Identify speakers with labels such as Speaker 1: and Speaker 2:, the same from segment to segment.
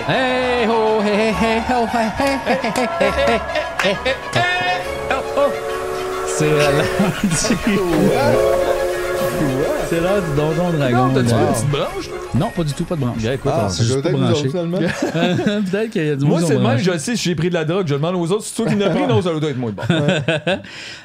Speaker 1: Hey ho, hey hey ho, hey hey hey hey hey. C'est c'est l'heure du Donjon Dragon.
Speaker 2: Non, t'as-tu une petite branche, là?
Speaker 1: Non, pas du tout, pas de branche.
Speaker 2: Bien, écoute,
Speaker 1: c'est juste pas branché. Peut-être qu'il y a du
Speaker 2: moi, c'est le même, je sais, si j'ai pris de la drogue, je demande aux autres, c'est toi qui l'as pris, non, ça doit être moi. Bon.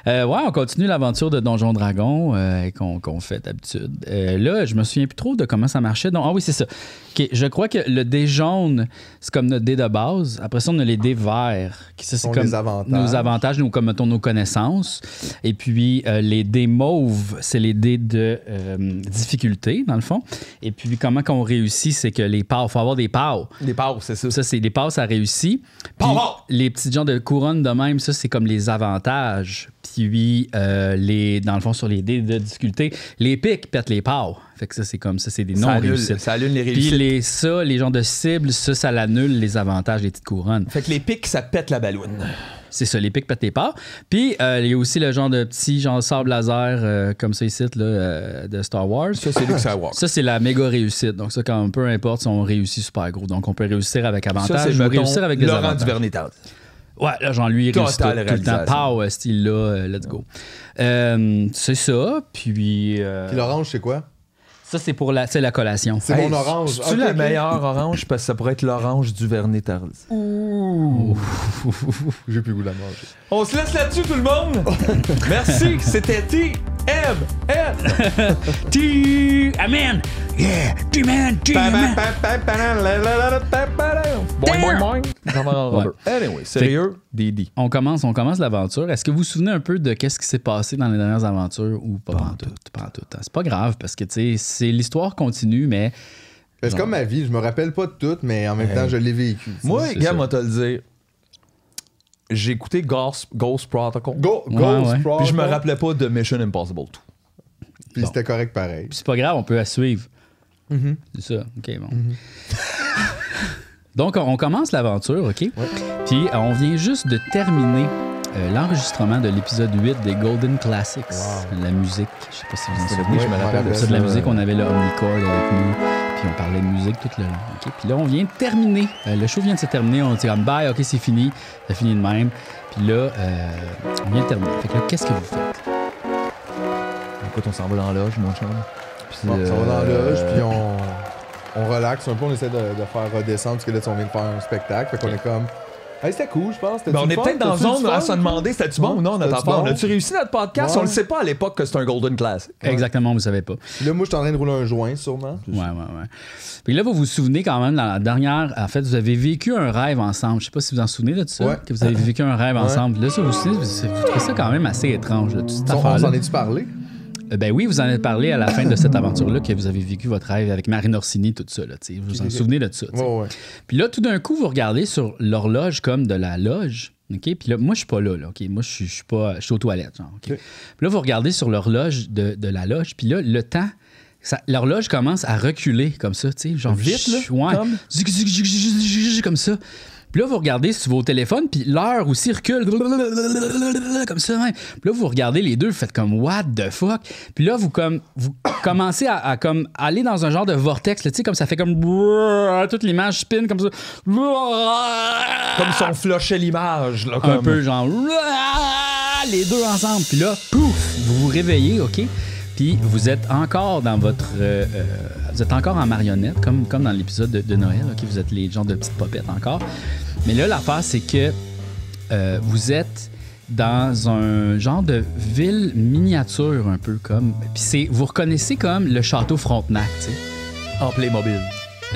Speaker 1: Ouais, on continue l'aventure de Donjon Dragon qu'on fait d'habitude. Là, je me souviens plus trop de comment ça marchait. Donc, ah oui, c'est ça. Okay, je crois que le dé jaune, c'est comme notre dé de base. Après ça, on a les dés verts. Ça, c'est comme nos avantages, comme mettons nos connaissances. Et puis, les dés mauves, c'est les dés de difficulté, dans le fond. Et puis, comment qu'on réussit, c'est que les passes, il faut avoir des passes.
Speaker 2: Des passes, c'est ça.
Speaker 1: Ça, c'est des passes, ça réussit. Puis, les petits genres de couronnes de même, ça, c'est comme les avantages. Puis, dans le fond, sur les dés de difficulté, les pics pètent les passes. Fait que ça, c'est comme ça, c'est des non-réussites.
Speaker 2: Ça annule les réussites.
Speaker 1: Puis les genres de cibles, ça l'annule les avantages, les petites couronnes.
Speaker 2: Fait que les pics, ça pète la balloune.
Speaker 1: C'est ça, les pics pètent les parts. Puis il y a aussi le genre de petit genre sable laser comme ça ici, là, de Star Wars.
Speaker 2: Ça, c'est Luke Skywalker.
Speaker 1: Ça, c'est la méga réussite. Donc ça, quand peu importe si on réussit super gros. Donc on peut réussir avec avantage,
Speaker 2: ça, c'est,
Speaker 1: réussir avec des
Speaker 2: Laurent
Speaker 1: avantages.
Speaker 2: Duvernay-Tard.
Speaker 1: Ouais, là, genre lui, il réussit tout le temps. Pow, style là, let's go. C'est ça, puis...
Speaker 3: Puis l'orange, c'est quoi?
Speaker 1: Ça, c'est pour la collation.
Speaker 3: C'est mon orange.
Speaker 2: C'est-tu la meilleure orange? Parce que ça pourrait être l'orange du Duvernay-Tard.
Speaker 3: Ouh! J'ai plus le goût de la manger.
Speaker 2: On se laisse là-dessus, tout le monde! Merci! C'était T-M-M!
Speaker 1: T-Amen! Yeah! T-Man! T-Man!
Speaker 2: Boing, boing, boing! Anyway, sérieux, Didi.
Speaker 1: On commence l'aventure. Est-ce que vous vous souvenez un peu de qu'est-ce qui s'est passé dans les dernières aventures ou pas en tout? C'est pas grave parce que, tu sais, l'histoire continue, mais...
Speaker 3: C'est comme ma vie, je me rappelle pas de tout, mais en même temps, je l'ai vécu.
Speaker 2: Moi, gars, moi, te le dire, j'ai écouté Ghost Protocol.
Speaker 3: Ghost Protocol.
Speaker 2: Puis je me rappelais pas de Mission Impossible 2.
Speaker 3: Puis c'était correct pareil.
Speaker 1: Puis c'est pas grave, on peut la suivre. C'est ça, OK, bon. Donc, on commence l'aventure, OK? Ouais. Puis on vient juste de terminer l'enregistrement de l'épisode 8 des Golden Classics. Wow. La musique, je sais pas si vous en souvenez, je me rappelle. C'est de la musique, on avait le Omnicord avec nous, puis on parlait de musique tout le long. Okay? Puis là, on vient de terminer. Le show vient de se terminer, on dit comme bye, OK, c'est fini. Ça finit de même. Puis là, on vient de terminer. Fait que là, qu'est-ce que vous faites?
Speaker 2: Écoute, on s'en va dans la loge, mon chum.
Speaker 3: Puis on s'en va dans la loge, puis on relaxe un peu, on essaie de faire redescendre, parce que là, on vient de faire un spectacle. Fait qu'on est comme... Hey, c'était cool, je pense.
Speaker 2: Ben on est peut-être dans zone à se demander c'était-tu bon ou non notre affaire. On a-tu réussi notre podcast? On le sait pas à l'époque que c'est un Golden Classic.
Speaker 1: Exactement, vous savez pas.
Speaker 3: Là, moi, je suis en train de rouler un joint, sûrement.
Speaker 1: Ouais. Puis là, vous vous souvenez quand même, dans la dernière, en fait, vous avez vécu un rêve ensemble. Je sais pas si vous en souvenez là, de ça. Que vous avez vécu un rêve ensemble. Là, ça, vous trouvez ça quand même assez étrange, là, toute cette affaire-là.
Speaker 3: On s'en est-tu parlé?
Speaker 1: Ben oui, vous en avez parlé à la fin de cette aventure-là, que vous avez vécu votre rêve avec Marine Orsini, tout ça. Là, vous vous en souvenez de ça.
Speaker 3: Ouais.
Speaker 1: Puis là, tout d'un coup, vous regardez sur l'horloge comme de la loge. Okay? Puis là, moi, je suis pas là. Okay? Moi, je suis aux toilettes. Genre, okay? Puis là, vous regardez sur l'horloge de la loge. Puis là, le temps, l'horloge commence à reculer comme ça. Genre
Speaker 2: vite, là?
Speaker 1: Ouais. Comme ça. Puis là, vous regardez sur vos téléphones, puis l'heure aussi recule comme ça même. Puis là, vous regardez les deux, vous faites comme « What the fuck? » Puis là, vous commencez à comme aller dans un genre de vortex, tu sais, comme ça fait comme... Toute l'image spin comme ça.
Speaker 2: Comme si on flushait l'image. Là,
Speaker 1: un peu genre... Les deux ensemble. Puis là, pouf, vous vous réveillez, OK? Puis vous êtes encore dans votre... vous êtes encore en marionnette, comme dans l'épisode de Noël. Okay? Vous êtes les gens de petites popettes encore. Mais là, l'affaire, c'est que vous êtes dans un genre de ville miniature, un peu comme... Puis vous reconnaissez comme le château Frontenac, tu sais.
Speaker 2: En Playmobil.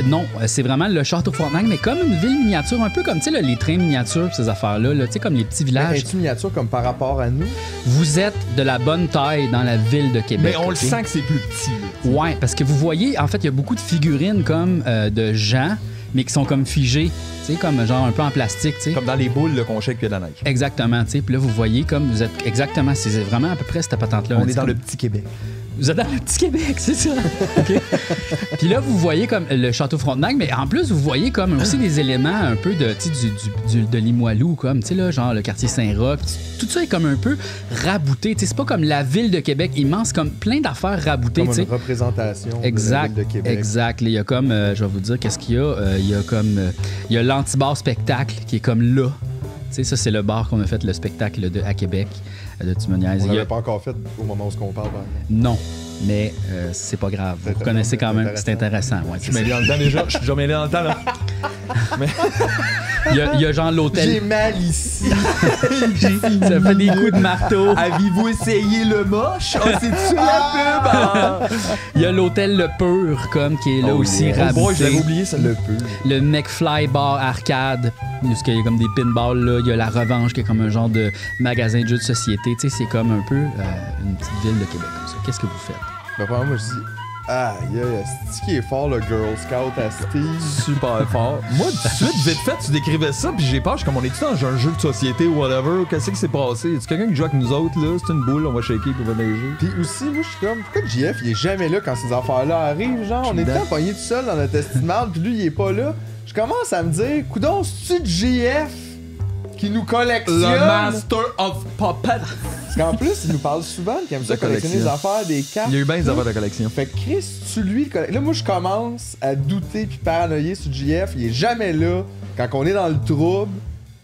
Speaker 1: Non, c'est vraiment le château Frontenac, mais comme une ville miniature, un peu comme, tu sais, les trains miniatures, ces affaires-là, tu sais, comme les petits villages.
Speaker 3: Es-tu miniature comme par rapport à nous?
Speaker 1: Vous êtes de la bonne taille dans la ville de Québec.
Speaker 2: Mais on le sent que c'est plus petit.
Speaker 1: Ouais, parce que vous voyez, en fait, il y a beaucoup de figurines comme de gens, mais qui sont comme figées, tu sais, comme genre un peu en plastique, tu sais.
Speaker 2: Comme dans les boules là, qu'on shake puis de la neige.
Speaker 1: Exactement, tu sais. Puis là, vous voyez comme vous êtes exactement, c'est vraiment à peu près cette patente-là.
Speaker 2: On est dans le petit Québec.
Speaker 1: Vous êtes dans le petit Québec, c'est ça. Okay. Puis là, vous voyez comme le château Frontenac, mais en plus, vous voyez comme aussi des éléments un peu de Limoilou, comme, tu sais, là, genre le quartier Saint-Roch. Tout ça est comme un peu rabouté. C'est pas comme la ville de Québec immense, comme plein d'affaires raboutées.
Speaker 3: Comme une représentation
Speaker 1: exact,
Speaker 3: de la ville de Québec.
Speaker 1: Exact. Il y a comme, je vais vous dire, qu'est-ce qu'il y a. Il y a comme, il y a l'Antibar Spectacle qui est comme là. Tu sais, ça, c'est le bar qu'on a fait le spectacle à Québec. De Timoniaise.
Speaker 3: On l'avait pas encore fait au moment où on parle.
Speaker 1: Non, mais c'est pas grave. Vous connaissez quand même, c'est intéressant. Ouais,
Speaker 2: je suis mêlé dans le temps déjà. Je suis déjà mêlé dans le temps, là. Mais...
Speaker 1: il y a genre l'hôtel.
Speaker 3: J'ai mal ici.
Speaker 1: Ça fait des coups de marteau.
Speaker 2: Avez-vous essayé le moche? Oh, c'est-tu la pub? Ah.
Speaker 1: Il y a l'hôtel Le Pur, comme, qui est là aussi rabouté.
Speaker 2: Oh, je l'avais oublié, ça. Le Pur.
Speaker 1: Le McFly Bar Arcade. Il y a comme des pinballs, là. Il y a La Revanche, qui est comme un genre de magasin de jeux de société. Tu sais, c'est comme un peu une petite ville de Québec, comme ça. Qu'est-ce que vous faites?
Speaker 3: Ben, moi, je dis... c'est qui est fort, le Girl Scout à Steve.
Speaker 2: Super fort. Moi, tout de suite, vite fait, tu décrivais ça, puis j'ai peur, je suis comme on est tout dans un jeu de société ou whatever. Qu'est-ce qui s'est passé? Est-ce quelqu'un qui joue avec nous autres, là? C'est une boule, on va shaker, puis on va neiger.
Speaker 3: Puis aussi, moi, je suis comme, pourquoi JF, il est jamais là quand ces affaires-là arrivent? Genre, on est tant pogné tout seul dans notre estimable, puis lui, il est pas là. Je commence à me dire, coudonc, c'est-tu JF qui nous collectionne?
Speaker 2: Le Master of Puppets.
Speaker 3: Parce qu'en plus, il nous parle souvent qu'il aime ça collectionner les affaires, des cartes.
Speaker 2: Il y a eu bien des affaires de collection.
Speaker 3: Fait que Chris, tu lui collectionnes. Là, moi, je commence à douter puis paranoïer sur JF. Il est jamais là quand on est dans le trouble.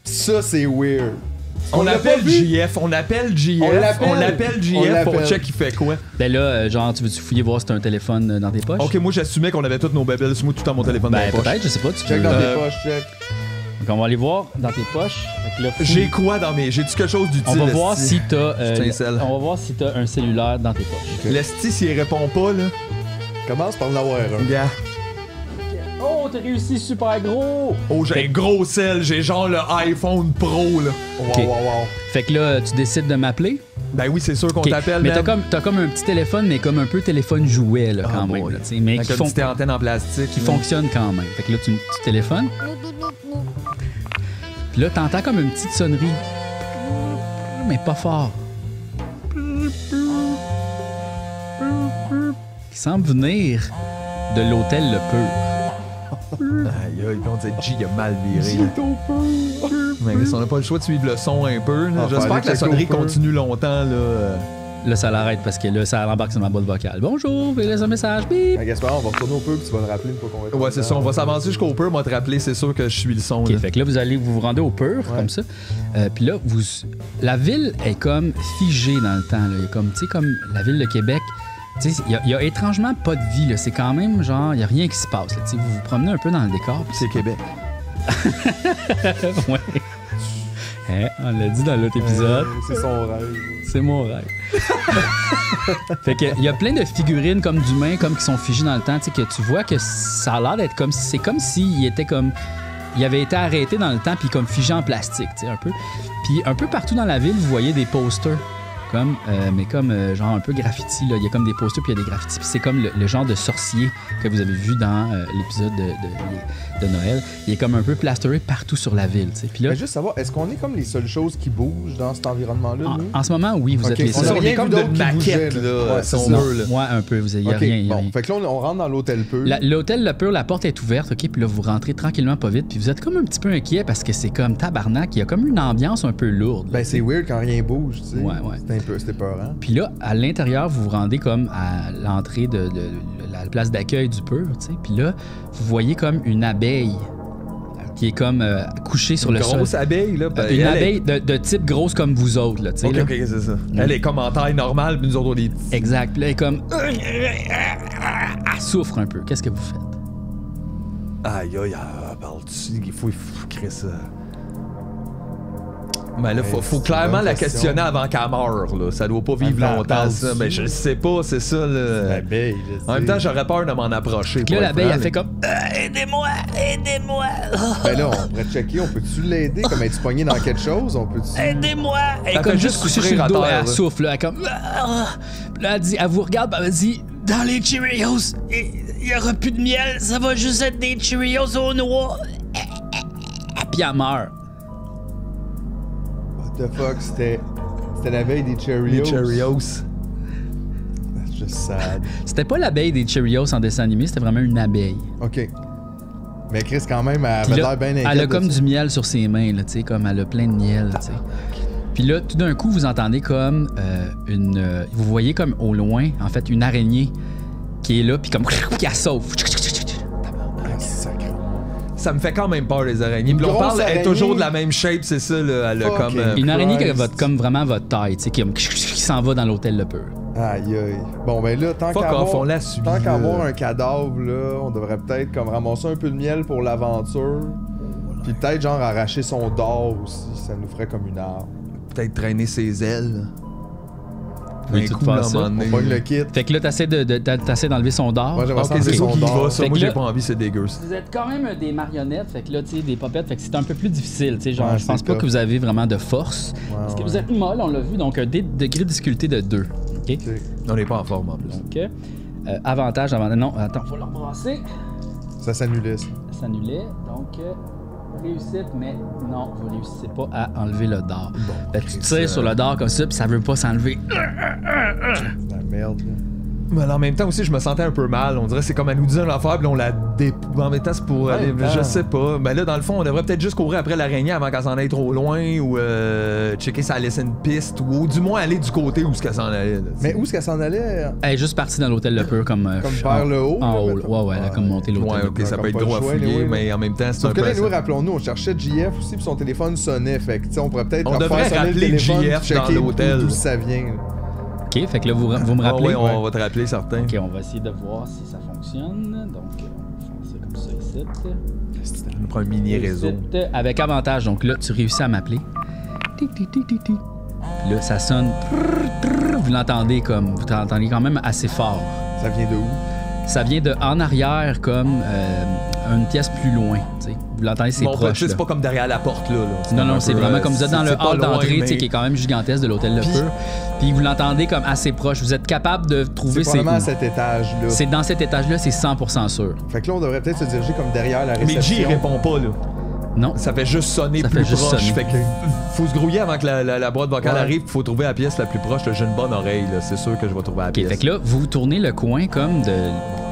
Speaker 3: Pis ça, c'est weird.
Speaker 2: On appelle JF pour check il fait quoi.
Speaker 1: Ben là, genre, tu veux-tu fouiller voir si t'as un téléphone dans tes poches?
Speaker 2: Ok, moi j'assumais qu'on avait tous nos bébelles sur moi tout le temps mon téléphone dans les poches.
Speaker 1: Peut-être, je sais pas. Tu
Speaker 3: check dans tes poches, check.
Speaker 1: Donc on va aller voir dans tes poches. Là,
Speaker 2: j'ai quoi dans mes... J'ai-tu quelque chose d'utile?
Speaker 1: On va voir si t'as... on va voir si t'as un cellulaire dans tes poches.
Speaker 2: Okay. L'esti, s'il répond pas, là...
Speaker 3: Commence par en avoir un.
Speaker 2: Yeah.
Speaker 1: Oh, t'as réussi super gros!
Speaker 2: Oh, j'ai un gros sel, j'ai genre le iPhone Pro, là.
Speaker 1: Okay. Wow. Fait que là, tu décides de m'appeler?
Speaker 2: Ben oui, c'est sûr qu'on t'appelle.
Speaker 1: Mais t'as comme un petit téléphone, mais comme un peu téléphone jouet, là, quand même. Là, mais
Speaker 2: qui une petite antenne en plastique.
Speaker 1: Qui fonctionne quand même. Fait que là, tu téléphones. Puis là, t'entends comme une petite sonnerie. Mais pas fort. Qui semble venir de l'hôtel Le Pur.
Speaker 2: Aïe, on dit G, il a mal viré. Mais on n'a pas le choix de suivre le son un peu. J'espère que la sonnerie continue longtemps.
Speaker 1: Là, ça l'arrête parce que là, ça l'embarque sur ma boîte vocale. Bonjour, je laisse un message. Bip!
Speaker 3: On va retourner au peu, puis tu vas te rappeler une fois qu'on va être.
Speaker 2: Ouais, c'est ça. On va s'avancer jusqu'au peu. Moi, te rappeler, c'est sûr que je suis le son.
Speaker 1: Ok, fait que là, vous vous rendez au pur, comme ça. Puis là, la ville est comme figée dans le temps. Là. Il y a comme, tu sais, comme la ville de Québec. Il y a étrangement pas de vie. C'est quand même genre, il n'y a rien qui se passe. Là. Vous vous promenez un peu dans le décor.
Speaker 2: C'est Québec.
Speaker 1: Ouais. On l'a dit dans l'autre épisode.
Speaker 3: C'est son rêve.
Speaker 1: C'est mon rêve. Fait que il y a plein de figurines comme d'humains comme qui sont figées dans le temps. Que tu vois que ça a l'air d'être comme si... C'est comme s'il était comme... Il avait été arrêté dans le temps puis comme figé en plastique, un peu. Puis un peu partout dans la ville, vous voyez des posters. Mais comme genre un peu graffiti. Là. Il y a comme des posters puis il y a des graffitis. Puis c'est comme le genre de sorcier que vous avez vu dans l'épisode de Noël. Il est comme un peu plasteré partout sur la ville. Puis là,
Speaker 3: juste savoir, est-ce qu'on est comme les seules choses qui bougent dans cet environnement-là?
Speaker 1: En ce moment, oui, vous êtes les seuls.
Speaker 2: On est comme de maquettes, là.
Speaker 1: Ouais, un peu. Il n'y a rien.
Speaker 3: Bon, fait que là, on rentre dans l'hôtel Pur.
Speaker 1: L'hôtel Le Pur, la porte est ouverte, OK? Puis là, vous rentrez tranquillement, pas vite. Puis vous êtes comme un petit peu inquiet parce que c'est comme tabarnak. Il y a comme une ambiance un peu lourde.
Speaker 3: Ben, c'est weird quand rien bouge, tu sais.
Speaker 1: Ouais.
Speaker 3: C'était peurant.
Speaker 1: Puis là, à l'intérieur, vous vous rendez comme à l'entrée de la place d'accueil du Pur, tu sais. Puis là, vous voyez comme une abeille qui est comme couchée sur le sol.
Speaker 2: Une grosse abeille, là.
Speaker 1: Une abeille de type grosse comme vous autres, là, tu sais.
Speaker 2: OK, c'est ça. Elle est comme en taille normale, puis nous autres, on est petits.
Speaker 1: Exact. Puis là, elle est comme... Elle souffre un peu. Qu'est-ce que vous faites?
Speaker 2: Aïe, parle-tu? Il faut créer ça. Mais là, faut clairement la questionner avant qu'elle meure, là. Ça doit pas vivre longtemps, ça. Mais je sais pas, c'est ça, là.
Speaker 3: L'abeille,
Speaker 2: en même temps, j'aurais peur de m'en approcher.
Speaker 1: Là, l'abeille, elle fait comme aidez-moi!
Speaker 3: Ben là, on pourrait checker, on peut-tu l'aider? Comme es-tu pogné dans quelque chose? On peut-tu...
Speaker 1: Aidez-moi! Elle est comme juste couchée sur le dos, elle souffle, là. Elle comme. Là, elle vous regarde, elle dit dans les Cheerios, il y aura plus de miel, ça va juste être des Cheerios aux noix. Puis elle meurt.
Speaker 3: What the fuck, c'était la veille des Cheerios.
Speaker 2: Les Cheerios.
Speaker 3: Juste sad.
Speaker 1: C'était pas l'abeille des Cheerios en dessin animé, c'était vraiment une abeille.
Speaker 3: OK. Mais Chris, quand même, elle
Speaker 1: Puis
Speaker 3: avait
Speaker 1: là,
Speaker 3: l'air bien inquiète.
Speaker 1: elle a comme
Speaker 3: de ça.
Speaker 1: du miel sur ses mains, là, tu sais, comme elle a plein de miel, tu sais. Puis là, tout d'un coup, vous entendez comme vous voyez comme au loin, en fait, une araignée qui est là, puis comme qui la sauve.
Speaker 3: Ah, sacré.
Speaker 2: Ça me fait quand même peur, les araignées.
Speaker 3: Une
Speaker 2: Puis on
Speaker 3: grosse
Speaker 2: parle, elle est
Speaker 3: araignée.
Speaker 2: toujours de la même shape, c'est ça, là. Elle a
Speaker 3: Fucking
Speaker 2: comme.
Speaker 1: Une araignée qui a
Speaker 3: Christ.
Speaker 1: comme vraiment votre taille, tu sais, qui s'en va dans l'hôtel Le Peur.
Speaker 3: Aïe, aïe. Bon, ben là, tant
Speaker 2: Fuck
Speaker 3: qu'à
Speaker 2: off,
Speaker 3: avoir,
Speaker 2: on l'a subi,
Speaker 3: tant qu'à
Speaker 2: là.
Speaker 3: avoir un cadavre, là, on devrait peut-être comme ramasser un peu de miel pour l'aventure. Puis peut-être genre arracher son dard aussi, ça nous ferait comme une arme.
Speaker 2: Peut-être traîner ses ailes.
Speaker 1: Oui,
Speaker 2: Un
Speaker 1: tout
Speaker 2: coup,
Speaker 1: faire
Speaker 2: là, à un
Speaker 1: ça.
Speaker 2: moment
Speaker 3: On
Speaker 2: donné.
Speaker 3: pogne le kit.
Speaker 1: Fait que là, t'essaies d'enlever son dard.
Speaker 3: Moi, j'aimerais
Speaker 2: Ok,
Speaker 3: sentir
Speaker 2: c'est
Speaker 3: son
Speaker 2: toi qui y
Speaker 3: dard.
Speaker 2: va, ça.
Speaker 1: Fait
Speaker 2: Moi,
Speaker 1: que
Speaker 2: j'ai
Speaker 1: là-
Speaker 2: pas envie, c'est dégueu. ça.
Speaker 1: Vous êtes quand même des marionnettes, fait que là, tu sais, des popettes, fait que c'est un peu plus difficile, tu sais, genre,
Speaker 3: Ouais,
Speaker 1: je pense
Speaker 3: c'est
Speaker 1: pas
Speaker 3: tough.
Speaker 1: que vous avez vraiment de force. Parce que
Speaker 3: ouais.
Speaker 1: vous êtes molle, on l'a vu, donc un degré de difficulté de 2. OK?
Speaker 3: Ok.
Speaker 2: On n'est pas en forme, en plus.
Speaker 1: Donc, avantage, non, attends, faut le rebrasser.
Speaker 3: Ça s'annulait, ça.
Speaker 1: Ça s'annulait, donc, réussite, mais non, vous réussissez pas à enlever le dard. Fait que tu tires sur le dard comme ça, puis ça veut pas s'enlever.
Speaker 3: La merde, là.
Speaker 2: Mais en même temps aussi, je me sentais un peu mal. On dirait que c'est comme elle nous dit une affaire, puis on la En même temps, c'est pour aller.
Speaker 3: même temps.
Speaker 2: Je sais pas. Mais là, dans le fond, on devrait peut-être juste courir après l'araignée avant qu'elle s'en aille trop loin, ou checker si elle laissait une piste, ou du moins aller du côté où ce qu'elle s'en allait. Là,
Speaker 3: Mais où est-ce qu'elle s'en allait?
Speaker 1: Elle est juste partie dans l'hôtel Le Peur comme
Speaker 3: Vers le haut?
Speaker 1: En
Speaker 3: là,
Speaker 1: haut,
Speaker 3: mettons?
Speaker 1: ouais, elle a comme monté l'hôtel.
Speaker 2: Ouais,
Speaker 1: Le
Speaker 2: ok,
Speaker 1: Peur.
Speaker 2: ça
Speaker 3: comme
Speaker 2: peut être
Speaker 3: pas le
Speaker 2: gros à
Speaker 3: choix,
Speaker 2: fouiller,
Speaker 3: anyway,
Speaker 2: mais en même temps, c'est un
Speaker 3: Sauf que
Speaker 2: peu.
Speaker 3: là, nous, rappelons-nous, on cherchait JF aussi, puis son téléphone sonnait. Fait que, tu sais, on pourrait peut-être
Speaker 2: On
Speaker 3: leur
Speaker 2: devrait
Speaker 3: faire sonner le
Speaker 2: rappeler
Speaker 3: téléphone,
Speaker 2: JF
Speaker 3: puis
Speaker 2: dans
Speaker 3: checker
Speaker 2: l'hôtel.
Speaker 3: d'où ça vient. là.
Speaker 1: OK, fait que là, vous me
Speaker 2: Ah
Speaker 1: rappelez?
Speaker 2: ouais, on va te rappeler certains.
Speaker 1: OK, on va essayer de voir si ça fonctionne. Donc, on va faire ça comme ça ici.
Speaker 2: On prend un mini réseau.
Speaker 1: Ici, avec avantage. Donc là, tu réussis à m'appeler. Tic, tic, tic, tic, tic. Puis là, ça sonne. Vous l'entendez comme. Vous l'entendez quand même assez fort.
Speaker 3: Ça vient de où?
Speaker 1: Ça vient de en arrière, comme une pièce plus loin. Tu sais. Vous l'entendez, c'est
Speaker 2: Bon,
Speaker 1: proche.
Speaker 2: c'est
Speaker 1: là.
Speaker 2: pas comme derrière la porte, là.
Speaker 1: Non, non, c'est vraiment comme vous êtes dans le hall d'entrée, tu sais, qui est quand même gigantesque de l'hôtel Le
Speaker 3: Puis-
Speaker 1: Peur. Puis vous l'entendez comme assez proche. Vous êtes capable de trouver
Speaker 3: C'est
Speaker 1: c'est
Speaker 3: probablement à
Speaker 1: où.
Speaker 3: cet étage-là.
Speaker 1: C'est dans cet étage-là, c'est 100% sûr.
Speaker 3: Fait que là, on devrait peut-être se diriger comme derrière la
Speaker 2: Mais G, il
Speaker 3: réception.
Speaker 2: répond pas, là.
Speaker 1: Non.
Speaker 2: Ça fait juste sonner
Speaker 1: Ça
Speaker 2: plus
Speaker 1: fait juste
Speaker 2: proche.
Speaker 1: sonner.
Speaker 2: Fait que faut se grouiller avant que la boîte vocale
Speaker 3: Ouais.
Speaker 2: arrive. Faut trouver la pièce la plus proche. J'ai une bonne oreille, là. C'est sûr que je vais trouver la
Speaker 1: OK,
Speaker 2: pièce.
Speaker 1: fait que là, vous tournez le coin comme de.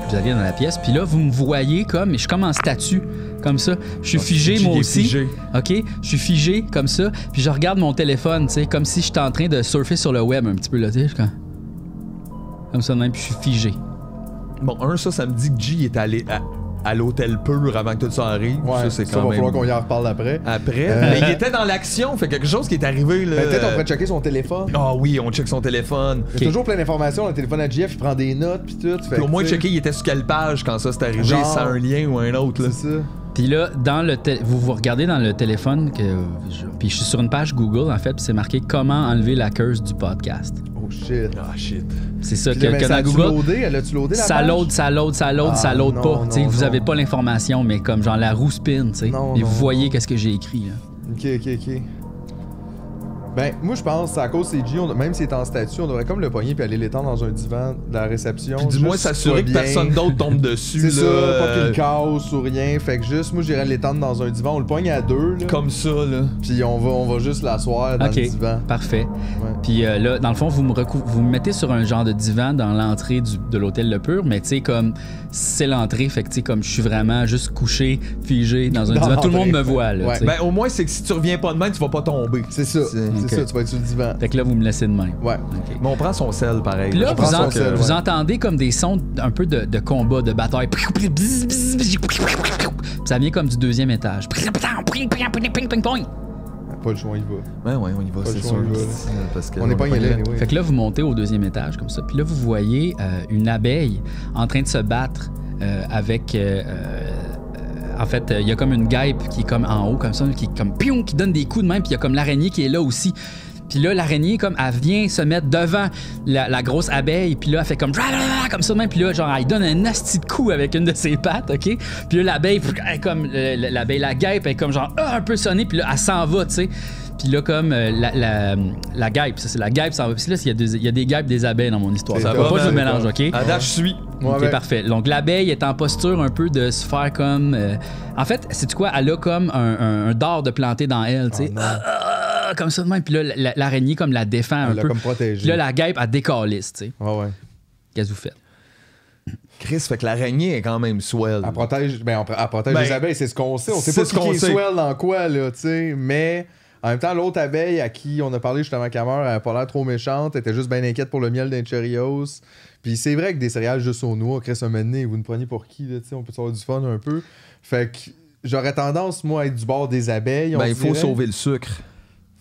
Speaker 1: Vous allez dans la pièce, puis là, vous me voyez comme. Et je suis comme en statue, comme ça. Je suis figé,
Speaker 2: G
Speaker 1: moi
Speaker 2: est
Speaker 1: aussi.
Speaker 2: figé.
Speaker 1: OK? Je suis figé, comme ça. Puis je regarde mon téléphone, tu sais, comme si j'étais en train de surfer sur le web un petit peu, là, tu sais. Je suis comme ça de même, puis je suis figé.
Speaker 2: Bon, ça me dit que G est allé à l'hôtel Pur avant que tout ça arrive.
Speaker 3: Ouais,
Speaker 2: ça, c'est
Speaker 3: ça
Speaker 2: quand
Speaker 3: va
Speaker 2: même.
Speaker 3: falloir qu'on y en reparle après.
Speaker 2: Après. Mais il était dans l'action. Fait quelque chose qui est arrivé, là.
Speaker 3: Ben, peut-être on pourrait checker son téléphone.
Speaker 2: Ah oui, on check son téléphone.
Speaker 3: Il y a toujours plein d'informations dans le téléphone à JF, il prend des notes puis tout. Fait
Speaker 2: Puis au
Speaker 3: que,
Speaker 2: moins
Speaker 3: tu sais,
Speaker 2: checker, il était sur quelle page quand ça s'est arrivé,
Speaker 3: Genre-
Speaker 2: sans un lien ou un autre, là.
Speaker 3: C'est ça.
Speaker 1: Puis là, vous regardez dans le téléphone, puis je suis sur une page Google, en fait, puis c'est marqué « Comment enlever la curse du podcast
Speaker 3: Oh shit.
Speaker 2: Ah shit. ».
Speaker 1: C'est ça
Speaker 3: Puis là, ben,
Speaker 1: que
Speaker 3: ça
Speaker 1: dans
Speaker 3: a-tu
Speaker 1: Google...
Speaker 3: loadé? Elle a-tu loadé la
Speaker 1: Ça
Speaker 3: page?
Speaker 1: load, ça load, ça load, ça
Speaker 3: Ah,
Speaker 1: load
Speaker 3: non,
Speaker 1: pas. Tu sais,
Speaker 3: non,
Speaker 1: vous
Speaker 3: non.
Speaker 1: avez pas l'information, mais comme genre la roue spin, tu sais.
Speaker 3: Non,
Speaker 1: Et
Speaker 3: non,
Speaker 1: vous voyez
Speaker 3: non.
Speaker 1: qu'est-ce que j'ai écrit, là.
Speaker 3: Ok. Ben, moi, je pense, c'est à cause de CG, même s'il est en statue, on devrait comme le pogner puis aller l'étendre dans un divan de la réception.
Speaker 2: Puis du moins
Speaker 3: juste
Speaker 2: s'assurer que
Speaker 3: qu'il soit bien.
Speaker 2: personne d'autre tombe dessus,
Speaker 3: C'est
Speaker 2: là.
Speaker 3: ça, pas qu'il casse ou rien. Fait que juste, moi, j'irais l'étendre dans un divan. On le pogne à deux, là.
Speaker 2: Comme ça, là.
Speaker 3: Puis on va juste l'asseoir dans
Speaker 1: OK,
Speaker 3: le divan.
Speaker 1: parfait.
Speaker 3: Ouais.
Speaker 1: Puis là, dans le fond, vous me mettez sur un genre de divan dans l'entrée de l'hôtel Le Pur, mais tu sais, comme c'est l'entrée, fait que tu sais, comme je suis vraiment juste couché, figé dans un
Speaker 3: Dans
Speaker 1: divan. Tout le monde me
Speaker 3: l'entrée.
Speaker 1: voit, là.
Speaker 3: Ouais.
Speaker 1: tu sais.
Speaker 2: Ben au moins, c'est que si tu reviens pas demain, tu vas pas tomber.
Speaker 3: C'est ça. C'est
Speaker 1: Ok.
Speaker 3: ça, tu vas être sur le divan.
Speaker 1: Fait que là, vous me laissez de même.
Speaker 3: Ouais.
Speaker 1: OK.
Speaker 2: Mais on prend son sel, pareil.
Speaker 1: Puis là,
Speaker 3: Je prends son sel,
Speaker 1: vous
Speaker 3: ouais.
Speaker 1: entendez comme des sons un peu de combat, de bataille. Ça vient comme du deuxième étage.
Speaker 3: Pas le choix, il va.
Speaker 2: Ouais, on y va,
Speaker 3: Pas le
Speaker 2: c'est
Speaker 3: choix,
Speaker 2: sûr.
Speaker 3: on y va, là.
Speaker 2: Parce que
Speaker 3: On n'est pas
Speaker 2: y
Speaker 3: là, anyway.
Speaker 1: Fait que là, vous montez au deuxième étage comme ça. Puis là, vous voyez une abeille en train de se battre avec... en fait, il y a comme une guêpe qui est comme en haut, comme ça, qui est comme pion, qui donne des coups de même. Puis il y a comme l'araignée qui est là aussi. Puis là, l'araignée, comme, elle vient se mettre devant la grosse abeille. Puis là, elle fait comme ça de même. Puis là, genre, elle donne un asti de coup avec une de ses pattes, OK? Puis là, l'abeille, elle est comme, l'abeille, la guêpe, elle est comme genre un peu sonnée. Puis là, elle s'en va, tu sais. Puis là, comme la guêpe, ça, c'est la guêpe s'en va. Puis là, il y a des guêpes, des abeilles dans mon histoire.
Speaker 3: C'est
Speaker 1: Ça
Speaker 3: top,
Speaker 1: va pas, je
Speaker 3: c'est
Speaker 1: le mélange,
Speaker 3: top.
Speaker 1: OK?
Speaker 2: Ada, je suis.
Speaker 3: Ouais,
Speaker 1: Ok,
Speaker 3: ben,
Speaker 1: parfait. Donc, l'abeille est en posture un peu de se faire comme... En fait, sais-tu quoi? Elle a comme un dard de planter dans elle, tu sais.
Speaker 3: non.
Speaker 1: Comme ça de même. Puis là, l'araignée comme la défend un
Speaker 3: Elle l'a
Speaker 1: peu.
Speaker 3: comme protégé.
Speaker 1: Puis là, la guêpe, elle décalisse, tu sais.
Speaker 3: Ouais.
Speaker 1: Qu'est-ce que vous faites?
Speaker 2: Chris, fait que l'araignée est quand même swell.
Speaker 3: Elle protège, les abeilles, c'est ce qu'on sait. On sait
Speaker 2: c'est
Speaker 3: pas
Speaker 2: ce qu'on
Speaker 3: qui est
Speaker 2: sait.
Speaker 3: swell dans quoi, là, tu sais. Mais en même temps, l'autre abeille à qui on a parlé justement qu'elle meurt, elle a pas l'air trop méchante. Elle était juste bien inquiète pour le miel d'un Cheerios. Puis c'est vrai que des céréales juste aux noix, Chris, un moment donné, vous nous preniez pour qui, là, tu sais. On peut avoir du fun un peu. Fait que j'aurais tendance, moi, à être du bord des abeilles.
Speaker 2: Ben, il faut sauver le sucre.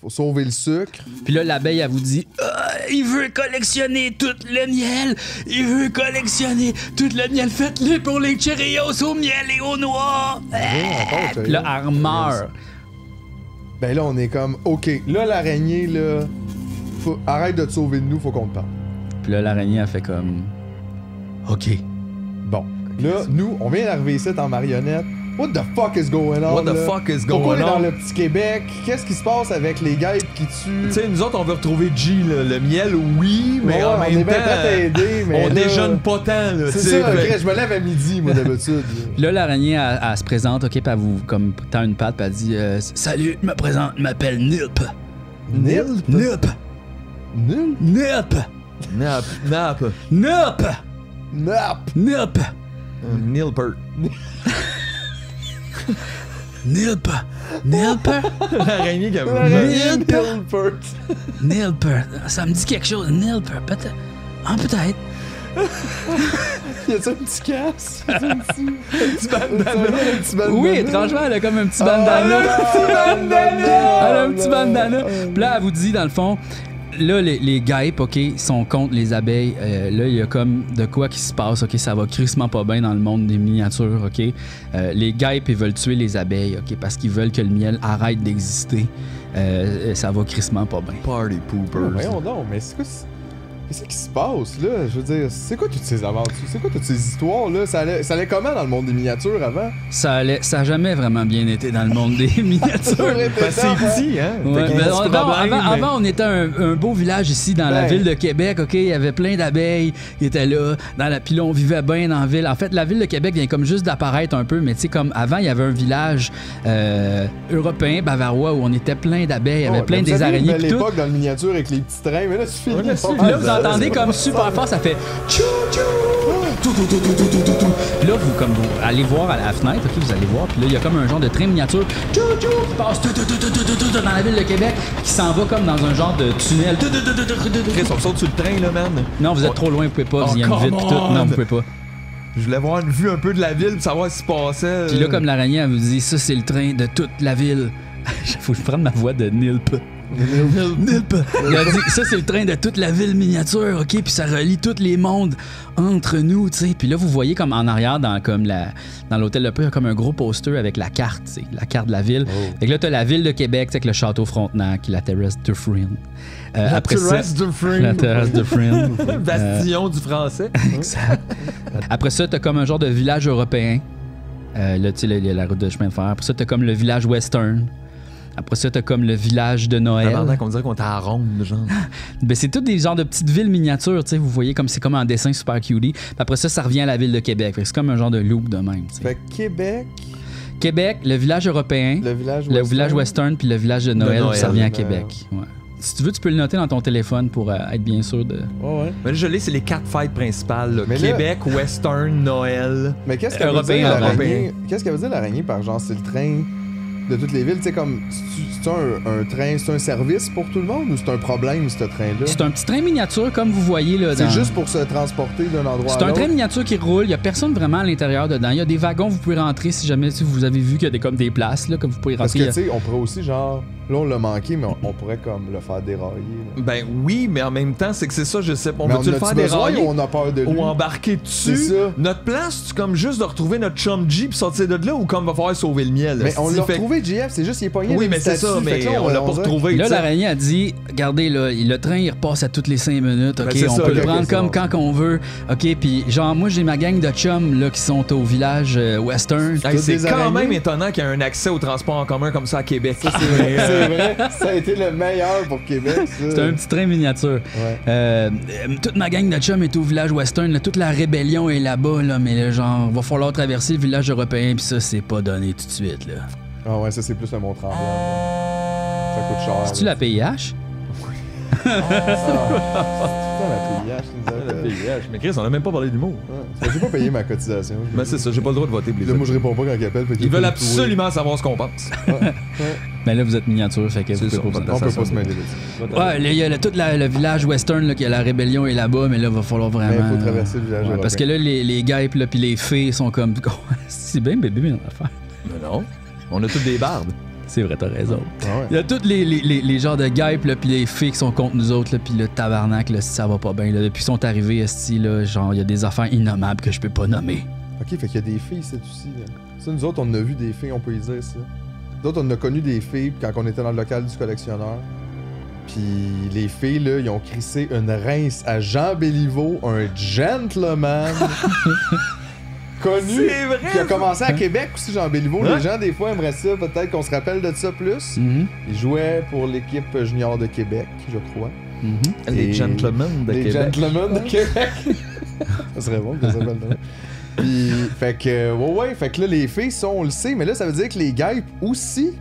Speaker 3: Faut sauver le sucre.
Speaker 1: Puis là, l'abeille, elle vous dit il veut collectionner tout le miel. Il veut collectionner tout le miel. Faites-le pour les Cheerios au miel et aux noix. Puis là, elle meurt.
Speaker 3: Ben là, on est comme, OK, là, l'araignée, là, arrête de te sauver de nous, faut qu'on te parle.
Speaker 1: Puis là, l'araignée, elle fait comme OK.
Speaker 3: Bon. Là, nous, on vient d'arriver ici en marionnette. What the fuck is going on?
Speaker 2: What the
Speaker 3: là?
Speaker 2: fuck is
Speaker 3: Pourquoi on
Speaker 2: going
Speaker 3: est dans
Speaker 2: on?
Speaker 3: le petit Québec? Qu'est-ce qui se passe avec les guêpes qui tuent?
Speaker 2: Tu sais, nous autres, on veut retrouver G, là. Le miel, oui, mais
Speaker 3: Ouais,
Speaker 2: en
Speaker 3: on est
Speaker 2: même
Speaker 3: bien
Speaker 2: temps,
Speaker 3: prêt à aider, mais
Speaker 2: on
Speaker 3: là,
Speaker 2: déjeune pas tant, là.
Speaker 3: C'est
Speaker 2: tu sais,
Speaker 3: ça,
Speaker 2: fait-
Speaker 3: Chris, je me lève à midi, moi, d'habitude.
Speaker 1: Puis là, l'araignée, elle se présente, OK, puis elle vous comme tend une patte, puis elle dit salut, je me présente, je m'appelle Nilp.
Speaker 3: Nil?
Speaker 1: Nilp.
Speaker 3: Nil?
Speaker 1: Nilp.
Speaker 2: Nap, nap.
Speaker 1: Nilp.
Speaker 3: Nap!
Speaker 1: Nilp.
Speaker 2: Nilpert.
Speaker 1: Nilp. Nilp.
Speaker 2: L'araignée qui a...
Speaker 3: Nilpert.
Speaker 1: Nilp. Ça me dit quelque chose. Nilp. Peut-être. Ah, peut-être.
Speaker 3: Y a-tu un petit casse? Y a-tu un petit bandana? Un petit bandana?
Speaker 1: Oui, étrangement, elle a comme un petit
Speaker 3: Ah,
Speaker 1: bandana. Elle a un
Speaker 3: non,
Speaker 1: petit bandana. Puis là, elle vous dit, dans le fond, là, les guêpes, OK, sont contre les abeilles. Là, il y a comme de quoi qui se passe, OK? Ça va crissement pas bien dans le monde des miniatures, OK? Les guêpes, ils veulent tuer les abeilles, OK? Parce qu'ils veulent que le miel arrête d'exister. Ça va crissement pas bien.
Speaker 2: Party poopers.
Speaker 3: Voyons donc, mais c'est quoi... Qu'est-ce qui se passe, là? Je veux dire, c'est quoi toutes ces aventures? C'est quoi toutes ces histoires-là? Ça allait comment dans le monde des miniatures avant?
Speaker 1: Ça a jamais vraiment bien été dans le monde des miniatures.
Speaker 2: Parce que c'est petit, hein?
Speaker 1: Ouais,
Speaker 2: Fait qu'il y a
Speaker 1: ben,
Speaker 2: un petit
Speaker 1: avant,
Speaker 2: problème, mais-
Speaker 1: avant, on était un beau village ici dans la
Speaker 3: Ben.
Speaker 1: ville de Québec, OK? Il y avait plein d'abeilles qui étaient là. Puis là, on vivait bien dans la ville. En fait, la ville de Québec vient comme juste d'apparaître un peu, mais tu sais, comme avant, il y avait un village européen, bavarois, où on était plein d'abeilles. Il y avait plein des araignées.
Speaker 3: À
Speaker 1: Puis tout.
Speaker 3: l'époque, dans le miniature avec les petits trains, mais là, tu finis
Speaker 2: Ouais, là,
Speaker 3: pas
Speaker 2: c'est-
Speaker 3: mal
Speaker 1: Là, vous
Speaker 3: ça.
Speaker 1: entendez comme super fort, ça fait tchou tchou. Tout, tout, tout, tout, tout, tout, tout, tout. Puis là, vous allez voir à la fenêtre, OK, vous allez voir. Puis là, il y a comme un genre de train miniature tchou tchou qui passe tout, tout, tout, tout, tout, tout, dans la ville de Québec, qui s'en va comme dans un genre de tunnel. Tout, tout, tout, tout, tout, tout, tout.
Speaker 2: Chris, on saute sur le train, là, man.
Speaker 1: Non, vous êtes trop loin, vous pouvez pas, vous y
Speaker 2: Oh,
Speaker 1: allez vite, puis tout.
Speaker 2: come on.
Speaker 1: Non, vous pouvez pas.
Speaker 2: Je voulais avoir une vue un peu de la ville pour savoir ce qui se passait.
Speaker 1: Puis là, comme l'araignée, elle vous dit, ça, c'est le train de toute la ville. Faut que je prenne ma voix de Nilp. Nilp. Il a dit, ça, c'est le train de toute la ville miniature, OK? Puis ça relie tous les mondes entre nous, tu sais. Puis là, vous voyez comme en arrière, dans l'hôtel de paix, il y a comme un gros poster avec la carte, tu sais, la carte de la ville. Fait que là, t'as la ville de Québec, tu sais, avec le château Frontenac, la terrasse de Friend.
Speaker 2: La
Speaker 1: Après ça,
Speaker 2: terrasse de Friend.
Speaker 1: la terrasse de Friend.
Speaker 2: Bastillon du français.
Speaker 1: Exact. Après ça, t'as comme un genre de village européen. Là, tu sais, il y a la route de chemin de fer. Après ça, t'as comme le village western. Après ça, t'as comme le village de Noël.
Speaker 2: Pendant qu'on dirait qu'on était à ronde, genre.
Speaker 1: Ben, c'est tous des genres de petites villes miniatures, tu sais, vous voyez comme c'est comme en dessin super cutie. Puis après ça, ça revient à la ville de Québec. Fait que c'est comme un genre de loop de même. tu sais.
Speaker 3: Fait que Québec,
Speaker 1: Québec, le village européen,
Speaker 3: le village
Speaker 1: le village western, puis le village de Noël,
Speaker 2: Noël,
Speaker 1: ça revient à
Speaker 3: ouais.
Speaker 1: Québec. Ouais. Si tu veux, tu peux le noter dans ton téléphone pour être bien sûr de.
Speaker 3: Ouais.
Speaker 2: Mais là, je l'ai, c'est les 4 fêtes principales. Là.
Speaker 3: Mais là-
Speaker 2: Québec, Western, Noël.
Speaker 3: Mais qu'est-ce qu'elle veut
Speaker 1: Européen,
Speaker 3: dire l'araignée?
Speaker 2: européen.
Speaker 3: Qu'est-ce qu'elle veut dire l'araignée par genre c'est le train de toutes les villes? Tu sais, comme, c'est un train, c'est un service pour tout le monde ou c'est un problème, ce train-là?
Speaker 1: C'est un petit train miniature, comme vous voyez là.
Speaker 3: C'est
Speaker 1: dans-
Speaker 3: juste pour se transporter d'un endroit à
Speaker 1: C'est un
Speaker 3: l'autre?
Speaker 1: train miniature qui roule, il y a personne vraiment à l'intérieur dedans. Il y a des wagons, vous pouvez rentrer si jamais si vous avez vu qu'il y a comme des places là, comme vous pouvez
Speaker 3: Parce
Speaker 1: rentrer.
Speaker 3: que, tu sais, on pourrait aussi, genre, là, on l'a manqué, mais on pourrait, comme, le faire dérailler. là.
Speaker 2: Ben oui, mais en même temps, c'est que c'est ça, je sais pas. On
Speaker 3: Mais
Speaker 2: veut-tu le
Speaker 3: a-tu
Speaker 2: faire
Speaker 3: besoin
Speaker 2: dérailler
Speaker 3: ou on a peur de lui?
Speaker 2: ou embarquer
Speaker 3: C'est
Speaker 2: dessus?
Speaker 3: ça.
Speaker 2: Notre plan, c'est comme juste de retrouver notre chum G puis sortir de là ou comme va falloir sauver le miel?
Speaker 3: Mais on
Speaker 2: esti?
Speaker 3: l'a
Speaker 2: Fait que-
Speaker 3: retrouvé, JF, c'est juste, il est pogné
Speaker 2: Oui,
Speaker 3: avec
Speaker 2: mais
Speaker 3: une
Speaker 2: c'est ça,
Speaker 3: statue, fait
Speaker 2: mais
Speaker 3: que là,
Speaker 2: on l'a pas
Speaker 3: dirait-
Speaker 2: retrouvé.
Speaker 1: Là,
Speaker 2: tu sais.
Speaker 1: l'araignée a dit, regardez, là, le train, il repasse à toutes les 5 minutes, OK?
Speaker 2: Ben, c'est
Speaker 1: On
Speaker 2: ça,
Speaker 1: peut le
Speaker 2: ok,
Speaker 1: prendre
Speaker 3: ok,
Speaker 1: comme
Speaker 3: c'est
Speaker 1: quand qu'on veut, OK? Puis, genre, moi, j'ai ma gang de chums, là, qui sont au village western.
Speaker 2: Hey, c'est
Speaker 3: des
Speaker 2: quand
Speaker 3: araignées.
Speaker 2: même étonnant qu'il y ait un accès au transport en commun comme ça à Québec.
Speaker 3: C'est vrai, ça a été le meilleur pour Québec, ça.
Speaker 1: C'est un petit train miniature.
Speaker 3: Ouais.
Speaker 1: Toute ma gang de chums est au village western, là, toute la rébellion est là-bas, là, mais là, genre, va falloir traverser le village européen, puis ça, c'est pas donné tout de suite, là.
Speaker 3: Ah ouais, ça, c'est plus le Mont-Tremblant. Ça coûte cher.
Speaker 1: C'est-tu la PIH?
Speaker 3: La PIH, qui nous
Speaker 2: La
Speaker 3: appelle.
Speaker 2: PIH. Mais Chris, on a même pas parlé d'humour.
Speaker 3: Ouais. J'ai pas payé ma cotisation.
Speaker 2: Ben c'est ça, j'ai pas le droit de voter pour les
Speaker 3: Là, moi,
Speaker 2: autres.
Speaker 3: je réponds pas quand ils appellent.
Speaker 2: Ils veulent absolument savoir ce qu'on pense.
Speaker 1: Mais là, vous êtes miniature, fait que vous
Speaker 2: C'est
Speaker 1: pouvez
Speaker 2: ça,
Speaker 1: pas
Speaker 3: On
Speaker 1: vous-
Speaker 3: peut pas se mêler de ça.
Speaker 1: Ouais, là, il y a tout le village western, là, que la rébellion est là-bas, mais là, il va falloir
Speaker 3: Mais
Speaker 1: vraiment.
Speaker 3: il faut traverser le village
Speaker 1: Ouais, parce que là, les guêpes, là, puis les fées sont comme. C'est bien bébé, mais l'affaire.
Speaker 2: Mais non, on a tous des bardes.
Speaker 1: C'est vrai, t'as raison.
Speaker 3: Ah ouais.
Speaker 1: Il y a tous les genres de guêpes, là, puis les fées qui sont contre nous autres, là, puis le tabarnak, là, si ça va pas bien. Là, depuis qu'ils sont arrivés, esti, là, genre, il y a des affaires innommables que je peux pas nommer.
Speaker 3: Ok, fait qu'il y a des filles, c'est aussi. Là. Ça, nous autres, on a vu des filles, on peut y dire ça. Nous autres, on a connu des filles quand on était dans le local du collectionneur. Puis les filles, là, ils ont crissé une rince à Jean Béliveau, un gentleman connu.
Speaker 2: C'est vrai,
Speaker 3: Qui a commencé à Québec aussi, Jean Béliveau.
Speaker 2: Hein?
Speaker 3: Les gens, des fois, aimeraient ça. Peut-être qu'on se rappelle de ça plus.
Speaker 1: Mhm.
Speaker 3: Il jouait pour l'équipe junior de Québec, je crois.
Speaker 1: Mhm.
Speaker 2: Les
Speaker 3: Et-
Speaker 2: gentlemen de
Speaker 3: Les
Speaker 2: Québec.
Speaker 3: gentlemen de Québec. Ça serait bon que ça s'appelle de même. Puis, fait que, ouais, fait que là, les filles, ça, on le sait, mais là, ça veut dire que les guêpes aussi.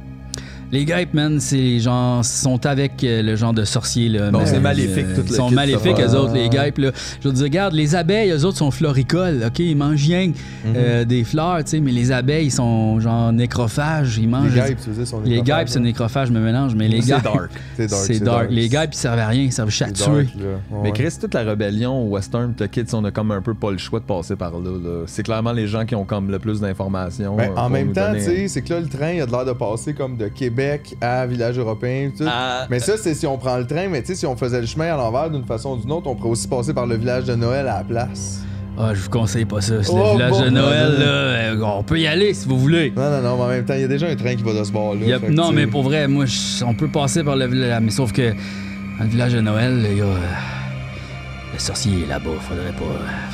Speaker 1: Les guêpes, man, c'est genre sont avec le genre de sorciers là.
Speaker 2: Bon,
Speaker 1: mais,
Speaker 2: c'est maléfique, toute
Speaker 1: Ils sont
Speaker 2: l'équipe,
Speaker 1: maléfiques,
Speaker 2: ça va.
Speaker 1: eux autres, les guêpes là. Je veux dire, regarde, les abeilles, eux autres sont floricoles, ok, ils mangent rien des fleurs, tu sais, mais les abeilles, ils sont genre nécrophages, ils mangent.
Speaker 3: Les guêpes, tu veux dire, sont
Speaker 1: Les guêpes, c'est nécrophage, je me mélange, mais les
Speaker 2: C'est
Speaker 1: guêpes.
Speaker 2: dark.
Speaker 3: C'est dark.
Speaker 1: C'est dark. Les guêpes, ils servent à rien, ils servent juste à
Speaker 3: c'est
Speaker 1: tuer.
Speaker 3: dark, là. Ouais,
Speaker 2: Mais
Speaker 3: ouais.
Speaker 2: Chris, toute la rébellion au western, le kids, on a comme un peu pas le choix de passer par là. C'est clairement les gens qui ont comme le plus d'informations.
Speaker 3: Ben, en
Speaker 2: pour
Speaker 3: même
Speaker 2: nous
Speaker 3: temps,
Speaker 2: donner-
Speaker 3: tu sais, c'est que là, le train, il a de l'air de passer comme de Québec à Village Européen. Tout.
Speaker 2: Ah.
Speaker 3: Mais ça, c'est si on prend le train, mais tu sais, si on faisait le chemin à l'envers d'une façon ou d'une autre, on pourrait aussi passer par le village de Noël à la place.
Speaker 1: Ah, je vous conseille pas ça. C'est
Speaker 3: Oh,
Speaker 1: le village
Speaker 3: bon,
Speaker 1: de Noël,
Speaker 3: bon.
Speaker 1: là. On peut y aller si vous voulez.
Speaker 3: Non, mais en même temps, il y a déjà un train qui va de ce bord-là.
Speaker 1: Il y a-
Speaker 3: fait que,
Speaker 1: non,
Speaker 3: tu
Speaker 1: mais
Speaker 3: sais,
Speaker 1: pour vrai, moi, on peut passer par le village, mais sauf que dans le village de Noël, il y a. Le sorcier est là-bas.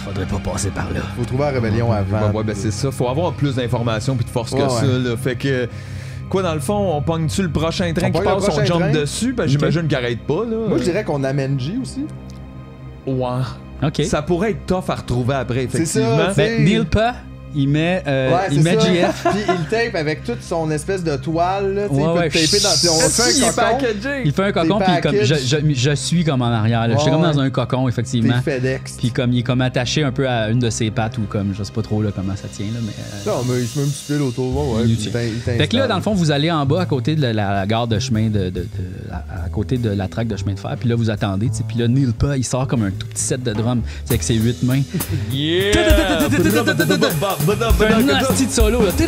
Speaker 1: Faudrait pas passer par là.
Speaker 3: Faut trouver la rébellion avant.
Speaker 2: Ouais, ben c'est ça. Faut avoir plus d'informations puis de force que
Speaker 3: Ouais,
Speaker 2: ça.
Speaker 3: ouais.
Speaker 2: Là. Fait que. Quoi, dans le fond, on pogne-tu le prochain train
Speaker 3: On
Speaker 2: qui
Speaker 3: pogne le
Speaker 2: passe, on
Speaker 3: prochain
Speaker 2: jump
Speaker 3: train?
Speaker 2: dessus? Ben, j'imagine qu'il arrête pas, là.
Speaker 3: Moi, je dirais qu'on amène J aussi.
Speaker 2: Ouais.
Speaker 1: OK.
Speaker 2: Ça pourrait être tough à retrouver après,
Speaker 3: C'est ça,
Speaker 2: effectivement.
Speaker 3: tu sais.
Speaker 1: Ben, Neil Pa, il met,
Speaker 3: Ouais,
Speaker 1: il
Speaker 3: c'est
Speaker 1: met
Speaker 3: ça.
Speaker 1: GF.
Speaker 3: Puis il tape avec toute son espèce de toile, là. Tu sais,
Speaker 1: Ouais,
Speaker 3: il peut
Speaker 1: ouais.
Speaker 3: te taper dans. Puis on
Speaker 2: Est-ce
Speaker 3: fait
Speaker 2: qu'il
Speaker 3: un
Speaker 2: est
Speaker 3: cocon.
Speaker 2: packagé?
Speaker 1: Il fait un cocon,
Speaker 3: Des
Speaker 1: puis comme
Speaker 3: packages.
Speaker 1: je suis comme en arrière. Là. Je suis
Speaker 3: Ouais,
Speaker 1: comme dans
Speaker 3: ouais.
Speaker 1: un cocon,
Speaker 3: T'es
Speaker 1: effectivement.
Speaker 3: FedEx.
Speaker 1: Puis comme il est comme attaché un peu à une de ses pattes ou comme je sais pas trop là, comment ça tient là, mais.
Speaker 3: Non, mais il se met un petit fil autour, ouais.
Speaker 1: Il
Speaker 3: puis
Speaker 1: nous tient.
Speaker 3: il t'installe.
Speaker 1: Fait que là, dans le fond, vous allez en bas à côté de la gare de chemin à côté de la traque de chemin de fer. Puis là, vous attendez, tu sais. Puis là, Neil Pa, il sort comme un tout petit set de drums, tu sais, avec ses 8 mains.
Speaker 2: Yeah!
Speaker 1: Fait un nasty de solo, là. Tu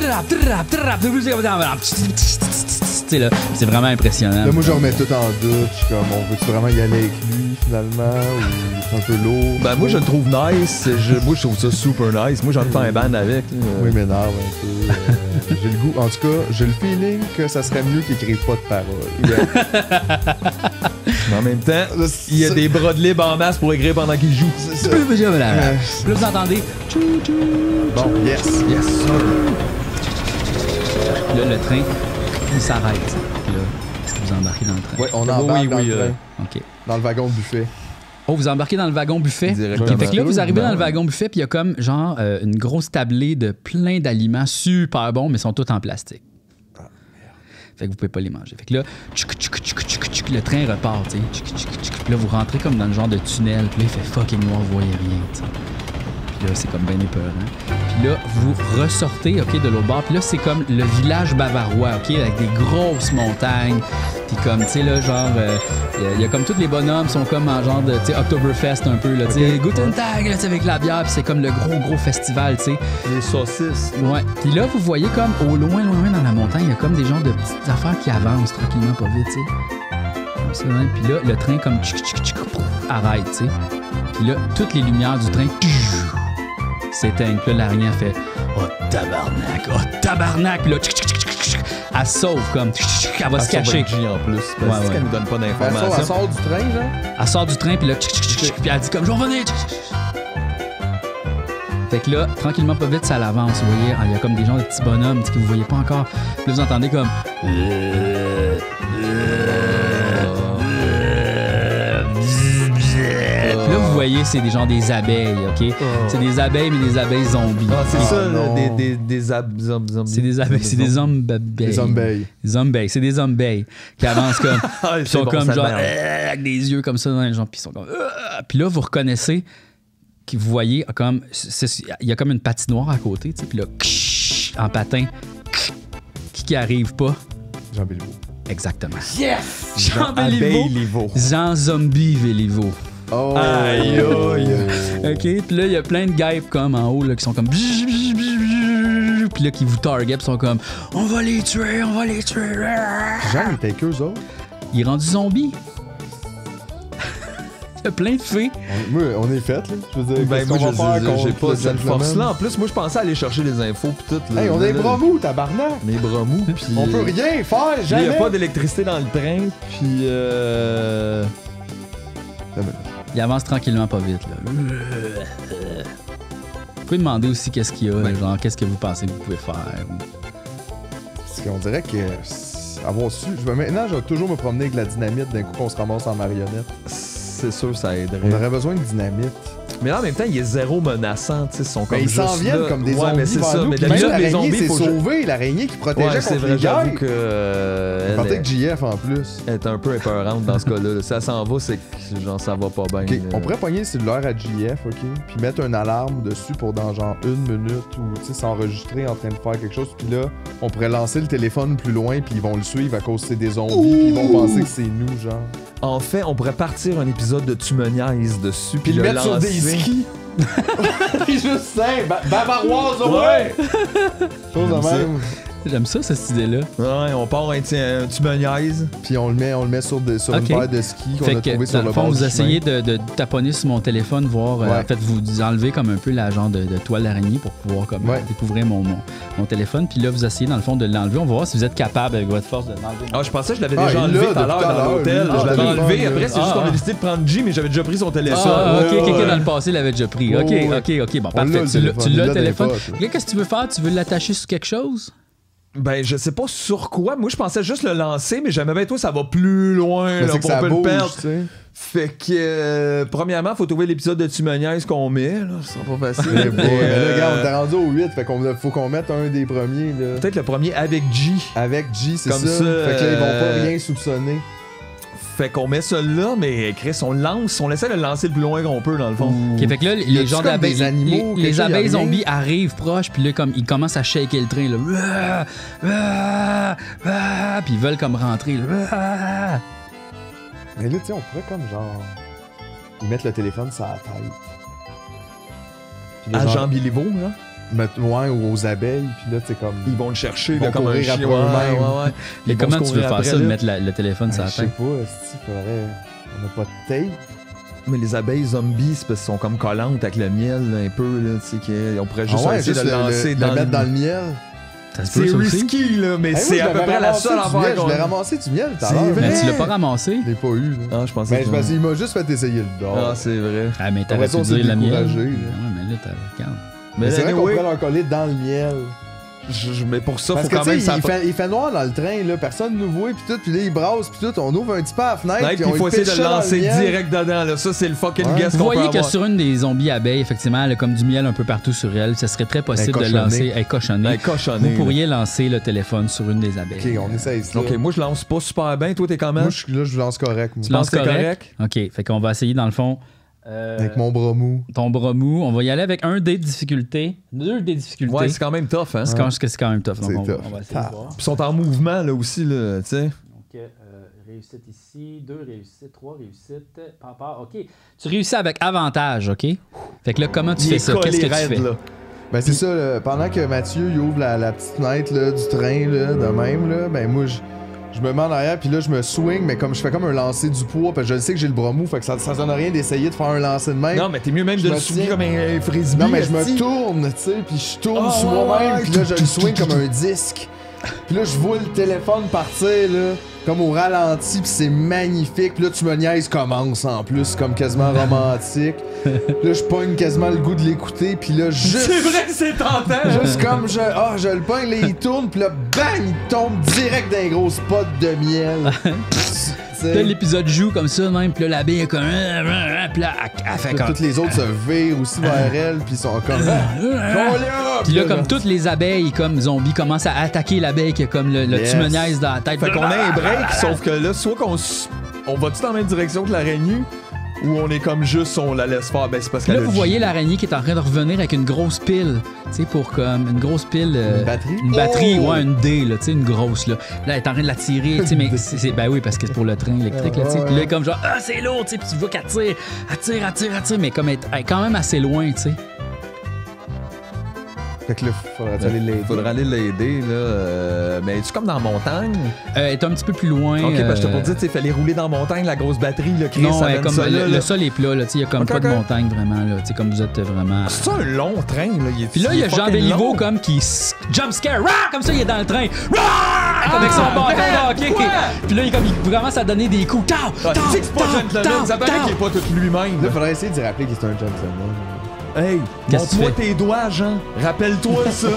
Speaker 1: sais, là, c'est vraiment impressionnant.
Speaker 3: Là, moi, je remets tout en doute. Je suis comme, on veut-tu vraiment y aller avec lui, finalement, ou c'est un peu lourd?
Speaker 2: Ben, moi, je le trouve nice. Moi, je trouve ça super nice. Moi, j'ai envie de faire un band avec. là.
Speaker 3: Oui, il m'énerve un peu. J'ai le goût. En tout cas, j'ai le feeling que ça serait mieux qu'il écrive pas de paroles.
Speaker 2: Mais en même temps, il y a des bras de libre en masse pour écrire pendant qu'il joue.
Speaker 3: C'est ça.
Speaker 1: Là, vous entendez.
Speaker 3: Bon, yes.
Speaker 2: Yes, sir.
Speaker 1: Là, le train, il s'arrête. Puis là, est-ce que vous embarquez dans le train?
Speaker 3: Ouais, on
Speaker 2: Oui,
Speaker 3: embarque dans
Speaker 2: oui,
Speaker 3: le train,
Speaker 1: OK.
Speaker 3: dans le wagon buffet.
Speaker 1: Oh, vous embarquez dans le wagon buffet?
Speaker 2: Directement.
Speaker 1: OK, fait que là, vous arrivez
Speaker 3: Ben
Speaker 1: dans le
Speaker 3: ouais.
Speaker 1: wagon buffet, puis il y a comme, genre, une grosse tablée de plein d'aliments super bons, mais sont tous en plastique. Fait que vous pouvez pas les manger. Fait que là, le train repart, tu sais. Puis là, vous rentrez comme dans le genre de tunnel, puis là, il fait fucking noir, vous voyez rien, tu sais. Puis là, c'est comme bien épeurant. Puis là, vous ressortez, OK, de l'autre bord. Puis là, c'est comme le village bavarois, OK, avec des grosses montagnes. Puis comme, tu sais, là, genre, il y a comme tous les bonhommes sont comme en genre de, tu sais, Oktoberfest un peu, là, tu sais, Guten Tag, là, tu sais, avec la bière. Puis c'est comme le gros festival, tu sais.
Speaker 2: Les saucisses.
Speaker 1: Ouais. Puis là, vous voyez comme au loin dans la montagne, il y a comme des genres de petites affaires qui avancent tranquillement, pas vite, tu sais. Comme ça, hein. Puis là, le train comme arrête, tu sais. Puis là, toutes les lumières du train s'éteignent. Puis là, l'araignée fait « Oh, tabarnak! » Puis là, elle sauve comme... Elle va se cacher.
Speaker 2: J en plus.
Speaker 1: Ouais,
Speaker 2: Parce
Speaker 1: ouais.
Speaker 2: qu'elle nous donne pas
Speaker 3: Elle
Speaker 2: d'informations.
Speaker 3: sort du train, genre.
Speaker 1: Elle sort du train, puis là, puis elle dit comme « Je vais revenir! » Fait que là, tranquillement, pas vite, ça l'avance. Vous voyez, il y a comme des gens de petits bonhommes que vous voyez pas encore. Puis là, vous entendez comme... Puis là, vous voyez, c'est des abeilles, OK? C'est des abeilles, mais des abeilles zombies.
Speaker 2: Ah, c'est ça,
Speaker 3: non.
Speaker 2: zombies.
Speaker 1: C'est des abeilles, c'est des zombies.
Speaker 3: Des zombies.
Speaker 1: Zombies, c'est des zombies qui avancent comme.
Speaker 2: Ah,
Speaker 1: Ils sont
Speaker 2: bon,
Speaker 1: comme
Speaker 2: ça
Speaker 1: genre.
Speaker 2: merde.
Speaker 1: Avec des yeux comme ça dans les gens, puis ils sont comme. Puis là, vous reconnaissez, que vous voyez, comme. Il y a comme une patinoire à côté, tu sais, puis là, en patin, qui arrive pas?
Speaker 3: Jean Béliveau.
Speaker 1: Exactement.
Speaker 3: Yes!
Speaker 1: Jean
Speaker 2: Béliveau.
Speaker 1: Béliveau. Jean Zombie Béliveau.
Speaker 3: Oh!
Speaker 2: Aïe, aïe.
Speaker 1: OK? Puis là, il y a plein de guêpes comme en haut là, qui sont comme. Puis là, qui vous target, puis sont comme. On va les tuer, on va les tuer.
Speaker 3: Jean, il était qu'eux autres.
Speaker 1: Il est rendu zombie. Il y a plein de fées.
Speaker 3: On est fait, là. Je veux dire,
Speaker 2: Ben,
Speaker 3: qu'est-ce
Speaker 2: moi,
Speaker 3: qu'on va faire contre
Speaker 2: j'ai pas
Speaker 3: le
Speaker 2: cette
Speaker 3: gentleman?
Speaker 2: force-là. En plus, moi, je pensais aller chercher les infos pis tout. Là,
Speaker 3: Hey, on a les bras mous, tabarnak!
Speaker 2: Les bras mous, pis...
Speaker 3: On peut rien faire,
Speaker 2: Il
Speaker 3: jamais!
Speaker 2: y a pas d'électricité dans le train, pis
Speaker 1: Il avance tranquillement, pas vite. Là. Vous pouvez demander aussi qu'est-ce qu'il y a, là, genre qu'est-ce que vous pensez que vous pouvez faire.
Speaker 3: Parce qu'on dirait que... Avoir su... Maintenant, je vais toujours me promener avec la dynamite d'un coup qu'on se ramasse en marionnette.
Speaker 2: c'est sûr ça aiderait.
Speaker 3: On aurait besoin de dynamite.
Speaker 2: Mais là, en même temps, il est zéro menaçant, tu sais, ils sont comme
Speaker 3: Ben, ils
Speaker 2: juste
Speaker 3: s'en viennent
Speaker 2: là.
Speaker 3: comme des
Speaker 2: ouais,
Speaker 3: zombies
Speaker 2: mais c'est
Speaker 3: vers
Speaker 2: ça.
Speaker 3: nous,
Speaker 2: Mais
Speaker 3: puis
Speaker 2: d'habitude,
Speaker 3: même
Speaker 2: les
Speaker 3: l'araignée
Speaker 2: zombies,
Speaker 3: s'est
Speaker 2: faut
Speaker 3: sauvée, l'araignée qui protégeait
Speaker 2: Ouais, c'est
Speaker 3: contre
Speaker 2: vrai,
Speaker 3: les
Speaker 2: j'avoue
Speaker 3: guêpes.
Speaker 2: que
Speaker 3: Je partais
Speaker 2: elle
Speaker 3: avec JF en plus.
Speaker 2: est un peu épeurante dans ce cas-là. Si elle s'en va, c'est que genre ça va pas bien.
Speaker 3: Ok, on pourrait pogner le cellulaire à JF, ok? Puis mettre une alarme dessus pour dans genre 1 minute ou tu sais s'enregistrer en train de faire quelque chose. Puis là, on pourrait lancer le téléphone plus loin puis ils vont le suivre à cause que c'est des zombies puis ils vont penser que c'est nous, genre.
Speaker 2: En fait, on pourrait partir un épisode de Tu me niaises dessus
Speaker 3: Puis le mettre sur des skis. Juste simple, bavaroise, ouais! Chose de
Speaker 2: ça.
Speaker 3: même.
Speaker 1: J'aime ça, cette idée-là.
Speaker 2: Ouais, on part un Tu me niaises.
Speaker 3: Puis on le met sur une
Speaker 1: Ok.
Speaker 3: paire de skis qu'on
Speaker 1: Fait
Speaker 3: a trouvé
Speaker 1: que,
Speaker 3: sur
Speaker 1: dans
Speaker 3: le
Speaker 1: le fond,
Speaker 3: bord
Speaker 1: vous
Speaker 3: du
Speaker 1: essayez
Speaker 3: chemin.
Speaker 1: de taponner sur mon téléphone, voir.
Speaker 3: Ouais.
Speaker 1: En fait, vous enlevez comme un peu la genre de toile d'araignée pour pouvoir comme,
Speaker 3: Ouais.
Speaker 1: découvrir mon téléphone. Puis là, vous essayez, dans le fond, de l'enlever. On va voir si vous êtes capable, avec votre force, de l'enlever.
Speaker 2: Ah, je pensais que je l'avais
Speaker 3: Ah,
Speaker 2: déjà
Speaker 3: il
Speaker 2: enlevé
Speaker 3: l'a
Speaker 2: tout à
Speaker 3: depuis
Speaker 2: l'heure
Speaker 3: tout à
Speaker 2: dans
Speaker 3: l'heure,
Speaker 2: l'hôtel.
Speaker 3: lui.
Speaker 2: Je l'avais
Speaker 3: Ah,
Speaker 2: enlevé.
Speaker 3: il
Speaker 2: Après,
Speaker 3: l'a.
Speaker 2: c'est juste qu'on a décidé de prendre G, mais j'avais déjà pris son téléphone.
Speaker 1: Ah, ok,
Speaker 3: ouais.
Speaker 1: quelqu'un dans le passé l'avait déjà pris. Ok,
Speaker 3: Ouais, ouais.
Speaker 1: ok. Bon,
Speaker 3: On
Speaker 1: parfait.
Speaker 3: l'a, le
Speaker 1: Tu l'as
Speaker 3: téléphone.
Speaker 1: le
Speaker 3: Il l'a
Speaker 1: téléphone.
Speaker 3: dans les poches.
Speaker 1: Ok, qu'est-ce que tu veux faire? Tu veux l'attacher sur quelque chose?
Speaker 2: Ben, je sais pas sur quoi. Moi, je pensais juste le lancer, mais jamais bien toi, ça va plus loin.
Speaker 3: Mais
Speaker 2: Là,
Speaker 3: c'est que
Speaker 2: on
Speaker 3: ça
Speaker 2: peut le
Speaker 3: bouge,
Speaker 2: perdre.
Speaker 3: tu sais.
Speaker 2: Fait que, premièrement, faut trouver l'épisode de Tu me niaises qu'on met. Là. Ce sera pas facile.
Speaker 3: Mais bon, mais là, regarde, on est rendu au 8, fait qu'on faut qu'on mette un des premiers, là.
Speaker 2: Peut-être le premier avec G.
Speaker 3: Avec G, c'est
Speaker 2: Comme
Speaker 3: ça.
Speaker 2: ça,
Speaker 3: Fait que là, ils vont pas rien soupçonner.
Speaker 2: Fait qu'on met ça là, mais Chris, on essaie de le lancer le plus loin qu'on peut, dans le fond.
Speaker 1: Ok, fait que là,
Speaker 3: Y
Speaker 1: les
Speaker 3: a-tu
Speaker 1: gens
Speaker 3: comme
Speaker 1: d'abeilles,
Speaker 3: des animaux,
Speaker 1: les
Speaker 3: quelque chose, y a
Speaker 1: abeilles
Speaker 3: rien?
Speaker 1: zombies arrivent proches, puis là, comme ils commencent à shaker le train, là. Puis ils veulent comme rentrer, là.
Speaker 3: Mais là, tu sais, on pourrait comme genre. Ils mettent le téléphone sur la tête. Puis là,
Speaker 2: À
Speaker 3: genre,
Speaker 2: Jean Béliveau, là.
Speaker 3: mettre loin ou aux abeilles, puis là, tu sais, comme.
Speaker 2: Ils vont le chercher,
Speaker 3: Ils vont
Speaker 2: là, comme un
Speaker 3: courir
Speaker 2: chien.
Speaker 3: après
Speaker 2: Ouais,
Speaker 3: eux-mêmes.
Speaker 2: ouais.
Speaker 1: Mais
Speaker 2: Ils vont
Speaker 1: comment
Speaker 2: se
Speaker 1: tu veux
Speaker 2: courir
Speaker 1: faire
Speaker 2: après,
Speaker 1: ça, de
Speaker 2: là.
Speaker 1: mettre le téléphone sur
Speaker 3: Je
Speaker 1: la
Speaker 3: sais
Speaker 1: tête?
Speaker 3: pas, esti, faudrait. On a pas de tape.
Speaker 2: Mais les abeilles zombies, c'est parce qu'elles sont comme collantes avec le miel, là, un peu, là, tu sais, on pourrait juste essayer de le lancer dans
Speaker 3: le mettre dans le miel.
Speaker 1: Ça se peut,
Speaker 2: C'est
Speaker 1: ça aussi?
Speaker 2: risky, là, mais
Speaker 3: Hey,
Speaker 2: c'est
Speaker 3: moi,
Speaker 2: à
Speaker 3: je
Speaker 2: peu
Speaker 3: l'avais
Speaker 2: près la
Speaker 3: ramassé
Speaker 2: seule
Speaker 3: du
Speaker 2: affaire
Speaker 3: miel,
Speaker 2: qu'on...
Speaker 3: Je l'ai ramassé du miel tout à
Speaker 2: C'est
Speaker 3: l'heure.
Speaker 2: vrai?
Speaker 1: Mais tu l'as pas ramassé?
Speaker 3: Je l'ai pas eu, là.
Speaker 2: Ah, je pensais
Speaker 3: Ben,
Speaker 2: que...
Speaker 3: parce qu'il m'a juste fait essayer le
Speaker 2: Ah,
Speaker 3: dard.
Speaker 2: c'est vrai.
Speaker 1: Ah, mais
Speaker 3: Après
Speaker 1: t'aurais
Speaker 3: ça,
Speaker 1: pu
Speaker 3: on s'est
Speaker 1: dire la mienne.
Speaker 3: découragé, là.
Speaker 1: Ouais, mais là, regarde.
Speaker 3: Mais c'est vrai qu'on
Speaker 2: anyway,
Speaker 3: pourrait leur coller dans le miel.
Speaker 2: mais pour ça,
Speaker 3: Parce
Speaker 2: faut
Speaker 3: que
Speaker 2: quand
Speaker 3: tu
Speaker 2: même...
Speaker 3: sais, il fait noir dans le train, là. Personne nous voit, pis tout, pis là, il brasse, pis tout. On ouvre un petit peu à la fenêtre,
Speaker 2: Ouais,
Speaker 3: pis
Speaker 2: puis
Speaker 3: on
Speaker 2: il faut essayer de
Speaker 3: pitch
Speaker 2: le
Speaker 3: ça dans
Speaker 2: lancer
Speaker 3: miel.
Speaker 2: direct dedans, là. Ça, c'est le fucking
Speaker 3: Ouais.
Speaker 2: guess
Speaker 1: Vous
Speaker 2: qu'on peut
Speaker 1: voyez que
Speaker 2: avoir.
Speaker 1: sur une des zombies abeilles, effectivement, elle a comme du miel un peu partout sur elle. Ça serait très possible de
Speaker 3: cochonnée.
Speaker 1: lancer. Elle est cochonnée.
Speaker 2: Ben, cochonné,
Speaker 1: Vous pourriez lancer le téléphone sur une des abeilles.
Speaker 3: Ok, on essaye ça.
Speaker 2: là. Ok, moi, je lance pas super bien. Toi, t'es comment?
Speaker 3: Moi, là, je lance correct, moi.
Speaker 1: Tu lances
Speaker 2: penses que c'est
Speaker 1: correct? OK, fait qu'on va essayer, dans le fond...
Speaker 3: Avec mon bras mou.
Speaker 1: Ton bras mou. On va y aller avec 1 dé de difficulté. 2 dés de difficulté.
Speaker 2: Ouais, c'est quand même tough, hein?
Speaker 1: C'est quand même tough. Donc
Speaker 3: C'est
Speaker 1: on
Speaker 3: tough.
Speaker 1: va essayer de voir.
Speaker 2: Puis ils sont en mouvement, là, aussi, là, tu sais.
Speaker 1: Donc, réussite ici, 2 réussites, 3 réussites. Papa, OK. Tu réussis avec avantage, OK? Fait que là, comment tu
Speaker 2: Il
Speaker 1: fais
Speaker 2: est
Speaker 1: ça?
Speaker 2: collé
Speaker 1: Qu'est-ce que tu
Speaker 2: raide,
Speaker 1: fais?
Speaker 2: là.
Speaker 3: Ben, c'est ça, là, pendant que Mathieu, il ouvre la petite fenêtre, là, du train, là, de même, là, ben, moi, je me mets en arrière, puis là, je me swing, mais comme je fais comme un lancer du poids, parce que je sais que j'ai le bras mou, fait que ça donne rien d'essayer de faire un lancer de même.
Speaker 2: Non, mais t'es mieux même
Speaker 3: Je
Speaker 2: de
Speaker 3: me
Speaker 2: le soulever
Speaker 3: tiens.
Speaker 2: comme un frisbee.
Speaker 3: Non, mais je
Speaker 2: esti.
Speaker 3: me tourne, tu sais, puis je tourne
Speaker 2: Ah,
Speaker 3: sur
Speaker 2: ouais,
Speaker 3: moi-même,
Speaker 2: ouais.
Speaker 3: puis là, je le swing comme un disque. Puis là, je vois le téléphone partir, là, comme au ralenti, puis c'est magnifique. Puis là, tu me niaises commence en plus, comme quasiment romantique. Là, je pogne quasiment le goût de l'écouter, puis là, juste...
Speaker 2: C'est vrai que c'est tentant!
Speaker 3: Juste comme je le pogne, là, il tourne, puis là, bang, il tombe direct dans un gros spot de miel. sais.
Speaker 1: Puis là, l'épisode joue comme ça, même. Puis là, l'abeille est comme. Puis là, elle fait comme.
Speaker 3: Toutes les autres se virent aussi vers elle, puis ils sont comme.
Speaker 1: Puis là, comme toutes les abeilles, comme zombies, commencent à attaquer l'abeille qui a comme le
Speaker 3: Yes.
Speaker 1: tumeniaise dans la tête.
Speaker 2: Fait qu'on a un break, sauf que là, soit on va-tu dans la même direction que l'araignée, ou on est comme juste, on la laisse faire. Ben, c'est parce
Speaker 1: Puis
Speaker 2: qu'elle
Speaker 1: là,
Speaker 2: a
Speaker 1: vous voyez l'araignée qui est en train de revenir avec une grosse pile. Tu sais, pour comme une grosse pile.
Speaker 3: Une batterie?
Speaker 1: Une batterie,
Speaker 3: Oh!
Speaker 1: ouais, une D, là, tu sais, une grosse, là. Là, elle est en train de la tirer, tu sais, mais ben oui, parce que c'est pour le train électrique, là, tu sais. Puis là, elle est comme genre, ah, c'est lourd, tu sais, puis tu vois qu'elle tire, mais comme elle est quand même assez loin, tu sais.
Speaker 3: Fait que là, faudrait aller l'aider.
Speaker 2: Faudrait aller l'aider, là. Mais es-tu comme dans la montagne?
Speaker 1: Elle est un petit peu plus loin.
Speaker 2: Ok, parce que je te pour dire, tu sais, fallait rouler dans la montagne, la grosse batterie, le Chris,
Speaker 1: Non,
Speaker 2: ça mène
Speaker 1: comme
Speaker 2: ça, là,
Speaker 1: le sol est plat, là, tu sais, il y a comme
Speaker 2: Ok,
Speaker 1: pas de
Speaker 2: ok.
Speaker 1: montagne vraiment, là, tu sais, comme vous êtes vraiment.
Speaker 2: C'est un long train, là.
Speaker 1: Puis là, il y a Jean
Speaker 2: fucking
Speaker 1: Béliveau
Speaker 2: long.
Speaker 1: comme qui jump scare, rah, comme ça, il est dans le train, rah, avec son bâton là, ok.
Speaker 2: quoi?
Speaker 1: Puis là, il commence à donner des coups,
Speaker 2: Ah, tu sais que c'est pas gentleman, ça paraît qu'il est pas tout lui-même.
Speaker 3: Là, faudrait essayer d'y rappeler qu'il est un gentleman.
Speaker 2: Hey,
Speaker 1: Qu'est-ce que tu
Speaker 2: montre-moi
Speaker 1: fais?
Speaker 2: tes doigts, Jean. Rappelle-toi ça.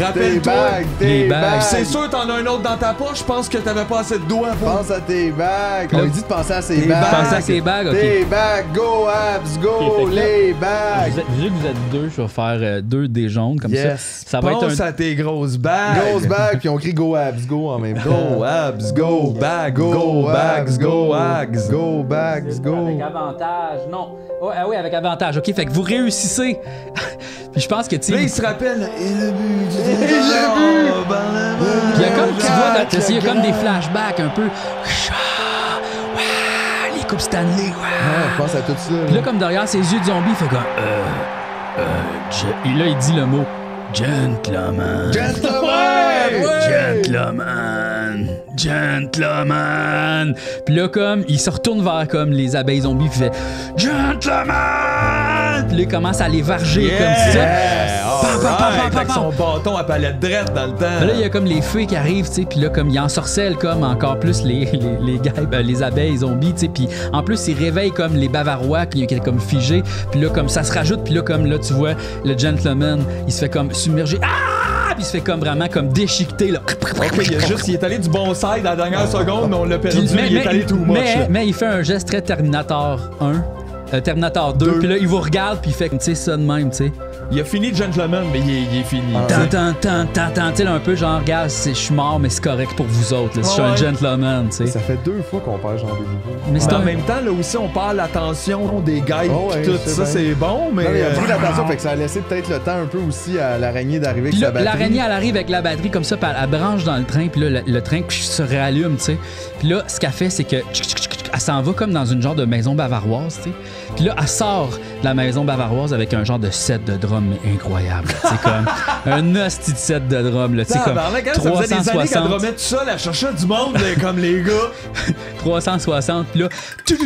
Speaker 2: Rappelle-toi.
Speaker 1: Les bagues.
Speaker 2: C'est sûr, t'en as un autre dans ta poche, je pense que t'avais pas assez de doigts pour.
Speaker 3: Pense à tes bagues.
Speaker 1: Là,
Speaker 3: On lui dit de penser à ses
Speaker 2: tes
Speaker 3: bagues.
Speaker 2: bagues.
Speaker 1: Pensez à ses bagues, ok.
Speaker 3: Tes bagues, go abs, go,
Speaker 1: Ok, fait que là,
Speaker 3: les bagues.
Speaker 1: Vu que vous êtes deux, je vais faire deux des jaunes comme
Speaker 3: Yes.
Speaker 1: ça. Ça va être
Speaker 2: Pense
Speaker 1: un.
Speaker 2: à tes grosses bagues.
Speaker 3: Grosse bague, puis on crie go abs, go en même temps.
Speaker 2: Go abs, go bags, go bags, go abs.
Speaker 3: Go bags, go.
Speaker 1: Avec avantage, non. Oh, ah oui, avec avantage. OK, fait que vous réussissez. Puis je pense que, tu
Speaker 2: Là,
Speaker 1: sais,
Speaker 2: il se rappelle. Et le but du
Speaker 3: Et le but.
Speaker 1: il y a comme, tu vois, il y a comme des flashbacks un peu. Les coupes Stanley,
Speaker 3: Ouais, je pense à tout ça.
Speaker 1: Puis là, comme derrière ses yeux de zombie, il fait comme. Et là, il dit le mot gentleman. Gentleman. Gentleman. Puis là, comme, il se retourne vers comme les abeilles zombies, puis il fait Gentleman. Puis là, il commence à les varger comme ça.
Speaker 2: Avec son bâton à palette droite dans le temps.
Speaker 1: Puis là, il y a comme les fées qui arrivent, tu sais, puis là, comme il ensorcelle comme encore plus les abeilles zombies, tu sais, puis en plus, il réveille comme les Bavarois qui étaient comme figés, puis là, comme ça se rajoute, puis là, comme là, tu vois, le gentleman, il se fait comme submerger, puis il se fait comme vraiment comme déchiqueter, là.
Speaker 2: Ok, il est allé du bon side à la dernière seconde, mais on l'a perdu, il est allé tout much. là.
Speaker 1: mais il fait un geste très Terminator 1. Terminator 2, puis là, il vous regarde, puis il fait, tu sais, ça de même, tu sais.
Speaker 2: Il a fini Gentleman, mais il est fini.
Speaker 1: Tu sais, là, un peu genre, regarde, je suis mort, mais c'est correct pour vous autres, là, si je suis un
Speaker 2: Ouais.
Speaker 1: gentleman, tu sais.
Speaker 3: Ça fait 2 fois qu'on perd Jean Béliveau.
Speaker 1: Mais c'est
Speaker 2: Mais en
Speaker 1: un...
Speaker 2: même temps, là aussi, on parle l'attention des gars
Speaker 3: Oh ouais,
Speaker 2: pis tout
Speaker 3: c'est
Speaker 2: ça,
Speaker 3: bien.
Speaker 2: c'est bon, mais.
Speaker 3: Non, mais il a pris l'attention, fait que ça a laissé peut-être le temps un peu aussi à l'araignée d'arriver avec
Speaker 1: Puis
Speaker 3: sa
Speaker 1: là,
Speaker 3: batterie.
Speaker 1: l'araignée, elle arrive avec la batterie comme ça, puis elle branche dans le train, puis là, le train se rallume, tu sais. Puis là, ce qu'elle fait, c'est que elle s'en va comme dans une genre de maison bavaroise, tu sais. Puis là, elle sort de la maison bavaroise avec un genre de set de drum incroyable. C'est comme un hostie de set de drum, là, tu sais, comme
Speaker 2: Ça faisait des années qu'elle
Speaker 1: 360.
Speaker 2: dromait tout seul, elle cherchait du monde, là, comme les gars.
Speaker 1: 360, puis là, elle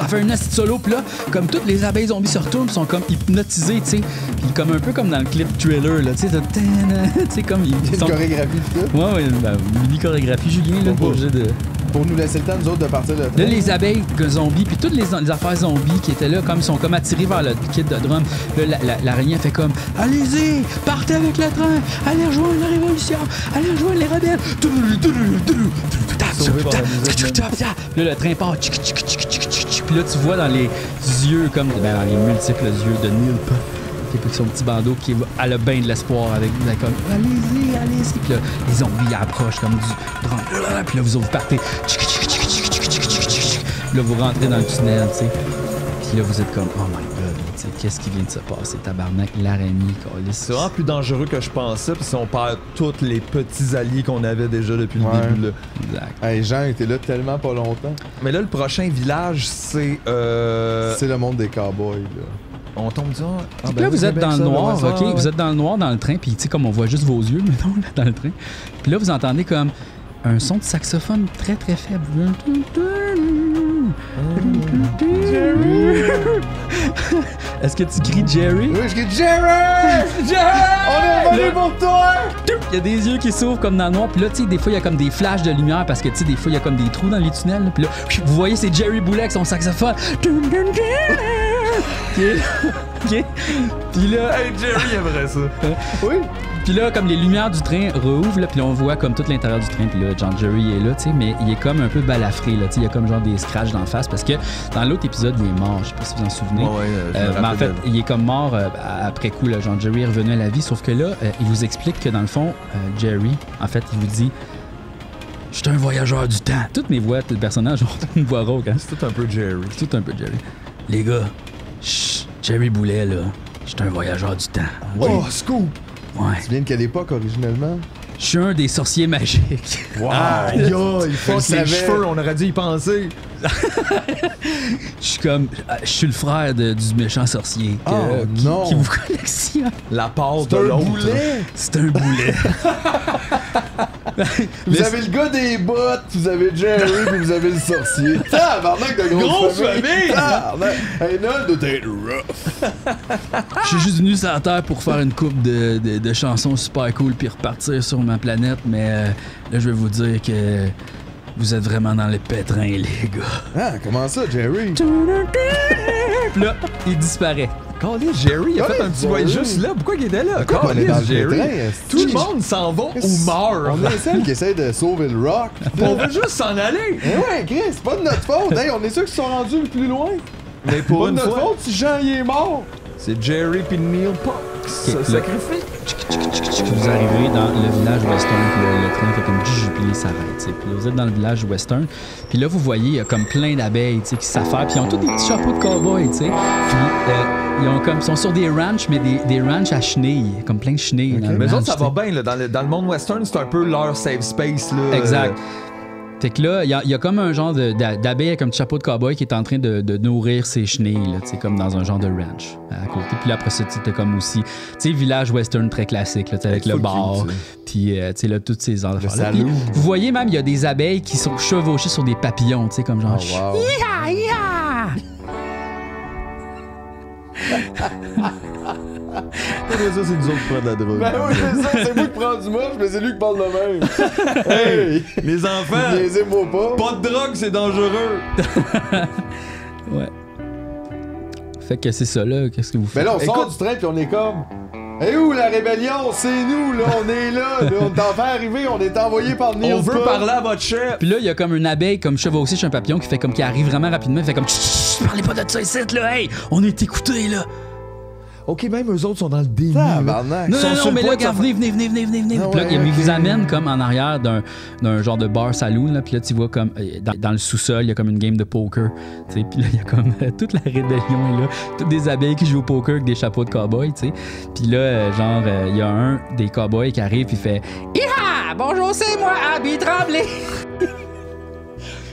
Speaker 1: fait un hostie de solo, puis là, comme toutes les abeilles zombies se retournent, sont comme hypnotisées, tu sais. Puis comme un peu comme dans le clip Thriller, là, tu sais, comme
Speaker 3: Il y a
Speaker 1: ils
Speaker 3: une
Speaker 1: sont...
Speaker 3: chorégraphie pis tout.
Speaker 1: Ouais, ben, mini chorégraphie, Julien, là, pas obligé de...
Speaker 3: Pour nous laisser le temps, nous autres, de partir de
Speaker 1: Là, les abeilles zombies, puis toutes les affaires zombies qui étaient là, comme ils sont comme attirés vers le kit de drum. Là, l'araignée fait comme allez-y, partez avec le train, allez rejoindre la révolution, allez rejoindre les rebelles.
Speaker 3: Sauvé par la musique,
Speaker 1: Puis là, le train part. Puis là, tu vois dans les yeux, comme dans les multiples yeux de Nilp, qui avec son petit bandeau, elle a bien de l'espoir avec comme allez-y, allez-y. Puis là, les zombies approchent comme du drum. Puis là, vous autres, vous partez. Puis là, vous rentrez dans le tunnel, tu sais. Puis là, vous êtes comme, oh my god, tu sais, qu'est-ce qui vient de se passer, tabarnak, l'araignée, câlisse.
Speaker 2: C'est vraiment plus dangereux que je pensais, puis si on perd tous les petits alliés qu'on avait déjà depuis le début, là.
Speaker 1: Exact.
Speaker 3: Hey, Jean était là tellement pas longtemps.
Speaker 2: Mais là, le prochain village, c'est.
Speaker 3: C'est le monde des cowboys, là.
Speaker 2: On tombe ça.
Speaker 1: Puis là, vous êtes dans le noir, ok? Vous êtes dans le noir dans le train, puis tu sais, comme on voit juste vos yeux, mettons, là, dans le train. Puis là, vous entendez comme un son de saxophone très très faible. Est-ce que tu cries Jerry?
Speaker 3: Oui, je dis Jerry! On est venu pour toi!
Speaker 1: Il y a des yeux qui s'ouvrent comme dans le noir, puis là, tu sais, des fois, il y a comme des flashs de lumière parce que, tu sais, des fois, il y a comme des trous dans les tunnels. Là, puis là, vous voyez, c'est Jerry Boulet avec son saxophone. Ok. Puis là,
Speaker 2: Hey, Jerry aimerait ça.
Speaker 3: Oui?
Speaker 1: Puis là, comme les lumières du train rouvrent, là, puis là, on voit comme tout l'intérieur du train. Puis là, John Jerry est là, tu sais, mais il est comme un peu balafré, là, tu sais. Il y a comme genre des scratchs d'en face parce que dans l'autre épisode, il est mort. Je sais pas si vous en souvenez. Mais en fait, il est comme mort après coup, là. John Jerry est revenu à la vie. Sauf que là, il vous explique que dans le fond, Jerry, en fait, il vous dit « Je suis un voyageur du temps. » Toutes mes voix, tout le personnage ont une voix rauque. Hein?
Speaker 2: C'est tout un peu Jerry.
Speaker 1: C'est tout un peu Jerry. Les gars, Jerry Boulet, là, je suis un voyageur du temps.
Speaker 3: Oh, scoop!
Speaker 1: Ouais.
Speaker 3: Tu viens de quelle époque originellement?
Speaker 1: Je suis un des sorciers magiques.
Speaker 3: Wow!
Speaker 2: Il faut les cheveux, on aurait dû y penser.
Speaker 1: Je suis comme. Je suis le frère du méchant sorcier qui vous collectionne.
Speaker 2: La part
Speaker 3: C'est
Speaker 2: de
Speaker 3: un
Speaker 2: l'autre.
Speaker 3: boulet!
Speaker 1: C'est un boulet.
Speaker 3: Vous avez le gars des bottes, vous avez Jerry, puis vous avez le sorcier. Tabarnak de grosse famille! Hey, non, de t'être rough!
Speaker 1: Je suis juste venu sur la Terre pour faire une coupe de chansons super cool puis repartir sur ma planète, mais là, je vais vous dire que vous êtes vraiment dans les pétrins, les gars.
Speaker 3: Ah, comment ça, Jerry?
Speaker 1: Puis là, il disparaît.
Speaker 2: Calais, Jerry, il a fait un petit voyage juste là. Pourquoi il était là?
Speaker 3: Pourquoi on est dans le
Speaker 2: Jerry.
Speaker 3: pétrin?
Speaker 2: Tout le monde s'en va ou meurt.
Speaker 3: On est celle qui essaie de sauver le rock.
Speaker 2: On veut juste s'en aller.
Speaker 3: Ouais, Chris, c'est pas de notre faute. Hey, on est sûr qu'ils sont rendus plus loin.
Speaker 2: Mais pour
Speaker 3: Pas de
Speaker 2: une
Speaker 3: notre
Speaker 2: fois,
Speaker 3: faute si Jean y est mort.
Speaker 2: c'est Jerry puis Neil Parks.
Speaker 1: Ok,
Speaker 2: Sacrifié.
Speaker 1: Vous arrivez dans le village western, puis le train fait comme puis il s'arrête. Puis là, vous êtes dans le village western, puis là, vous voyez, il y a comme plein d'abeilles qui s'affairent, puis ils ont tous des petits chapeaux de cow-boy, tu sais. Puis ils sont sur des ranchs, mais des ranchs à chenilles, comme plein de chenilles.
Speaker 3: Okay.
Speaker 1: Dans le
Speaker 2: Mais eux
Speaker 1: ranch,
Speaker 2: autres, ça
Speaker 1: tu sais.
Speaker 2: va bien. Là. Dans le monde western, c'est un peu leur safe space. Là.
Speaker 1: Exact. Fait que là, il y a comme un genre d'abeille avec un petit chapeau de cow-boy qui est en train de nourrir ses chenilles, là, comme dans un genre de ranch à côté. Puis là, après ça, c'était comme aussi, tu sais, village western très classique, là, avec le bar, puis tu sais, là, toutes ces affaires-là. Puis vous voyez même, il y a des abeilles qui sont chevauchées sur des papillons, tu sais, comme genre...
Speaker 3: Oh, wow.
Speaker 1: Hi-ha, hi-ha!
Speaker 2: Ça, c'est nous autres qui prennent de la drogue.
Speaker 3: Ben oui, c'est ça, c'est moi qui prends du moche, mais c'est lui qui parle de même. Hey!
Speaker 2: Les enfants,
Speaker 3: Niaisez-moi pas.
Speaker 2: pas de drogue, c'est dangereux.
Speaker 1: Ouais. Fait que c'est ça, là. Qu'est-ce que vous faites?
Speaker 3: Mais là, on sort du train puis on est comme... Hey, où la rébellion? C'est nous, là, on est là. Là, on t'en fait arriver, on est envoyé par Neil.
Speaker 2: On veut parler à votre chef.
Speaker 1: Puis là, il y a comme une abeille comme chevauchée chez un papillon qui fait comme qui arrive vraiment rapidement, fait comme chut, parlez pas de ça ici, là, hey, on est écoutés, là.
Speaker 2: Ok, même eux autres sont dans le déni.
Speaker 3: Tabarnak.
Speaker 1: Non,
Speaker 2: Ils sont
Speaker 1: non,
Speaker 2: sur
Speaker 1: non,
Speaker 2: le
Speaker 1: mais
Speaker 2: point
Speaker 1: là,
Speaker 2: de
Speaker 1: regarde,
Speaker 2: s'en-
Speaker 1: venez.
Speaker 3: Ah
Speaker 1: Puis là,
Speaker 3: ouais,
Speaker 1: il vous
Speaker 3: ok.
Speaker 1: amène comme en arrière d'un genre de bar saloon, là, puis là, tu vois comme dans le sous-sol, il y a comme une game de poker, tu sais, puis là, il y a comme toute la rébellion est là, toutes des abeilles qui jouent au poker avec des chapeaux de cow-boy, tu sais. Puis là, genre, il y a un des cow-boys qui arrive, puis il fait « Iha! Bonjour, c'est moi, Abby Tremblay! »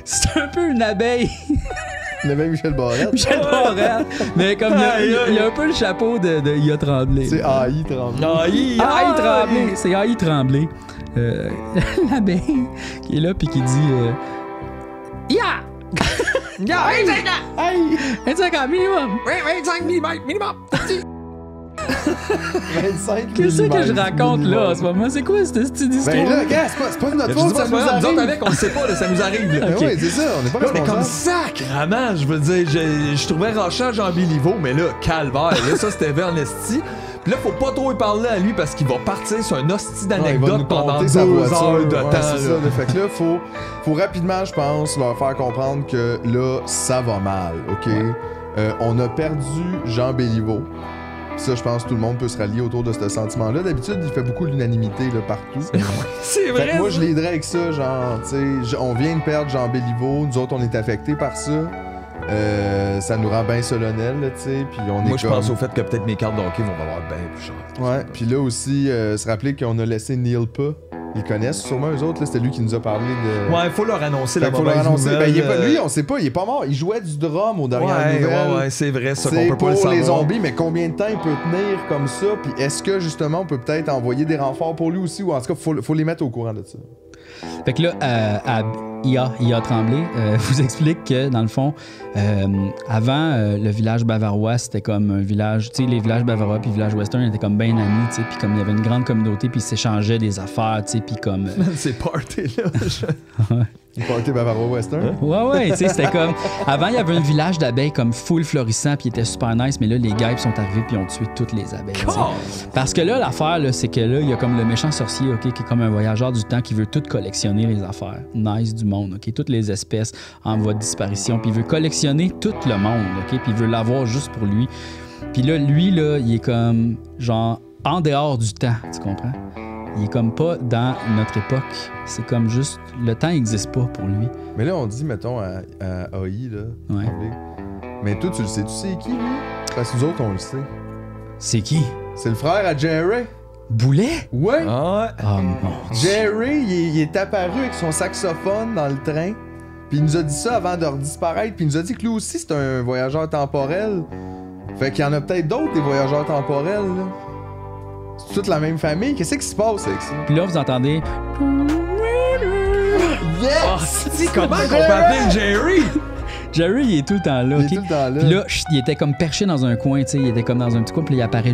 Speaker 1: C'est un peu une abeille.
Speaker 3: Le même Michel Barrette.
Speaker 1: Michel Barrette. Mais comme il y a un peu le chapeau de IA Tremblay.
Speaker 3: C'est AI Tremblay.
Speaker 1: AI Tremblay. C'est AI Tremblay. L'abeille qui est là puis qui dit Ya! Ya! 25 minimum! 25 minimum!
Speaker 3: 25
Speaker 1: Qu'est-ce que je raconte là en ce moment? C'est quoi cette petite histoire?
Speaker 3: Ben là, gars, c'est pas de notre faute, ça nous
Speaker 2: Nous autres
Speaker 3: arrive.
Speaker 2: avec, on le sait pas, là, ça nous arrive. Là.
Speaker 3: Ben
Speaker 2: Ok.
Speaker 3: ouais, c'est ça, on est pas
Speaker 2: Là, on est comme
Speaker 3: responsable.
Speaker 2: sacrement, je veux dire, je trouvais rochant Jean Béliveau, mais là, calvaire, là, ça c'était vers esti. Puis là, faut pas trop y parler à lui parce qu'il va partir sur un hostie
Speaker 3: Non, il va nous
Speaker 2: d'anecdote pendant
Speaker 3: compter
Speaker 2: 2
Speaker 3: sa
Speaker 2: heures
Speaker 3: voiture.
Speaker 2: de
Speaker 3: Ouais,
Speaker 2: temps.
Speaker 3: c'est
Speaker 2: là.
Speaker 3: ça, là. Fait que là, faut rapidement, je pense, leur faire comprendre que là, ça va mal, OK? On a perdu Jean Béliveau. Ça, je pense que tout le monde peut se rallier autour de ce sentiment-là. D'habitude, il fait beaucoup l'unanimité là, partout.
Speaker 2: C'est
Speaker 3: Fait
Speaker 2: vrai.
Speaker 3: que moi,
Speaker 2: ça.
Speaker 3: je l'aiderais avec ça, genre, tu sais, on vient de perdre Jean Béliveau, nous autres, on est affectés par ça. Ça nous rend bien solennel, là, tu sais, puis on est
Speaker 2: Moi, je
Speaker 3: comme...
Speaker 2: pense au fait que peut-être mes cartes de hockey vont valoir bien plus cher.
Speaker 3: Ouais, puis là aussi, se rappeler qu'on a laissé Neil pas. Ils connaissent sûrement eux autres, là, c'était lui qui nous a parlé de...
Speaker 2: Ouais, faut leur annoncer
Speaker 3: Fait
Speaker 2: la
Speaker 3: qu'il faut leur
Speaker 2: mauvaise
Speaker 3: annoncer.
Speaker 2: nouvelle.
Speaker 3: Ben, il est pas, lui, on sait pas, il est pas mort. Il jouait du drum aux dernières nouvelles.
Speaker 2: Ouais, c'est vrai, ça qu'on
Speaker 3: C'est
Speaker 2: peut pas
Speaker 3: pour
Speaker 2: le savoir.
Speaker 3: les zombies, mais combien de temps il peut tenir comme ça? Puis est-ce que justement on peut peut-être envoyer des renforts pour lui aussi? Ou en tout cas, faut les mettre au courant de ça.
Speaker 1: Fait que là, IA Tremblay vous explique que, dans le fond, avant, le village bavarois, c'était comme un village, tu sais, les villages bavarois puis le village western étaient comme bien amis, tu sais, puis comme il y avait une grande communauté, puis ils s'échangeaient des affaires, tu sais, puis comme...
Speaker 2: C'est party là.
Speaker 3: Il partait Bavarois Western.
Speaker 1: Ouais, tu sais, c'était comme... Avant, il y avait un village d'abeilles comme full florissant, puis il était super nice, mais là, les guêpes sont arrivés puis ont tué toutes les abeilles. Parce que là, l'affaire, là, c'est que là, il y a comme le méchant sorcier, OK, qui est comme un voyageur du temps qui veut tout collectionner les affaires nice du monde, OK, toutes les espèces en voie de disparition, puis il veut collectionner tout le monde, OK, puis il veut l'avoir juste pour lui. Puis là, lui, là, il est comme, genre, en dehors du temps, tu comprends? Il est comme pas dans notre époque. C'est comme juste... Le temps n'existe pas pour lui.
Speaker 3: Mais là, on dit, mettons, à AI, là.
Speaker 1: Ouais.
Speaker 3: Mais toi, tu le sais, tu sais qui, lui? Parce que nous autres, on le sait.
Speaker 1: C'est qui?
Speaker 3: C'est le frère à Jerry.
Speaker 1: Boulet?
Speaker 3: Ouais.
Speaker 2: Ah,
Speaker 1: Oh mon Dieu.
Speaker 3: Jerry, il est apparu avec son saxophone dans le train. Puis il nous a dit ça avant de disparaître. Puis il nous a dit que lui aussi, c'est un voyageur temporel. Fait qu'il y en a peut-être d'autres, des voyageurs temporels, là. C'est toute la même famille. Qu'est-ce qui se passe avec ça?
Speaker 1: Puis là, vous entendez...
Speaker 3: Yes!
Speaker 2: comment qu'on peut appeler Jerry?
Speaker 1: Jerry, il est tout le temps là,
Speaker 3: Il
Speaker 1: OK?
Speaker 3: est tout le temps là.
Speaker 1: Puis là, il était comme perché dans un coin, tu sais. Il était comme dans un petit coin, puis il apparaît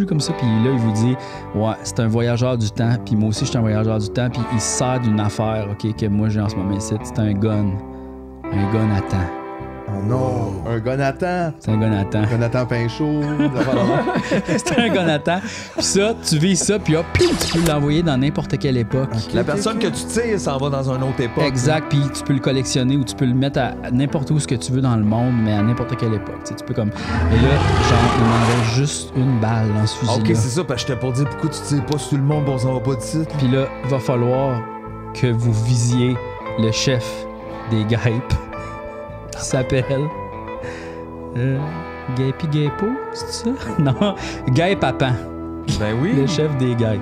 Speaker 1: comme ça. Puis là, il vous dit, ouais, c'est un voyageur du temps. Puis moi aussi, je suis un voyageur du temps. Puis il se sert d'une affaire, OK, que moi j'ai en ce moment ici. C'est un gun. Un gun à temps.
Speaker 3: Oh non! Un Gonathan!
Speaker 1: C'est un gun à temps.
Speaker 3: Gonathan Pinchot!
Speaker 1: C'est un gun à temps. Puis ça, tu vis ça, puis hop, tu peux l'envoyer dans n'importe quelle époque.
Speaker 2: La personne que tu tires s'en va dans une autre époque.
Speaker 1: Exact, puis tu peux le collectionner ou tu peux le mettre à n'importe où ce que tu veux dans le monde, mais à n'importe quelle époque. Tu sais, tu peux comme. Et là, genre, il m'en reste juste une balle dans ce fusil-là.
Speaker 2: Ok, c'est ça, parce que j'étais pour dire pourquoi tu tires pas sur tout le monde, on s'en va pas de site.
Speaker 1: Puis là, il va falloir que vous visiez le chef des guêpes qui s'appelle. Guêpi Guêpo, c'est ça? Non, Guy Papan,
Speaker 2: Ben oui.
Speaker 1: le chef des guêpes.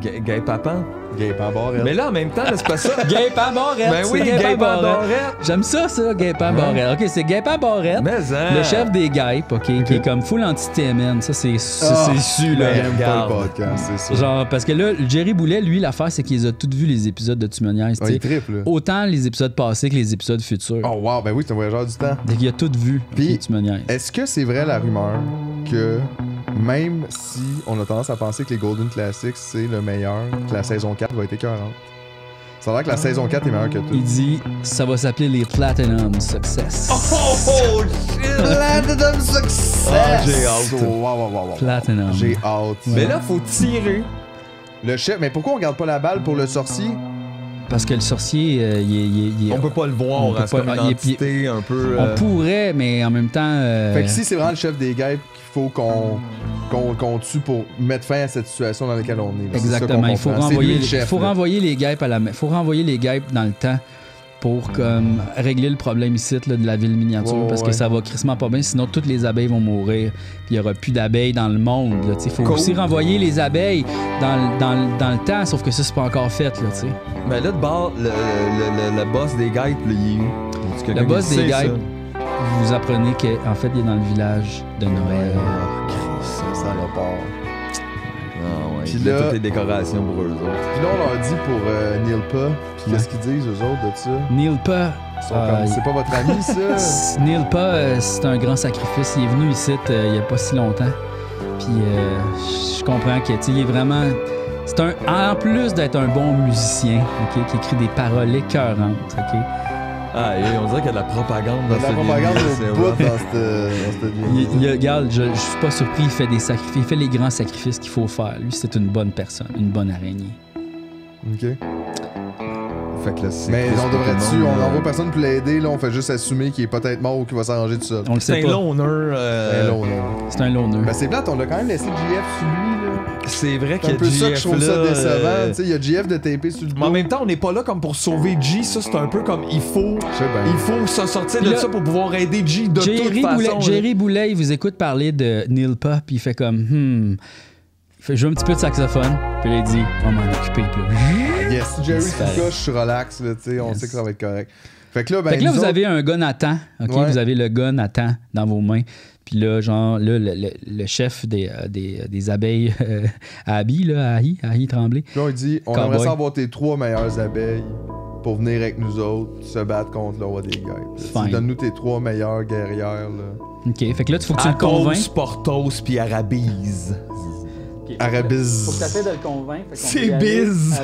Speaker 2: Gay Papan.
Speaker 3: Gay Pambarel.
Speaker 2: Mais là, en même temps, là, c'est pas ça.
Speaker 1: Guêpin Barrette!
Speaker 2: Ben oui,
Speaker 1: c'est Guêpin
Speaker 2: Gay
Speaker 1: Barrette.
Speaker 2: Barrette.
Speaker 1: J'aime ça, Guêpin Barrette. OK, c'est Guêpin Barrette.
Speaker 2: Mais hein.
Speaker 1: Le chef des guêpes, OK, qui est comme full anti-TMN. Ça, c'est su, là.
Speaker 3: J'aime pas
Speaker 2: regarde.
Speaker 3: le podcast, c'est ça.
Speaker 1: Genre, parce que là, Jerry Boulet, lui, l'affaire, c'est qu'il a toutes vu les épisodes de Tumoniaise.
Speaker 3: Ouais, il trippe, là.
Speaker 1: Autant les épisodes passés que les épisodes futurs.
Speaker 3: Oh wow, ben oui, c'est un voyageur du temps.
Speaker 1: Donc, il a tout vu,
Speaker 3: Puis-
Speaker 1: OK, Tumoniaise.
Speaker 3: Est-ce que c'est vrai la rumeur que même si on a tendance à penser que les Golden Classics c'est le meilleur, que la saison 4 va être écœurante? Ça a l'air que la saison 4 est meilleure que tout.
Speaker 1: Il dit, ça va s'appeler les Platinum Success.
Speaker 2: Oh shit!
Speaker 3: Platinum Success!
Speaker 2: Ah, j'ai hâte.
Speaker 3: Wow.
Speaker 1: Platinum.
Speaker 3: J'ai hâte.
Speaker 2: Mais là, faut tirer.
Speaker 3: Le chef, mais pourquoi on garde pas la balle pour le sorcier?
Speaker 1: Parce que le sorcier, il est...
Speaker 2: On peut pas le voir,
Speaker 1: On peut
Speaker 2: hein, c'est
Speaker 1: pas-
Speaker 2: comme une
Speaker 1: il est-
Speaker 2: entité un peu...
Speaker 1: On pourrait, mais en même temps...
Speaker 3: Fait que si c'est vraiment le chef des guêpes qu'il faut qu'on tue pour mettre fin à cette situation dans laquelle on est. là. C'est ça
Speaker 1: Exactement.
Speaker 3: qu'on
Speaker 1: Il faut
Speaker 3: comprend. C'est lui
Speaker 1: renvoyer,
Speaker 3: le chef,
Speaker 1: faut
Speaker 3: là.
Speaker 1: renvoyer les guêpes faut renvoyer les guêpes dans le temps pour comme, régler le problème ici là, de la ville miniature
Speaker 3: Ouais,
Speaker 1: parce que
Speaker 3: ouais.
Speaker 1: ça va crissement pas bien, sinon toutes les abeilles vont mourir puis il y aura plus d'abeilles dans le monde. Il faut
Speaker 2: Cool.
Speaker 1: aussi renvoyer les abeilles dans le temps, sauf que ça c'est pas encore fait. Là, t'sais.
Speaker 2: Mais là, de bord, le boss des guêpes, là, il est où? Est-ce que
Speaker 1: Le
Speaker 2: quelqu'un
Speaker 1: boss
Speaker 2: qui
Speaker 1: des
Speaker 2: sait, ça?
Speaker 1: guêpes, vous apprenez qu'en fait il est dans le village de Noël.
Speaker 3: Ça n'a pas.
Speaker 2: Ah ouais,
Speaker 3: Puis
Speaker 2: il y a
Speaker 3: là-
Speaker 2: toutes les décorations pour eux autres.
Speaker 3: Puis là, on leur dit pour Nilpa. Puis qu'est-ce qu'ils disent, eux autres, de ça?
Speaker 1: Neil Pa,
Speaker 3: Ils sont comme, c'est pas votre ami, ça?
Speaker 1: Neil Pa, c'est un grand sacrifice. Il est venu ici il y a pas si longtemps. Puis je comprends que il est vraiment. C'est en plus d'être un bon musicien, ok, qui écrit des paroles écœurantes, ok.
Speaker 2: Ah, et on dirait qu'il y a de la propagande
Speaker 3: Il y
Speaker 2: dans
Speaker 3: a de la
Speaker 2: ce
Speaker 3: propagande
Speaker 2: livre,
Speaker 3: au
Speaker 2: c'est
Speaker 3: bout
Speaker 2: rough.
Speaker 3: dans cette
Speaker 1: Regarde, je suis pas surpris, il fait des sacrifices, il fait les grands sacrifices qu'il faut faire. Lui, c'est une bonne personne, une bonne araignée.
Speaker 3: OK.
Speaker 2: Fait que là, c'est
Speaker 3: Mais
Speaker 2: plus
Speaker 3: on
Speaker 2: pour
Speaker 3: devrait-tu,
Speaker 2: tout le monde,
Speaker 3: on n'envoie personne pour l'aider, là, on fait juste assumer qu'il est peut-être mort ou qu'il va s'arranger tout seul.
Speaker 1: On le
Speaker 2: C'est
Speaker 1: sait
Speaker 2: un
Speaker 1: pas.
Speaker 2: loner.
Speaker 3: Ben là,
Speaker 1: C'est un loner.
Speaker 3: Ben c'est plate, on a quand même laissé JF sur lui, là.
Speaker 2: C'est vrai
Speaker 3: C'est
Speaker 2: qu'il y
Speaker 3: un
Speaker 2: a
Speaker 3: peu ça que je
Speaker 2: GF
Speaker 3: trouve ça
Speaker 2: là,
Speaker 3: décevant. Tu sais, il y a JF de taper sur le
Speaker 2: Mais en
Speaker 3: dos.
Speaker 2: même temps, on n'est pas là comme pour sauver G. Ça, c'est un peu comme il faut se sortir de
Speaker 1: Là,
Speaker 2: ça pour pouvoir aider G de toute façon.
Speaker 1: Jerry Boulet, il vous écoute parler de Neil Pa, puis il fait comme il fait jouer un petit peu de saxophone, puis là, il dit on va m'en occuper. Puis là,
Speaker 3: Yes, si Jerry
Speaker 1: disparaît.
Speaker 3: se couche, je suis relax, là, tu sais, on
Speaker 1: Yes.
Speaker 3: sait que ça va être correct. Fait que là, ben,
Speaker 1: Fait que là,
Speaker 3: nous
Speaker 1: vous
Speaker 3: autres-
Speaker 1: avez un gun à temps, OK?
Speaker 3: Ouais.
Speaker 1: Vous avez le gun à temps dans vos mains. Puis là, genre, là, le chef des abeilles à Abby, là, à Ahi Tremblay.
Speaker 3: Puis là, on dit, on
Speaker 1: Cowboy.
Speaker 3: aimerait ça avoir tes 3 meilleures abeilles pour venir avec nous autres, se battre contre le roi des guêpes.
Speaker 1: Fine.
Speaker 3: Donne-nous tes 3 meilleures guerrières, là.
Speaker 1: OK, fait que là, il faut que tu le
Speaker 2: Athos,
Speaker 1: convainques.
Speaker 2: Portos puis Arabise.
Speaker 3: Arabiz.
Speaker 1: de le convaincre.
Speaker 2: C'est bise.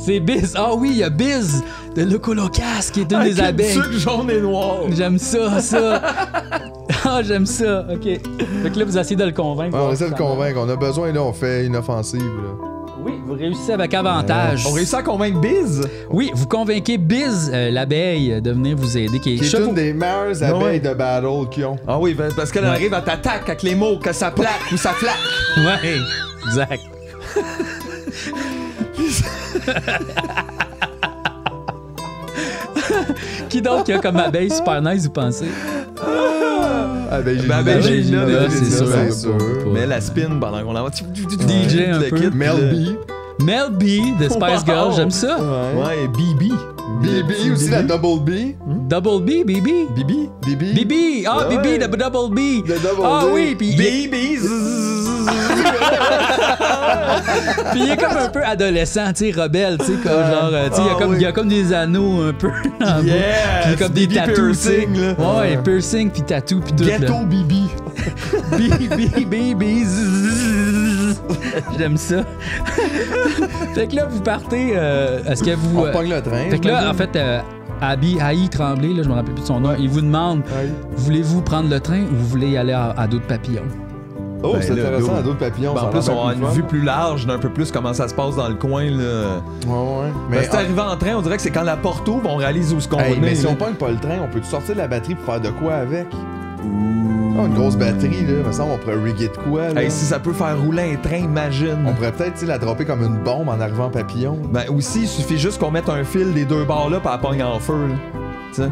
Speaker 1: C'est Biz. Ah oui, il y a Biz de Locolocas qui est une des abeilles.
Speaker 2: Sucre jaune et noir.
Speaker 1: J'aime ça. Ah, j'aime ça. OK. Fait que là, vous essayez de le convaincre.
Speaker 3: Ouais, on essaie de le convaincre. On a besoin, là, on fait une offensive, là.
Speaker 1: Oui, vous réussissez avec avantage.
Speaker 2: On réussit à convaincre Biz?
Speaker 1: Oui, vous convainquez Biz, l'abeille, de venir vous aider. Qui
Speaker 3: est une des meilleures abeilles de battle qu'ils ont.
Speaker 2: Ah oui, parce qu'elle arrive à t'attaquer avec les mots, que ça plaque ou ça flaque.
Speaker 1: Ouais, exact. Qui donc a comme abeille super nice, vous pensez?
Speaker 2: Abeille Gina,
Speaker 1: c'est sûr.
Speaker 2: Mais la spin pendant qu'on l'envoie.
Speaker 1: DJ un peu.
Speaker 3: Mel
Speaker 1: B de Spice Girl, j'aime ça.
Speaker 2: Ouais, BB.
Speaker 3: BB aussi, la Double B.
Speaker 1: Double B, BB.
Speaker 2: BB.
Speaker 1: BB. Ah, BB, the Double B. Ah oui, puis
Speaker 2: BB.
Speaker 1: Puis il est comme un peu adolescent, tu sais, rebelle, tu sais, comme genre, tu sais, il y a comme des anneaux un peu.
Speaker 2: Yeah!
Speaker 1: Puis comme des tattoos, ouais, piercing, puis tatou, puis tout.
Speaker 2: Ghetto BB.
Speaker 1: BB. J'aime ça. Fait que là, vous partez. Est-ce que vous.
Speaker 3: On pogne le train.
Speaker 1: Fait que là, en fait, Haï Tremblay, là, je me rappelle plus de son nom, il vous demande voulez-vous prendre le train ou vous voulez y aller à d'autres papillons?
Speaker 3: Oh, c'est intéressant, à d'autres papillons.
Speaker 2: En plus, on a une vue plus large d'un peu plus comment ça se passe dans le coin. Là.
Speaker 3: Ouais.
Speaker 2: Mais si t'arrives en train, on dirait que c'est quand la porte ouvre, on réalise où ce qu'on est.
Speaker 3: Mais si on pogne pas le train, on peut sortir de la batterie pour faire de quoi avec? Oh, une grosse batterie, là. Il me semble on pourrait riguer de quoi, là.
Speaker 2: Hey, si ça peut faire rouler un train, imagine.
Speaker 3: On pourrait peut-être la dropper comme une bombe en arrivant en papillon.
Speaker 2: Ben aussi, il suffit juste qu'on mette un fil des deux bords là, puis elle pogne en feu. T'sais.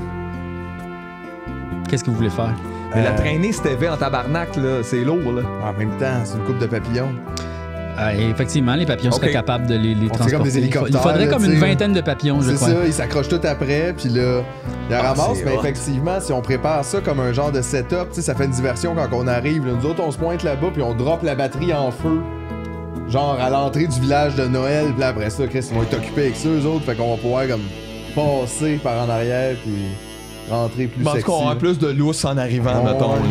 Speaker 1: Qu'est-ce que vous voulez faire?
Speaker 2: Mais la traînée, c'était V en tabarnak, là. C'est lourd, là.
Speaker 3: En même temps, c'est une coupe de papillons.
Speaker 1: Effectivement, les papillons seraient capables de les transporter.
Speaker 3: Comme des hélicoptères,
Speaker 1: il faudrait comme une vingtaine de papillons, je crois.
Speaker 3: C'est ça, ils s'accrochent tout après, puis là, ils ramassent. Mais effectivement, si on prépare ça comme un genre de setup, ça fait une diversion quand on arrive. Là, nous autres, on se pointe là-bas, puis on drop la batterie en feu. Genre à l'entrée du village de Noël, puis là, après ça, Chris, ils vont être occupés avec ça, eux autres. Fait qu'on va pouvoir comme passer par en arrière, puis rentrer plus sexy.
Speaker 2: En tout cas, on aura plus de lousse en arrivant, mettons. Là.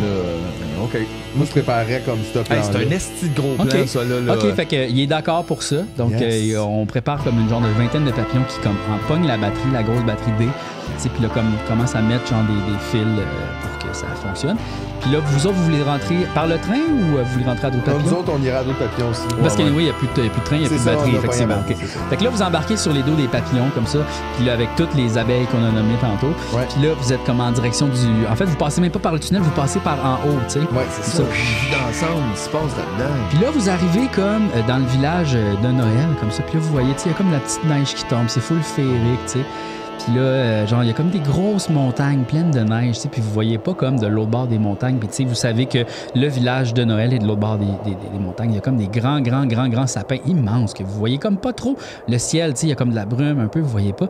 Speaker 2: OK.
Speaker 3: Moi, je préparerais comme ce plan.
Speaker 2: C'est un esti de gros plan, ça, là.
Speaker 1: OK, fait qu'il est d'accord pour ça. Donc, on prépare comme une genre de vingtaine de papillons qui comme en pognent la batterie, la grosse batterie D. Puis là, comme commence à mettre genre des fils pour que ça fonctionne. Puis là, vous autres, vous voulez rentrer par le train ou vous voulez rentrer à d'autres papillons?
Speaker 3: Nous autres, on ira à d'autres papillons aussi.
Speaker 1: Parce qu'il n'y a plus de train, il n'y a plus de batterie, effectivement. Okay. Fait que là, vous embarquez sur les dos des papillons comme ça, puis là, avec toutes les abeilles qu'on a nommées tantôt. Ouais. Puis là, vous êtes comme en direction du... En fait, vous passez même pas par le tunnel, vous passez par en haut, tu sais.
Speaker 3: Ouais, c'est ça.
Speaker 2: D'ensemble, il se passe là-dedans.
Speaker 1: Puis là, vous arrivez comme dans le village de Noël, comme ça. Puis là, vous voyez, tu sais, il y a comme la petite neige qui tombe, c'est full féerique, tu sais. Puis là, genre, il y a comme des grosses montagnes pleines de neige, tu sais, puis vous voyez pas comme de l'autre bord des montagnes. Puis tu sais, vous savez que le village de Noël est de l'autre bord des montagnes. Il y a comme des grands sapins immenses que vous voyez comme pas trop. Le ciel, tu sais, il y a comme de la brume un peu, vous voyez pas.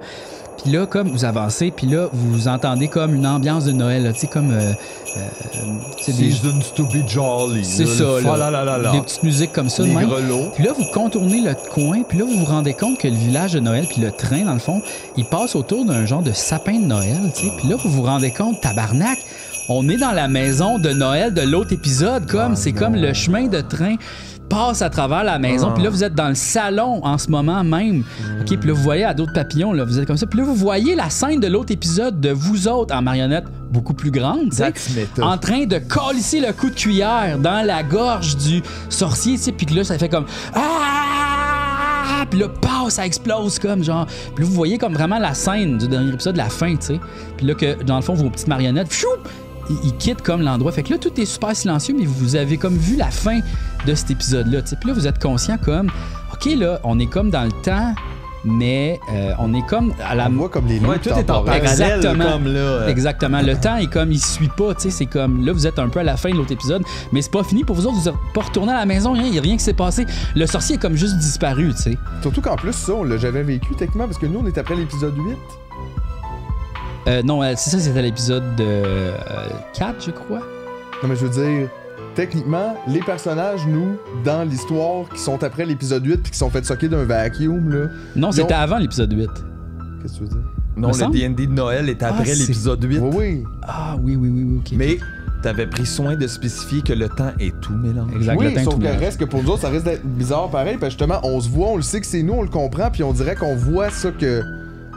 Speaker 1: Puis là, comme vous avancez, puis là, vous entendez comme une ambiance de Noël, tu sais, comme...
Speaker 2: Season to be jolly.
Speaker 1: C'est ça, là. Des petites musiques comme ça.
Speaker 2: Des grelots.
Speaker 1: Puis là, vous contournez le coin, puis là, vous vous rendez compte que le village de Noël, puis le train, dans le fond, il passe autour d'un genre de sapin de Noël, tu sais. Puis là, vous vous rendez compte, tabarnak, on est dans la maison de Noël de l'autre épisode, comme c'est comme le chemin de train passe à travers la maison, puis là vous êtes dans le salon en ce moment même. OK, puis là vous voyez à d'autres papillons, là, vous êtes comme ça, puis là vous voyez la scène de l'autre épisode de vous autres en marionnette beaucoup plus grande, en train de calisser le coup de cuillère dans la gorge du sorcier, tu sais, puis que là ça fait comme puis là, ça explose comme genre. Puis là, vous voyez comme vraiment la scène du dernier épisode, la fin, tu sais. Puis là, que dans le fond, vos petites marionnettes, ils quittent comme l'endroit. Fait que là, tout est super silencieux, mais vous avez comme vu la fin de cet épisode-là, tu sais. Puis là, vous êtes conscient comme, OK, là, on est comme dans le temps, mais on est comme à la...
Speaker 3: On voit comme les lignes
Speaker 2: tout est en parallèle.
Speaker 1: Exactement.
Speaker 2: Comme là,
Speaker 1: Exactement. Le temps est comme, il suit pas, tu sais. C'est comme, là, vous êtes un peu à la fin de l'autre épisode, mais c'est pas fini pour vous autres. Vous êtes pas retourné à la maison, il y a rien qui s'est passé. Le sorcier est comme juste disparu, tu sais.
Speaker 3: Surtout qu'en plus, ça, on l'a jamais vécu techniquement, parce que nous, on est après l'épisode 8.
Speaker 1: Non, c'est ça, c'était l'épisode 4, je crois.
Speaker 3: Non, mais je veux dire, techniquement, les personnages, nous, dans l'histoire, qui sont après l'épisode 8 puis qui sont fait socker d'un vacuum, là...
Speaker 1: Non, c'était avant l'épisode 8.
Speaker 3: Qu'est-ce que tu veux dire?
Speaker 2: Non, le D&D de Noël est après l'épisode 8.
Speaker 3: Oui.
Speaker 1: Ah, oui, OK.
Speaker 2: Mais t'avais pris soin de spécifier que le temps est tout mélangé.
Speaker 1: Exact, le
Speaker 3: Oui,
Speaker 1: temps
Speaker 3: sauf
Speaker 1: tout
Speaker 3: que
Speaker 1: mélange.
Speaker 3: reste que pour nous autres, ça risque d'être bizarre pareil, parce que justement, on se voit, on le sait que c'est nous, on le comprend, puis on dirait qu'on voit ça que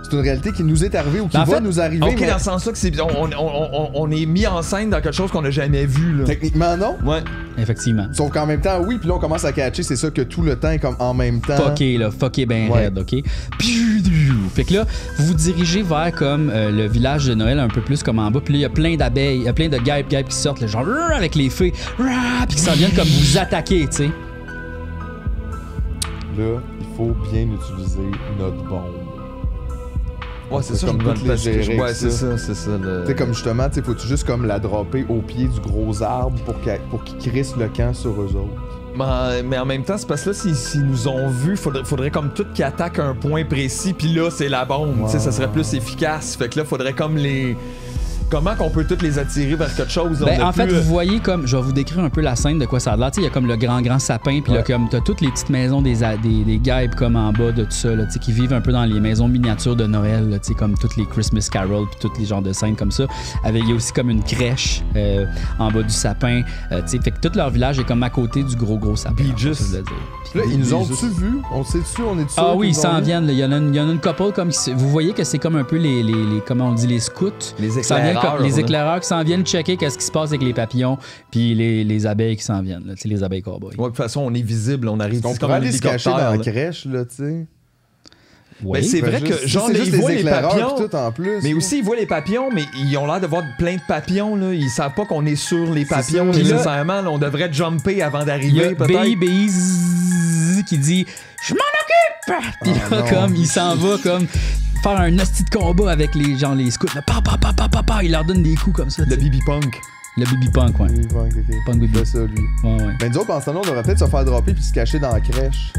Speaker 3: c'est une réalité qui nous est arrivée ou qui
Speaker 1: En
Speaker 3: va
Speaker 1: fait,
Speaker 3: nous arriver.
Speaker 2: Ok,
Speaker 3: mais
Speaker 2: dans le sens là que on est mis en scène dans quelque chose qu'on n'a jamais vu, là.
Speaker 3: techniquement, non.
Speaker 2: Ouais.
Speaker 1: Effectivement.
Speaker 3: Sauf qu'en même temps, oui, puis là, on commence à catcher, c'est ça que tout le temps est comme en même temps.
Speaker 1: Fucké, là. Fucké ben
Speaker 3: Ouais.
Speaker 1: raide, OK? Fait que là, vous vous dirigez vers comme le village de Noël un peu plus comme en bas. Puis là, il y a plein d'abeilles, il y a plein de guêpes qui sortent, là, genre avec les fées. Puis qui s'en viennent comme vous attaquer, tu sais.
Speaker 3: Là, il faut bien utiliser notre bombe.
Speaker 2: Ouais, c'est ça,
Speaker 3: comme
Speaker 2: je me
Speaker 3: toutes
Speaker 2: demande
Speaker 3: les gérer
Speaker 2: ouais,
Speaker 3: avec
Speaker 2: c'est
Speaker 3: ça.
Speaker 2: ça, c'est ça.
Speaker 3: Tu sais, comme justement, tu sais, faut-tu juste comme la dropper au pied du gros arbre pour qu'ils crissent le camp sur eux autres?
Speaker 2: Mais en même temps, c'est parce que là, s'ils nous ont vus, faudrait comme tout qu'ils attaquent un point précis, puis là, c'est la bombe. Tu sais, ça serait plus efficace. Fait que là, faudrait comme les. Comment qu'on peut toutes les attirer vers quelque chose? Là,
Speaker 1: Ben,
Speaker 2: on a
Speaker 1: en fait,
Speaker 2: plus,
Speaker 1: vous voyez comme, je vais vous décrire un peu la scène de quoi ça a l'air. Tu sais, il y a comme le grand sapin, puis là, comme t'as toutes les petites maisons des guêpes comme en bas de tout ça, là, tu sais, qui vivent un peu dans les maisons miniatures de Noël, là, tu sais, comme toutes les Christmas carols, puis tous les genres de scènes comme ça. Il y a aussi comme une crèche en bas du sapin, tu sais, fait que tout leur village est comme à côté du gros sapin.
Speaker 2: Puis
Speaker 1: en fait,
Speaker 2: juste-
Speaker 1: je veux dire.
Speaker 3: Là, ils nous ont-tu vus? On sait-tu? On est sûr?
Speaker 1: Ah oui, ils
Speaker 3: qu'ils nous ont
Speaker 1: s'en
Speaker 3: vus?
Speaker 1: viennent. là. Il y en a une couple comme vous voyez que c'est comme un peu les comment on dit les scouts.
Speaker 2: Les
Speaker 1: Qui s'en viennent
Speaker 2: éclaireurs,
Speaker 1: les
Speaker 2: là.
Speaker 1: éclaireurs qui s'en viennent checker qu'est-ce qui se passe avec les papillons, puis les abeilles qui s'en viennent. Là, tu sais, les abeilles cowboys.
Speaker 2: Ouais, de toute façon, on est visible, on arrive
Speaker 3: On
Speaker 2: ici
Speaker 3: pourrait
Speaker 2: comme un
Speaker 3: aller se cacher dans la
Speaker 2: hélicoptère. là.
Speaker 3: crèche, là, tu sais.
Speaker 1: Oui.
Speaker 2: Ben, c'est vrai
Speaker 3: Juste-
Speaker 2: que, genre,
Speaker 3: c'est
Speaker 2: là,
Speaker 3: juste
Speaker 2: ils voient les
Speaker 3: éclaireurs
Speaker 2: papillons.
Speaker 3: pis tout en plus.
Speaker 2: Mais aussi, ils voient les papillons, mais ils ont l'air de voir plein de papillons, là. Ils savent pas qu'on est sur les papillons
Speaker 3: ça.
Speaker 2: nécessairement. Là, on devrait jumper avant
Speaker 1: Il y a
Speaker 2: d'arriver, peut-être.
Speaker 1: Baby qui dit je m'en occupe. Puis là,
Speaker 3: non.
Speaker 1: comme il s'en va comme faire un hostie de combat avec les scouts. Là, pa, il leur donne des coups comme ça. tu
Speaker 2: Le
Speaker 1: sais.
Speaker 2: BB Punk.
Speaker 1: Le baby punk, ouais.
Speaker 3: Oui, ouais, ok.
Speaker 1: Punk
Speaker 3: Il
Speaker 1: baby.
Speaker 3: fait ça, lui.
Speaker 1: Ouais.
Speaker 3: Ben, nous autres, en ce temps-là, on devrait peut-être se faire dropper puis se cacher dans la crèche.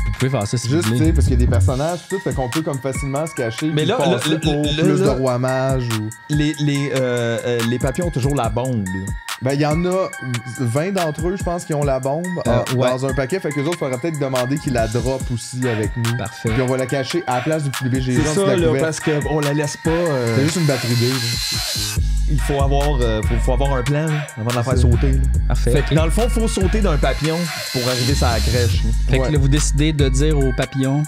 Speaker 1: Vous pouvez faire ça si
Speaker 3: Juste,
Speaker 1: vous
Speaker 3: tu
Speaker 1: voulez.
Speaker 3: sais, parce qu'il y a des personnages pis tout, fait qu'on peut comme facilement se cacher.
Speaker 2: Mais
Speaker 3: puis
Speaker 2: là,
Speaker 3: passer
Speaker 2: là,
Speaker 3: pour
Speaker 2: là,
Speaker 3: plus
Speaker 2: là,
Speaker 3: de roi mage ou.
Speaker 2: Les papillons ont toujours la bombe. là.
Speaker 3: Ben, il y en a 20 d'entre eux, je pense, qui ont la bombe
Speaker 1: ouais.
Speaker 3: dans un paquet. Fait que les autres, faudrait peut-être demander qu'ils la drop aussi avec nous.
Speaker 1: Parfait.
Speaker 3: Puis on va la cacher à la place du petit bébé Jésus.
Speaker 2: C'est
Speaker 3: en dessous de
Speaker 2: ça,
Speaker 3: la
Speaker 2: là,
Speaker 3: couverte.
Speaker 2: parce qu'on la laisse pas.
Speaker 3: C'est juste une batterie B. là.
Speaker 2: Il faut avoir un plan là, avant de la faire sauter. là.
Speaker 1: Parfait.
Speaker 2: Fait que dans le fond, il faut sauter d'un papillon pour arriver sur la crèche. là.
Speaker 1: Fait que
Speaker 3: Ouais.
Speaker 1: là, vous décidez de dire aux papillons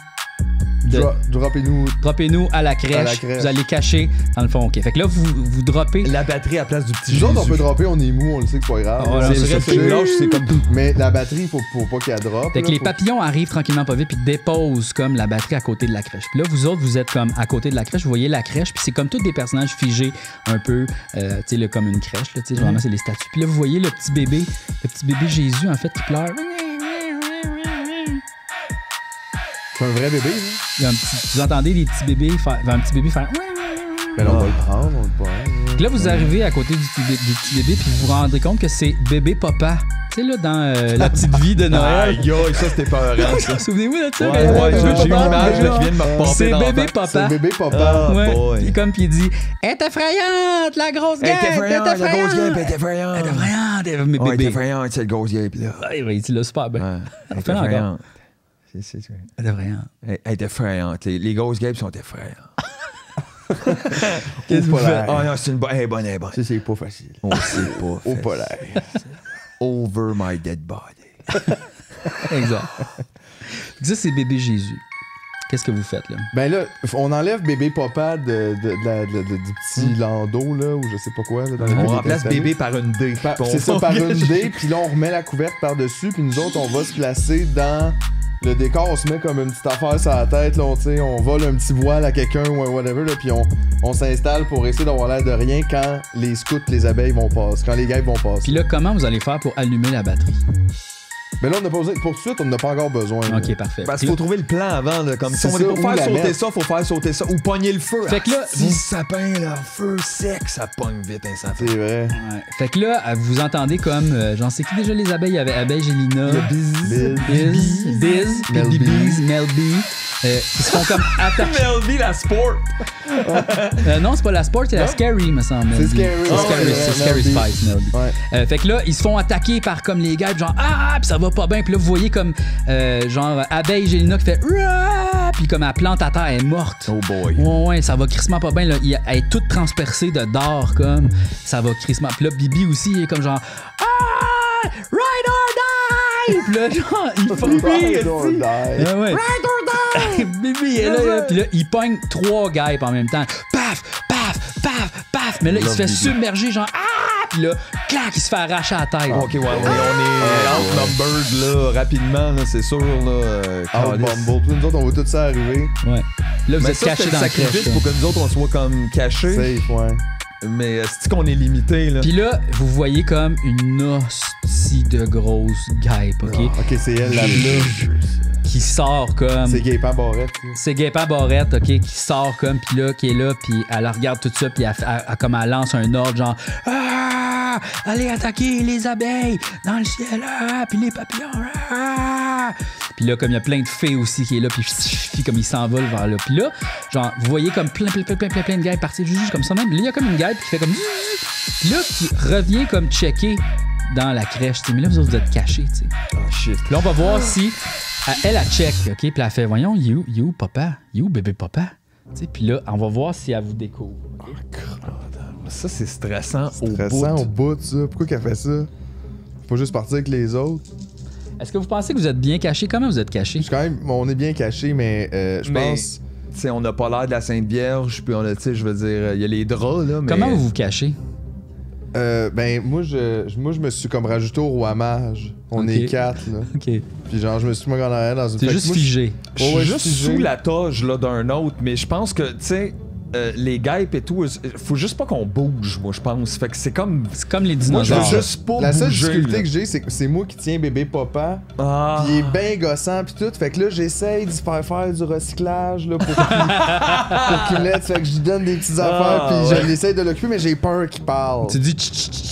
Speaker 1: de
Speaker 3: Droppez-nous.
Speaker 1: droppez-nous à la crèche.
Speaker 3: À la crèche.
Speaker 1: Vous allez cacher dans le fond. OK. Fait que là, vous droppez.
Speaker 2: La batterie à la place du petit
Speaker 3: Nous autres, on
Speaker 2: Jésus.
Speaker 3: peut dropper, on est mou, on le sait que c'est pas grave.
Speaker 1: Ah, voilà,
Speaker 2: C'est
Speaker 1: c'est
Speaker 2: vrai,
Speaker 1: ça.
Speaker 2: c'est lâche, c'est comme tout.
Speaker 3: Mais la batterie, faut pas qu'elle drop.
Speaker 1: Fait que
Speaker 3: là,
Speaker 1: les
Speaker 3: faut-
Speaker 1: papillons arrivent tranquillement pas vite puis déposent comme la batterie à côté de la crèche. Puis là, vous autres, vous êtes comme à côté de la crèche. Vous voyez la crèche, puis c'est comme tous des personnages figés un peu, tu sais, là, comme une crèche. Là, tu sais, vraiment, c'est les statues. Puis là, vous voyez le petit bébé Jésus, en fait, qui pleure.
Speaker 3: C'est un vrai bébé, là.
Speaker 1: Il y a un petit- vous entendez des petits bébés faire, un petit bébé faire.
Speaker 3: Ben là, on va le prendre, on le prend.
Speaker 1: Puis là, vous arrivez à côté du petit bébé, puis vous vous rendez compte que c'est bébé papa. Tu sais, là, dans La petite vie de Noël.
Speaker 2: Aïe, aïe, ça c'était peurant, ça.
Speaker 1: Souvenez-vous de ça?
Speaker 2: Ouais, ouais,
Speaker 1: Bébé
Speaker 2: j'ai eu
Speaker 1: papa,
Speaker 2: l'image là,
Speaker 1: là.
Speaker 2: qui vient de me pomper
Speaker 1: C'est
Speaker 2: dans
Speaker 1: bébé
Speaker 2: la face.
Speaker 3: C'est
Speaker 1: papa.
Speaker 3: le bébé papa.
Speaker 2: Ah,
Speaker 1: Ouais.
Speaker 2: boy.
Speaker 1: Puis comme puis il dit, elle est effrayante, la grosse guêpe, elle est effrayante.
Speaker 2: la grosse guêpe, elle est effrayante.
Speaker 1: Elle est effrayante, mais
Speaker 2: Ouais, elle est
Speaker 1: bébé.
Speaker 2: effrayante, cette grosse guêpe, là.
Speaker 1: Ouais, ouais, il dit là super bien.
Speaker 2: Ouais, elle est
Speaker 1: Fais-le encore.
Speaker 2: effrayante.
Speaker 1: Elle est effrayante.
Speaker 2: Elle est effrayante. Les grosses guêpes sont effrayantes.
Speaker 1: Qu'est-ce que vous faites?
Speaker 2: Oh non, c'est une bonne. Elle est bonne, elle est bonne.
Speaker 3: Ça, c'est pas facile.
Speaker 2: Oh, c'est pas.
Speaker 3: Au
Speaker 2: facile.
Speaker 3: polaire.
Speaker 2: Over my dead body.
Speaker 1: Exact. Ça, c'est bébé Jésus. Qu'est-ce que vous faites, là?
Speaker 3: Ben là, on enlève bébé papa du petit landau, là, ou je sais pas quoi. Là, dans lequel il
Speaker 2: On
Speaker 3: est
Speaker 2: remplace
Speaker 3: installé.
Speaker 2: bébé par une D.
Speaker 3: C'est ça, par une dé, puis là, on remet la couverte par-dessus, puis nous autres, on va se placer dans le décor. On se met comme une petite affaire sur la tête, là, on vole un petit voile à quelqu'un ou un whatever, là, puis on s'installe pour essayer d'avoir l'air de rien quand les scouts, les abeilles vont passer, quand les guêpes vont passer.
Speaker 1: Puis là, comment vous allez faire pour allumer la batterie?
Speaker 3: Mais là, on a pas besoin, pour tout de suite, on n'a pas encore besoin. là.
Speaker 1: OK, parfait.
Speaker 2: Parce qu'il faut trouver le plan avant. Là, comme si on
Speaker 3: C'est
Speaker 2: est
Speaker 3: ça,
Speaker 2: pour
Speaker 3: où
Speaker 2: faire
Speaker 3: la
Speaker 2: sauter
Speaker 3: mettre.
Speaker 2: ça, faut faire sauter ça. Ou pogner le feu.
Speaker 1: Fait que là,
Speaker 2: si
Speaker 1: vous-
Speaker 2: sapin, là, feu sec, ça pogne vite instantanément.
Speaker 3: C'est vrai.
Speaker 1: Ouais. Fait que là, vous entendez comme, j'en sais qui déjà les abeilles? Il y avait Abeille Gélina,
Speaker 3: Biz.
Speaker 1: Biz,
Speaker 3: Mel
Speaker 1: Biz,
Speaker 3: B.
Speaker 1: Mel B, qui se font comme attaquer.
Speaker 2: MLB, la sport.
Speaker 1: Non, c'est pas la Sport, c'est la
Speaker 3: Non?
Speaker 1: Scary, me semble.
Speaker 3: C'est
Speaker 1: Mel B.
Speaker 3: Scary.
Speaker 1: C'est
Speaker 3: Ah
Speaker 1: Scary,
Speaker 3: ouais,
Speaker 1: c'est
Speaker 3: Mel
Speaker 1: Scary
Speaker 3: B.
Speaker 1: Spice, Mel B.
Speaker 3: Ouais.
Speaker 1: Fait que là, ils se font attaquer par comme les guêpes, genre, ah, puis ça va pas bien. Puis là, vous voyez comme, genre, abeille Gélina qui fait, puis comme elle plante à terre, elle est morte.
Speaker 2: Oh boy.
Speaker 1: Ouais, ça va crissement pas bien. Là. Elle est toute transpercée de d'or, comme. Ça va crissement. Puis là, Bibi aussi, il est comme genre, ride or die! Puis là, genre, il faut
Speaker 3: Ride or die.
Speaker 1: Ouais. Ride or die! Bibi est là, puis là, il pogne 3 guêpes en même temps. Paf, paf, paf, paf. Mais là, il se fait submerger, genre, puis là, clac, il se fait arracher à la tête.
Speaker 2: Ok, ouais, on est outnumbered, là, rapidement, là, c'est sûr, là.
Speaker 3: Bumble. Nous autres, on voit tout ça arriver.
Speaker 1: Ouais. Là, vous
Speaker 2: Mais
Speaker 1: êtes
Speaker 2: ça,
Speaker 1: cachés
Speaker 2: c'est
Speaker 1: dans
Speaker 2: le
Speaker 1: le crèche.
Speaker 2: sacrifice pour que nous autres, on soit comme cachés.
Speaker 3: Safe, ouais.
Speaker 2: Mais c'est qu'on est limité, là.
Speaker 1: Puis là, vous voyez comme une hostie de grosse guêpe, ok?
Speaker 3: Ok, c'est elle, la bleue.
Speaker 1: Qui sort comme.
Speaker 3: C'est Gaëpan Barrette.
Speaker 1: C'est Gaëpan Barrette, ok, qui sort comme, puis là, qui est là, puis elle regarde tout ça, puis comme elle lance un ordre, genre allez attaquer les abeilles dans le ciel, puis les papillons, Puis là, comme il y a plein de fées aussi qui est là, puis comme ils s'envolent vers là. Puis là, genre, vous voyez comme plein de guêpes partir juste comme ça même. Là, il y a comme une guêpe qui fait comme. Puis là, qui revient comme checker dans la crèche, t'sais. Mais là, vous autres, vous êtes cachés, tu sais.
Speaker 2: Oh shit.
Speaker 1: Puis là, on va voir si. Elle check, ok? Puis elle fait, voyons, il est où papa? Il est où bébé papa? Tu sais, puis là, on va voir si elle vous découvre. Okay?
Speaker 2: Ça, c'est stressant
Speaker 3: au bout, ça. Pourquoi qu'elle fait ça? Faut juste partir avec les autres.
Speaker 1: Est-ce que vous pensez que vous êtes bien cachés? Comment vous êtes cachés?
Speaker 3: Quand même, on est bien cachés, mais je pense.
Speaker 2: Tu sais, on n'a pas l'air de la Sainte Vierge, puis on a, tu sais, je veux dire, il y a les draps, là, mais.
Speaker 1: Comment vous vous cachez?
Speaker 3: Ben, moi, je me suis comme rajouté au roi mage. On est 4, là.
Speaker 1: OK.
Speaker 3: Puis genre, je me suis mis en arrière dans une...
Speaker 1: C'est juste figé.
Speaker 2: Je suis juste sous la toge, là, d'un autre, mais je pense que, tu sais, les guêpes et tout, faut juste pas qu'on bouge, moi, je pense. Fait que c'est comme...
Speaker 1: C'est comme les
Speaker 2: Moi, je
Speaker 1: dinosaures.
Speaker 2: veux juste pas
Speaker 3: La seule
Speaker 2: bouger,
Speaker 3: difficulté
Speaker 2: là.
Speaker 3: que j'ai, c'est que c'est moi qui tiens bébé papa.
Speaker 2: Ah.
Speaker 3: Pis il est bien gossant pis tout. Fait que là, j'essaye d'y faire du recyclage là, pour qu'il l'aide. Fait que je lui donne des petites affaires pis je l'essaye de l'occuper, mais j'ai peur qu'il parle.
Speaker 1: Tu dis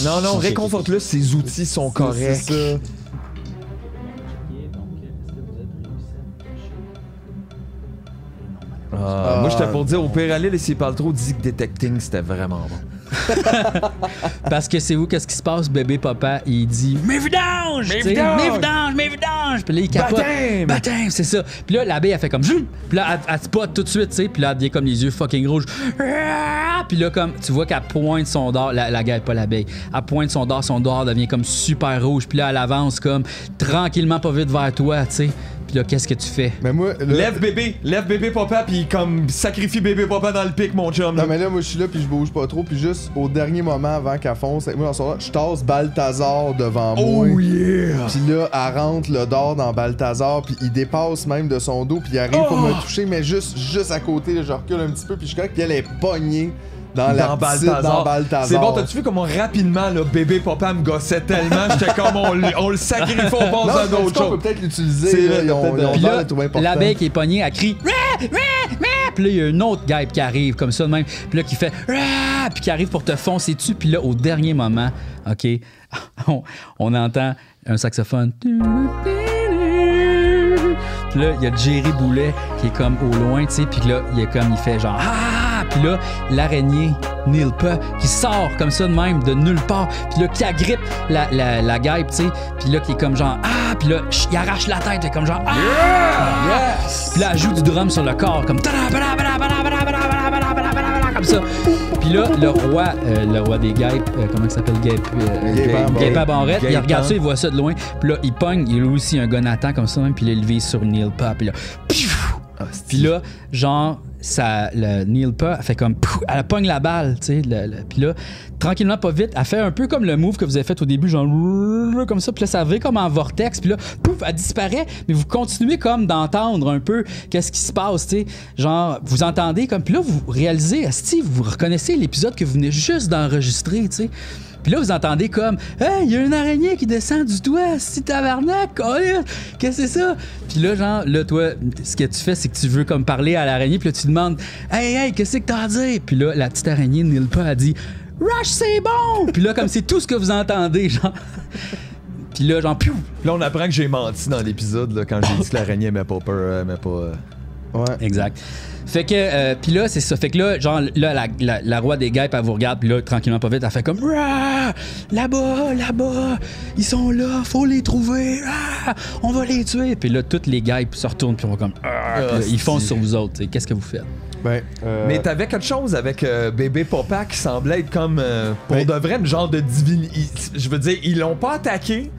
Speaker 2: Non, non, réconforte-le, ses outils sont corrects.
Speaker 3: C'est ça.
Speaker 2: Moi, j'étais pour dire, au pire, allez, s'il parle trop, dis que detecting, c'était vraiment bon.
Speaker 1: Parce que c'est où, qu'est-ce qui se passe, bébé papa? Il dit mes vidanges!
Speaker 2: Mes
Speaker 1: t'sais,
Speaker 2: vidanges!
Speaker 1: Mes vidanges! Mes vidanges! Puis là, il capote. Baptême! C'est ça. Puis là, l'abeille, elle fait comme zoom! Puis là, elle spot tout de suite, tu sais. Puis là, elle devient comme les yeux fucking rouges. Puis là, comme tu vois qu'elle pointe son dard, la guêpe, pas l'abeille. Elle pointe son dard devient comme super rouge. Puis là, elle avance comme tranquillement, pas vite vers toi, tu sais. Puis là, qu'est-ce que tu fais?
Speaker 3: Mais moi, là,
Speaker 2: Lève bébé papa, puis comme sacrifie bébé papa dans le pic, mon chum.
Speaker 3: non, mais là, moi, je suis là, puis je bouge pas trop. Puis juste au dernier moment, avant qu'elle fonce, avec moi dans son dard, je tasse Balthazar devant moi.
Speaker 2: Oh yeah!
Speaker 3: Puis là, elle rentre le dard dans Balthazar, puis il dépasse même de son dos, puis il arrive pour me toucher, mais juste à côté, là, je recule un petit peu, puis je suis correct, puis elle est pognée dans Balthazar.
Speaker 2: C'est bon, t'as-tu vu comment rapidement, là, bébé papa me gossait tellement, j'étais comme on le sacrifie, on pense à d'autres
Speaker 3: On
Speaker 2: choses.
Speaker 3: peut peut-être l'utiliser, là, ils ont
Speaker 1: Puis
Speaker 3: l'air
Speaker 1: là,
Speaker 3: de trouver important.
Speaker 1: l'abeille qui est pognée, elle crie. Puis là, il y a une autre guêpe qui arrive comme ça de même. Puis là, qui fait. Puis qui arrive pour te foncer dessus. Puis là, au dernier moment, OK, on entend un saxophone. Puis là, il y a Jerry Boulet qui est comme au loin, tu sais. Puis là, il fait genre. Puis là, l'araignée Nilpa qui sort comme ça de même, de nulle part. Puis là, qui agrippe la guêpe, tu sais. Puis là, qui est comme genre puis là, il arrache la tête, comme genre
Speaker 3: Yes!
Speaker 1: Puis là, elle joue du drum sur le corps, comme comme ça. Puis là, le roi des guêpes, comment il s'appelle? Gaëpan Barrette, il regarde ça, il voit ça de loin. Puis là, il pogne, il a aussi un gun à temps comme ça, même, puis il est levé sur Nilpa. Puis là, puis là, genre, le Nilpa, elle fait comme, elle pogne la balle, tu sais. Puis là, tranquillement, pas vite, elle fait un peu comme le move que vous avez fait au début, genre, comme ça. Puis là, ça va comme en vortex. Puis là, pouf, elle disparaît. Mais vous continuez comme d'entendre un peu qu'est-ce qui se passe, tu sais. Genre, vous entendez comme, puis là, vous réalisez, asti, vous reconnaissez l'épisode que vous venez juste d'enregistrer, tu sais. Puis là, vous entendez comme « Hey, il y a une araignée qui descend du toit, si tabarnak, qu'est-ce que c'est ça? » Puis là, genre, là, toi, ce que tu fais, c'est que tu veux comme parler à l'araignée, puis là, tu demandes « Hey, qu'est-ce que t'as à dire? » Puis là, la petite araignée Nilpa a dit « Rush, c'est bon! » Puis là, comme c'est tout ce que vous entendez, genre. Puis là, genre, piou!
Speaker 2: Là, on apprend que j'ai menti dans l'épisode, là, quand j'ai dit que l'araignée aimait pas peur,
Speaker 3: Ouais.
Speaker 1: Exact. Fait que, puis là, c'est ça. Fait que là, genre, là, la roi des guêpes, elle vous regarde, puis là, tranquillement, pas vite, elle fait comme Rah! Là-bas, ils sont là, faut les trouver, on va les tuer. Puis là, toutes les guêpes se retournent, puis on va comme ils foncent sur vous autres. Qu'est-ce que vous faites?
Speaker 3: Ben,
Speaker 2: Mais t'avais quelque chose avec bébé Papa qui semblait être comme pour de vrai une genre de divinité. Je veux dire, ils l'ont pas attaqué,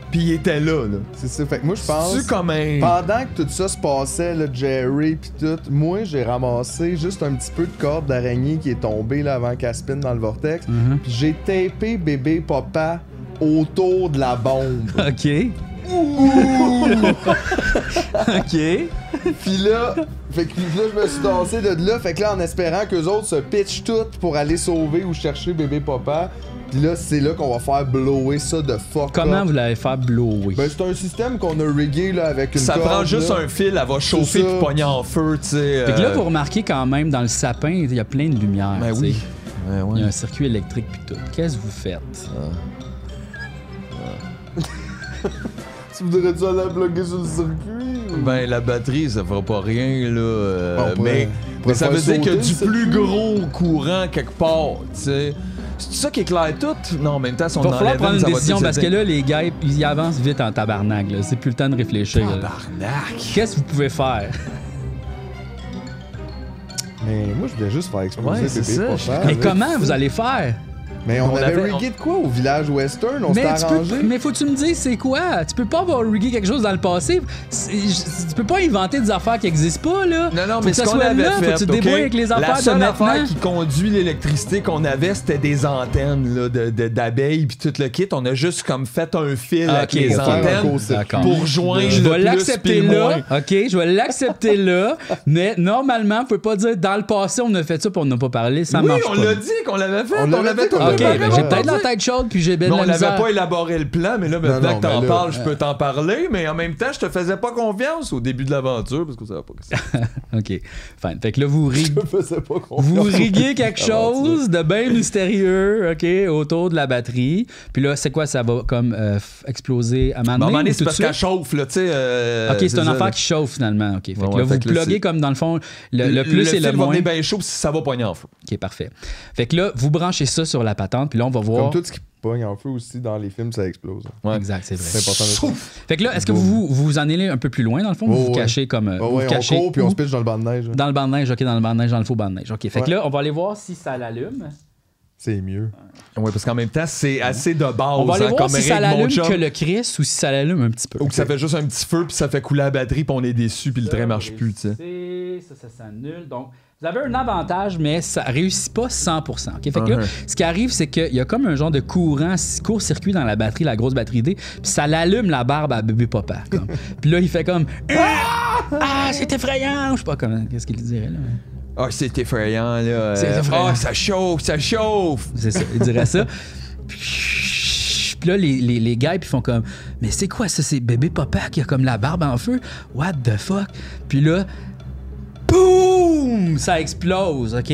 Speaker 2: puis il était là.
Speaker 3: C'est ça. Fait que moi, je pense.
Speaker 2: C'est comme un.
Speaker 3: Pendant que tout ça se passait, là, Jerry pis tout, moi, j'ai ramassé juste un petit peu de corde d'araignée qui est tombée là avant qu'elle spinne dans le vortex. Puis j'ai tapé bébé Papa autour de la bombe.
Speaker 1: OK. OK.
Speaker 3: Puis là, fait que là, je me suis dansé de là. Fait que là, en espérant qu'eux autres se pitchent toutes pour aller sauver ou chercher bébé Papa. Puis là, c'est là qu'on va faire blower ça de fuck.
Speaker 1: Comment vous l'avez fait blower?
Speaker 3: Ben, c'est un système qu'on a riggé là avec une
Speaker 2: Ça
Speaker 3: corde,
Speaker 2: prend juste
Speaker 3: là.
Speaker 2: un fil, elle va chauffer
Speaker 3: ça.
Speaker 2: puis pogner en feu, tu sais.
Speaker 1: Fait que là, vous remarquez quand même, dans le sapin, il y a plein de lumière.
Speaker 2: Ben
Speaker 1: tu sais.
Speaker 2: oui. Ben
Speaker 1: Il y a
Speaker 2: ouais.
Speaker 1: un circuit électrique puis tout. Qu'est-ce que vous faites?
Speaker 3: Tu voudrais-tu aller la bloquer sur le circuit? Ou...
Speaker 2: Ben la batterie, ça fera pas rien là.
Speaker 3: On pourrait- on pourrait
Speaker 2: ça
Speaker 3: faire
Speaker 2: veut dire qu'il y a
Speaker 3: sauter
Speaker 2: du
Speaker 3: le circuit.
Speaker 2: plus gros courant quelque part, tu sais. C'est ça qui éclaire tout? Non, en même temps, si on
Speaker 1: Il va falloir
Speaker 2: enlève
Speaker 1: prendre une
Speaker 2: ça va
Speaker 1: décision
Speaker 2: tout
Speaker 1: parce que
Speaker 2: s'éteindre.
Speaker 1: là, les gars, ils avancent vite en tabarnak. Là. C'est plus le temps de réfléchir. là.
Speaker 2: Tabarnak!
Speaker 1: Qu'est-ce que vous pouvez faire?
Speaker 3: Mais moi, je voulais juste faire exploser
Speaker 2: Ouais, c'est
Speaker 3: bébé
Speaker 2: ça,
Speaker 3: Papa.
Speaker 1: Mais
Speaker 3: là.
Speaker 1: comment vous allez faire?
Speaker 3: Mais on
Speaker 2: On
Speaker 3: avait
Speaker 2: avait-
Speaker 3: riggé de quoi au village western? On s'était
Speaker 1: Mais, tu
Speaker 3: arrangé?
Speaker 1: peux, mais faut que tu me dises c'est quoi? Tu peux pas avoir rigué quelque chose dans le passé. Tu peux pas inventer des affaires qui existent pas, là.
Speaker 2: Non, non,
Speaker 1: Faut
Speaker 2: mais
Speaker 1: que
Speaker 2: ce
Speaker 1: ça
Speaker 2: qu'on
Speaker 1: soit
Speaker 2: avait
Speaker 1: là,
Speaker 2: fait,
Speaker 1: faut que tu te
Speaker 2: ok?
Speaker 1: débrouilles avec les
Speaker 2: La
Speaker 1: affaires de
Speaker 2: seule
Speaker 1: maintenant.
Speaker 2: affaire qui conduit l'électricité qu'on avait, c'était des antennes là, d'abeilles puis tout le kit. On a juste comme fait un fil
Speaker 1: Ah,
Speaker 2: avec
Speaker 1: ok,
Speaker 2: les
Speaker 1: ok.
Speaker 2: antennes
Speaker 1: D'accord.
Speaker 2: pour joindre
Speaker 1: Je
Speaker 2: le
Speaker 1: vais
Speaker 2: plus
Speaker 1: l'accepter
Speaker 2: puis le
Speaker 1: là,
Speaker 2: moins.
Speaker 1: ok? Je vais l'accepter là, mais normalement, vous pouvez pas dire dans le passé on a fait ça puis on n'a pas parlé, ça
Speaker 2: Oui,
Speaker 1: marche
Speaker 2: on
Speaker 1: pas.
Speaker 2: l'a dit qu'on l'avait fait.
Speaker 3: On l'avait dit
Speaker 2: tout
Speaker 3: qu'on
Speaker 1: Ok,
Speaker 3: l'avait
Speaker 1: ben
Speaker 3: fait.
Speaker 1: j'ai peut-être la tête chaude puis j'ai bien
Speaker 2: Mais
Speaker 1: de
Speaker 2: on
Speaker 1: la
Speaker 2: n'avait
Speaker 1: misère.
Speaker 2: pas élaboré le plan, mais là,
Speaker 3: Non,
Speaker 2: maintenant
Speaker 3: non,
Speaker 2: que t'en
Speaker 3: mais là,
Speaker 2: parles, je peux t'en parler, mais en même temps, je te faisais pas confiance au début de l'aventure parce que ça va pas que ça.
Speaker 1: Ok, fine. Fait que là, vous
Speaker 3: Je me faisais pas confiance.
Speaker 1: Vous riguez quelque
Speaker 3: Ah,
Speaker 1: chose de bien mystérieux, OK, autour de la batterie. Puis là, c'est quoi? Ça va comme exploser à un
Speaker 2: À un
Speaker 1: moment
Speaker 2: moment
Speaker 1: donné
Speaker 2: donné,
Speaker 1: ou
Speaker 2: c'est
Speaker 1: tout de
Speaker 2: parce qu'elle
Speaker 1: suite?
Speaker 2: chauffe, là, tu sais.
Speaker 1: OK, c'est une
Speaker 2: ça,
Speaker 1: affaire
Speaker 2: là.
Speaker 1: qui chauffe finalement. OK, fait que
Speaker 2: Ouais,
Speaker 1: là,
Speaker 2: ouais,
Speaker 1: vous
Speaker 2: fait que là,
Speaker 1: pluguez
Speaker 2: c'est-
Speaker 1: comme dans le fond, le plus et
Speaker 2: fil
Speaker 1: le
Speaker 2: va
Speaker 1: moins.
Speaker 2: venir bien chaud, puis ça va pogner en feu.
Speaker 1: OK, parfait. Fait que là, vous branchez ça sur la patente, puis là, on va voir...
Speaker 3: Comme tout ce qui pogne en feu aussi dans les films, ça explose.
Speaker 2: Ouais.
Speaker 1: Exact, c'est
Speaker 3: C'est
Speaker 1: vrai.
Speaker 3: important de
Speaker 1: Fait que là, est-ce que vous en allez un peu plus loin, dans le fond? Vous
Speaker 3: Ouais,
Speaker 1: vous
Speaker 3: ouais.
Speaker 1: cachez comme...
Speaker 3: Ouais,
Speaker 1: vous
Speaker 3: ouais,
Speaker 1: cachez
Speaker 3: on court puis on
Speaker 1: où?
Speaker 3: se pitche dans le banc de neige.
Speaker 1: Dans le banc de neige, OK, dans le banc de neige, dans le faux banc de neige. OK, fait que
Speaker 3: Ouais.
Speaker 1: là, on va aller voir si ça l'allume.
Speaker 3: C'est mieux.
Speaker 2: Ouais, parce qu'en même temps, c'est assez de base.
Speaker 1: On va aller
Speaker 2: hein,
Speaker 1: voir
Speaker 2: comme
Speaker 1: si ça
Speaker 2: Eric, mon
Speaker 1: l'allume
Speaker 2: chum.
Speaker 1: que le Chris ou si ça l'allume un petit peu.
Speaker 2: Ou que ça fait juste un petit feu, puis ça fait couler la batterie, puis on est déçu, puis le train marche plus, tu sais.
Speaker 1: Ça s'annule. Donc, vous avez un avantage, mais ça réussit pas 100%. OK? Fait que là, ce qui arrive, c'est qu'il y a comme un genre de court-circuit dans la batterie, la grosse batterie D, puis ça l'allume la barbe à bébé papa. Comme. Puis là, il fait comme Ah, c'est effrayant! Je sais pas comment, qu'est-ce qu'il dirait là.
Speaker 2: Ah, c'est effrayant, là.
Speaker 1: C'est effrayant.
Speaker 2: Ah, ça chauffe, ça chauffe!
Speaker 1: C'est ça, il dirait ça. Puis là, les gars, ils font comme mais c'est quoi ça? C'est bébé papa qui a comme la barbe en feu? What the fuck? Puis là, boum! Ça explose, OK?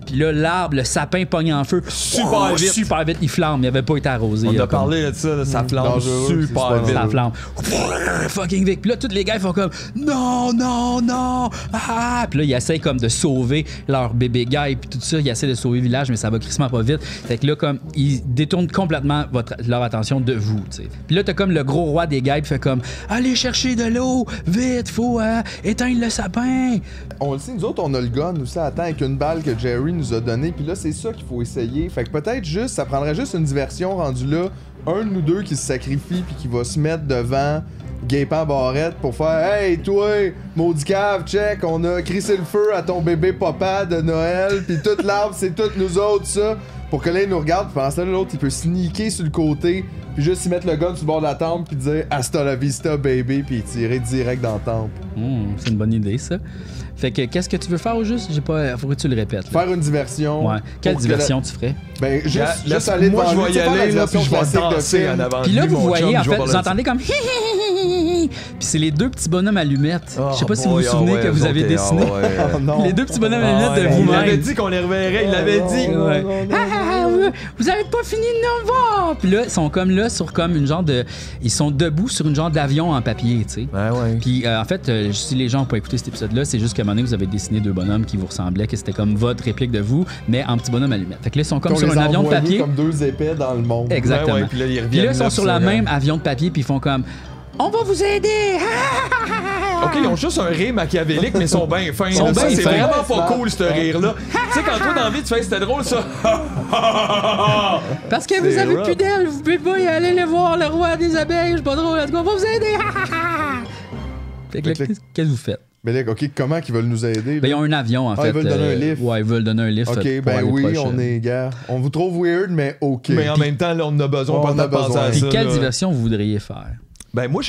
Speaker 1: Puis là, l'arbre, le sapin pogne en feu.
Speaker 2: Super vite.
Speaker 1: Super vite, il flamme. Il avait pas été arrosé.
Speaker 2: On
Speaker 1: là,
Speaker 2: a
Speaker 1: comme-
Speaker 2: parlé de ça, là, ça flambe
Speaker 3: dangereux, c'est
Speaker 2: super
Speaker 3: super
Speaker 2: vite.
Speaker 1: Ça flamme. Fucking vite. Puis là, tous les gars, ils font comme non, non, non. Ah! Puis là, ils essayent comme de sauver leur bébé gars. Puis tout ça, ils essaient de sauver le village, mais ça va crissement pas vite. Fait que là, comme, ils détournent complètement leur attention de vous, tu sais. Puis là, t'as comme le gros roi des gars qui fait comme allez chercher de l'eau, vite, faut éteindre le sapin.
Speaker 3: On le sait, nous autres, on a le gun aussi à temps avec une balle que Jerry nous a donnée. Puis là, c'est ça qu'il faut essayer. Fait que peut-être juste, ça prendrait juste une diversion rendue là. Un de nous deux qui se sacrifie puis qui va se mettre devant Gaépan Barrette pour faire hey, toi, maudit cave, check, on a crissé le feu à ton bébé papa de Noël. Puis toute l'arbre, c'est toutes nous autres, ça. Pour que là, il nous regarde. Puis pendant ça, l'autre, il peut sneaker sur le côté. Puis juste y mettre le gun sur le bord de la tempe. Puis dire hasta la vista, baby. Puis tirer direct dans la tempe.
Speaker 1: C'est une bonne idée, ça. Fait que qu'est-ce que tu veux faire au juste? J'ai pas. Faut que tu le répètes. Là.
Speaker 3: Faire une diversion.
Speaker 1: Ouais. Quelle diversion tu ferais?
Speaker 3: Ben, juste aller
Speaker 2: moi,
Speaker 3: devant
Speaker 2: je
Speaker 3: lui,
Speaker 2: vais
Speaker 3: tu
Speaker 2: y
Speaker 3: sais, faire la
Speaker 2: aller, là, puis
Speaker 3: version
Speaker 2: je vais
Speaker 3: classique de
Speaker 2: danser
Speaker 3: film.
Speaker 2: en avant.
Speaker 1: Puis là,
Speaker 2: de lui,
Speaker 1: vous
Speaker 2: mon
Speaker 1: voyez,
Speaker 2: chum,
Speaker 1: en
Speaker 2: je
Speaker 1: fait,
Speaker 2: vais
Speaker 1: vous
Speaker 2: pas
Speaker 1: entendez comme Puis c'est les deux petits bonhommes allumettes.
Speaker 2: Oh,
Speaker 1: Je sais pas si vous
Speaker 2: boy,
Speaker 1: vous souvenez que vous avez dessiné.
Speaker 3: Oh non.
Speaker 1: Les deux petits bonhommes allumettes de
Speaker 2: Il
Speaker 1: vous-même.
Speaker 2: avait dit qu'on les reverrait, il l'avait dit.
Speaker 1: Ouais. Vous avez pas fini de nous voir! Puis là, ils sont comme là sur comme une genre de. Ils sont debout sur une genre d'avion en papier, tu sais.
Speaker 2: Ouais.
Speaker 1: Puis en fait, si les gens n'ont pas écouté cet épisode-là, c'est juste qu'à un moment donné, vous avez dessiné deux bonhommes qui vous ressemblaient, que c'était comme votre réplique de vous, mais en petit bonhomme allumette. Fait que là, ils sont comme sur un avion de papier.
Speaker 3: Comme deux épais dans le monde.
Speaker 1: Exactement.
Speaker 2: Ouais, puis là, ils
Speaker 1: Puis là, ils sont sur la même avion de papier, puis ils font comme on va vous aider!
Speaker 2: OK, ils ont juste un rire machiavélique, mais ils sont bien fins.
Speaker 1: Sont
Speaker 2: là.
Speaker 1: bien
Speaker 2: Ça, c'est
Speaker 1: fins.
Speaker 2: vraiment pas cool, ce rire-là. Tu sais, quand toi, dans la vie, tu fais c'était drôle, ça.
Speaker 1: Parce que vous
Speaker 2: C'est
Speaker 1: avez
Speaker 2: rough.
Speaker 1: plus d'ailes, vous pouvez pas y aller le voir, le roi des abeilles, je suis pas drôle, en tout cas, on va vous aider! Fait que là,
Speaker 3: Fait que-
Speaker 1: qu'est-ce que vous faites?
Speaker 3: Mais là, OK, comment qu'ils veulent nous aider?
Speaker 1: Ben,
Speaker 3: là?
Speaker 1: ils ont un avion, en fait.
Speaker 3: ils veulent donner un lift.
Speaker 1: Ouais, ils veulent donner un lift.
Speaker 3: OK,
Speaker 1: pour
Speaker 3: ben
Speaker 1: aller
Speaker 3: oui,
Speaker 1: proche.
Speaker 3: on est gars. On vous trouve weird, mais OK.
Speaker 2: Mais en même temps, là, on en a besoin,
Speaker 3: On
Speaker 2: pas
Speaker 3: en a
Speaker 2: de penser
Speaker 3: besoin.
Speaker 2: à
Speaker 1: Puis
Speaker 2: ça.
Speaker 1: quelle
Speaker 2: là.
Speaker 1: diversion vous voudriez faire?
Speaker 2: Ben, moi,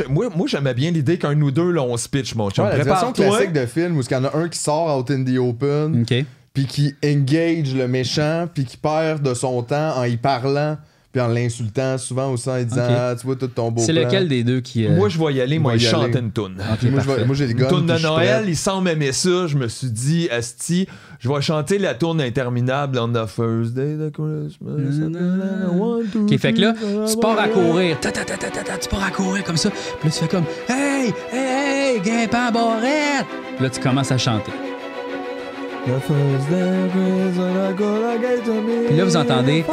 Speaker 2: j'aimais bien l'idée qu'un ou deux, là, on se pitch, mon chum.
Speaker 3: Ouais, la version
Speaker 2: Prépare-toi.
Speaker 3: classique de film où il y en a un qui sort out in the open,
Speaker 1: OK.
Speaker 3: puis qui engage le méchant, puis qui perd de son temps en y parlant, puis en l'insultant, souvent aussi en lui disant
Speaker 1: Ok.
Speaker 3: Ah, tu vois tout ton beau
Speaker 1: C'est
Speaker 3: plan.
Speaker 1: lequel des deux qui.
Speaker 2: Moi, je vais y aller, moi,
Speaker 3: va
Speaker 2: il
Speaker 3: y
Speaker 2: chante
Speaker 3: aller.
Speaker 2: une toune.
Speaker 1: Ok, parfait.
Speaker 3: Moi, j'ai le
Speaker 2: Une
Speaker 3: gun.
Speaker 2: toune de
Speaker 3: puis je suis
Speaker 2: Noël,
Speaker 3: prêt.
Speaker 2: il semble aimer ça. Je me suis dit, Asti, je vais chanter la tourne interminable on the first day of Christmas.
Speaker 1: OK, fait que là, tu pars à courir. Tu pars à courir comme ça. Puis là, tu fais comme Hey, hey, hey, Grimpant Barrette! Puis là, tu commences à chanter. Puis là, vous entendez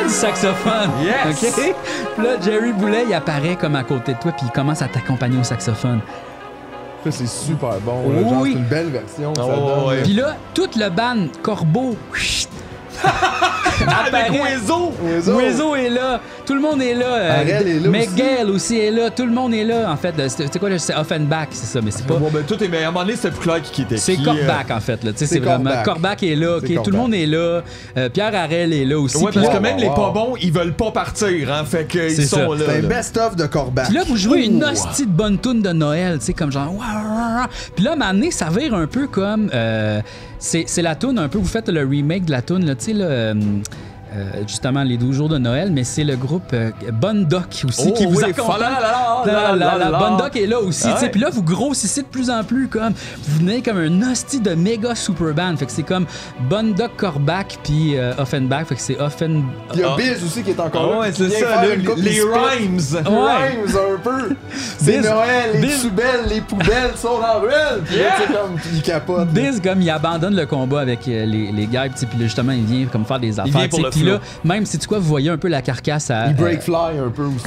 Speaker 1: du saxophone.
Speaker 2: Yes!
Speaker 1: OK? Puis là, Jerry Boulet, il apparaît comme à côté de toi, puis il commence à t'accompagner au saxophine.
Speaker 3: Ça, c'est super bon. là.
Speaker 1: Oui.
Speaker 3: Genre, c'est une belle version que ça
Speaker 2: Oh,
Speaker 3: donne.
Speaker 2: ouais.
Speaker 1: Puis là, toute le band Corbeau
Speaker 2: Avec Oiseau!
Speaker 1: Oiseau est là, tout le monde est là.
Speaker 3: Arel est là
Speaker 1: Miguel aussi est là, tout le monde est là. En fait, c'est quoi, là, c'est Offenbach, c'est ça, mais c'est pas.
Speaker 2: Bon, ben, tout est. Mais à un moment donné, c'était plus clair qui était
Speaker 1: C'est
Speaker 2: qui.
Speaker 1: Corbac en fait là, tu sais, c'est
Speaker 3: C'est
Speaker 1: vraiment
Speaker 3: Corbac.
Speaker 1: Corbac est là, ok,
Speaker 3: C'est
Speaker 1: tout le monde est là, Pierre Harel est là aussi.
Speaker 2: Ouais,
Speaker 1: Puis
Speaker 2: parce
Speaker 1: là,
Speaker 2: que même les
Speaker 3: wow.
Speaker 2: pas bons, ils veulent pas partir, hein. Fait qu'ils
Speaker 1: C'est ça.
Speaker 2: sont là.
Speaker 3: C'est un
Speaker 2: là.
Speaker 3: best-of de Corbac.
Speaker 1: puis là, vous jouez une hostie de bonne toune de Noël, tu sais, comme genre. Puis là, à un moment donné, ça vire un peu comme. C'est la toune un peu. Vous faites le remake de la toune, là, tu sais, là. Justement, les 12 jours de Noël, mais c'est le groupe Bonne Doc aussi qui vous accompagne. La Bonne Doc est là aussi, tu sais.
Speaker 2: Ouais.
Speaker 1: Puis là, vous grossissez de plus en plus, comme vous venez comme un hostie de méga super band. Fait que c'est comme Bonne Doc, Corbac, puis Offenbach. Fait que c'est Offen.
Speaker 3: Il y a Biz aussi qui est encore
Speaker 2: Ah
Speaker 3: là.
Speaker 2: ouais,
Speaker 3: qui
Speaker 2: c'est
Speaker 3: vient
Speaker 2: ça,
Speaker 3: faire
Speaker 2: là,
Speaker 3: une couple
Speaker 2: les
Speaker 3: de
Speaker 2: rhymes.
Speaker 1: Ouais.
Speaker 3: Rhymes un peu. C'est
Speaker 1: Biz-
Speaker 3: Noël, les
Speaker 1: Biz-
Speaker 3: poubelles, les poubelles sont dans la ruelle. Puis là,
Speaker 2: Yeah.
Speaker 3: tu sais, comme, il capote. là.
Speaker 1: Biz, comme il abandonne le combat avec les gars, puis là, justement, il vient comme faire des affaires.
Speaker 2: vient pour
Speaker 1: tu sais.
Speaker 2: le
Speaker 1: Puis
Speaker 2: flow.
Speaker 1: là, même si tu quoi, vous voyez un peu la carcasse à.
Speaker 3: Il break fly un peu aussi.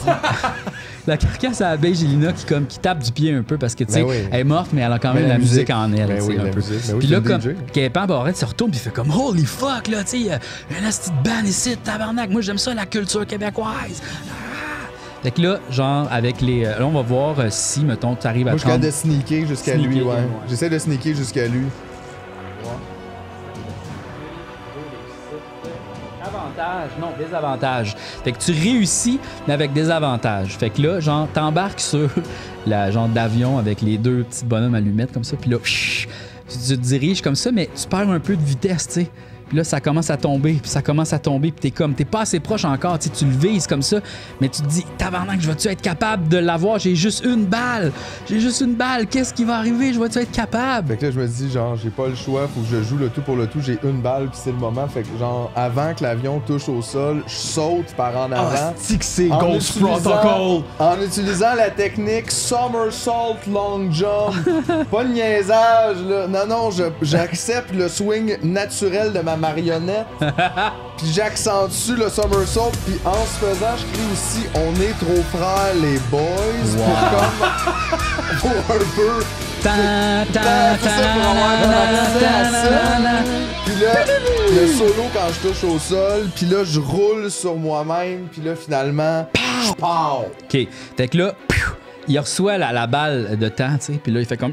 Speaker 1: La carcasse à Beigélina qui tape du pied un peu parce que, tu sais,
Speaker 3: Ben oui.
Speaker 1: elle est morte, mais elle a quand même
Speaker 3: Mais
Speaker 1: la
Speaker 3: la
Speaker 1: musique
Speaker 3: musique.
Speaker 1: en elle.
Speaker 3: Ben
Speaker 1: tu sais,
Speaker 3: oui,
Speaker 1: un
Speaker 3: la
Speaker 1: peu.
Speaker 3: musique. Ben oui,
Speaker 1: Puis
Speaker 3: c'est
Speaker 1: là,
Speaker 3: une
Speaker 1: comme
Speaker 3: DJ.
Speaker 1: Grimpant Barrette se retourne, puis il fait comme Holy fuck, là, tu sais, une petite band ici, tabarnak. Moi, j'aime ça, la culture québécoise. Ah! Fait que là, genre, avec les. Là, on va voir si, mettons, tu arrives à
Speaker 3: Moi, je suis
Speaker 1: prendre.
Speaker 3: capable de sneaker jusqu'à
Speaker 1: Sneaker,
Speaker 3: lui, ouais.
Speaker 1: ouais.
Speaker 3: J'essaie de sneaker jusqu'à lui.
Speaker 1: Avantage, non, désavantage. Fait que tu réussis, mais avec des avantages. Fait que là, genre, t'embarques sur la genre d'avion avec les deux petits bonhommes allumettes comme ça, puis là, tu te diriges comme ça, mais tu perds un peu de vitesse, tu sais. Puis là, ça commence à tomber, puis ça commence à tomber, puis t'es pas assez proche encore, tu sais, tu le vises comme ça, mais tu te dis, tabarnak, je vais-tu être capable de l'avoir? J'ai juste une balle, qu'est-ce qui va arriver? Je vais-tu être capable?
Speaker 3: Fait que là, je me dis, genre, j'ai pas le choix, faut que je joue le tout pour le tout. J'ai une balle, puis c'est le moment. Fait que, genre, avant que l'avion touche au sol, je saute par en avant.
Speaker 2: Ah, c'est que c'est
Speaker 3: En
Speaker 2: Ghost
Speaker 3: utilisant-
Speaker 2: Protocol.
Speaker 3: En utilisant la technique Somersault Long Jump. Pas de niaisage, là. Non, j'accepte le swing naturel de ma marionnette. Puis j'accentue le somersault. Puis en ce faisant, je crie aussi « On est trop frères, les boys pour un peu... Puis là, le solo quand je touche au sol, puis là, je roule sur moi-même, puis là, finalement, pow!
Speaker 1: OK. Fait que là, il reçoit la balle de temps, tu sais, puis là, il fait comme...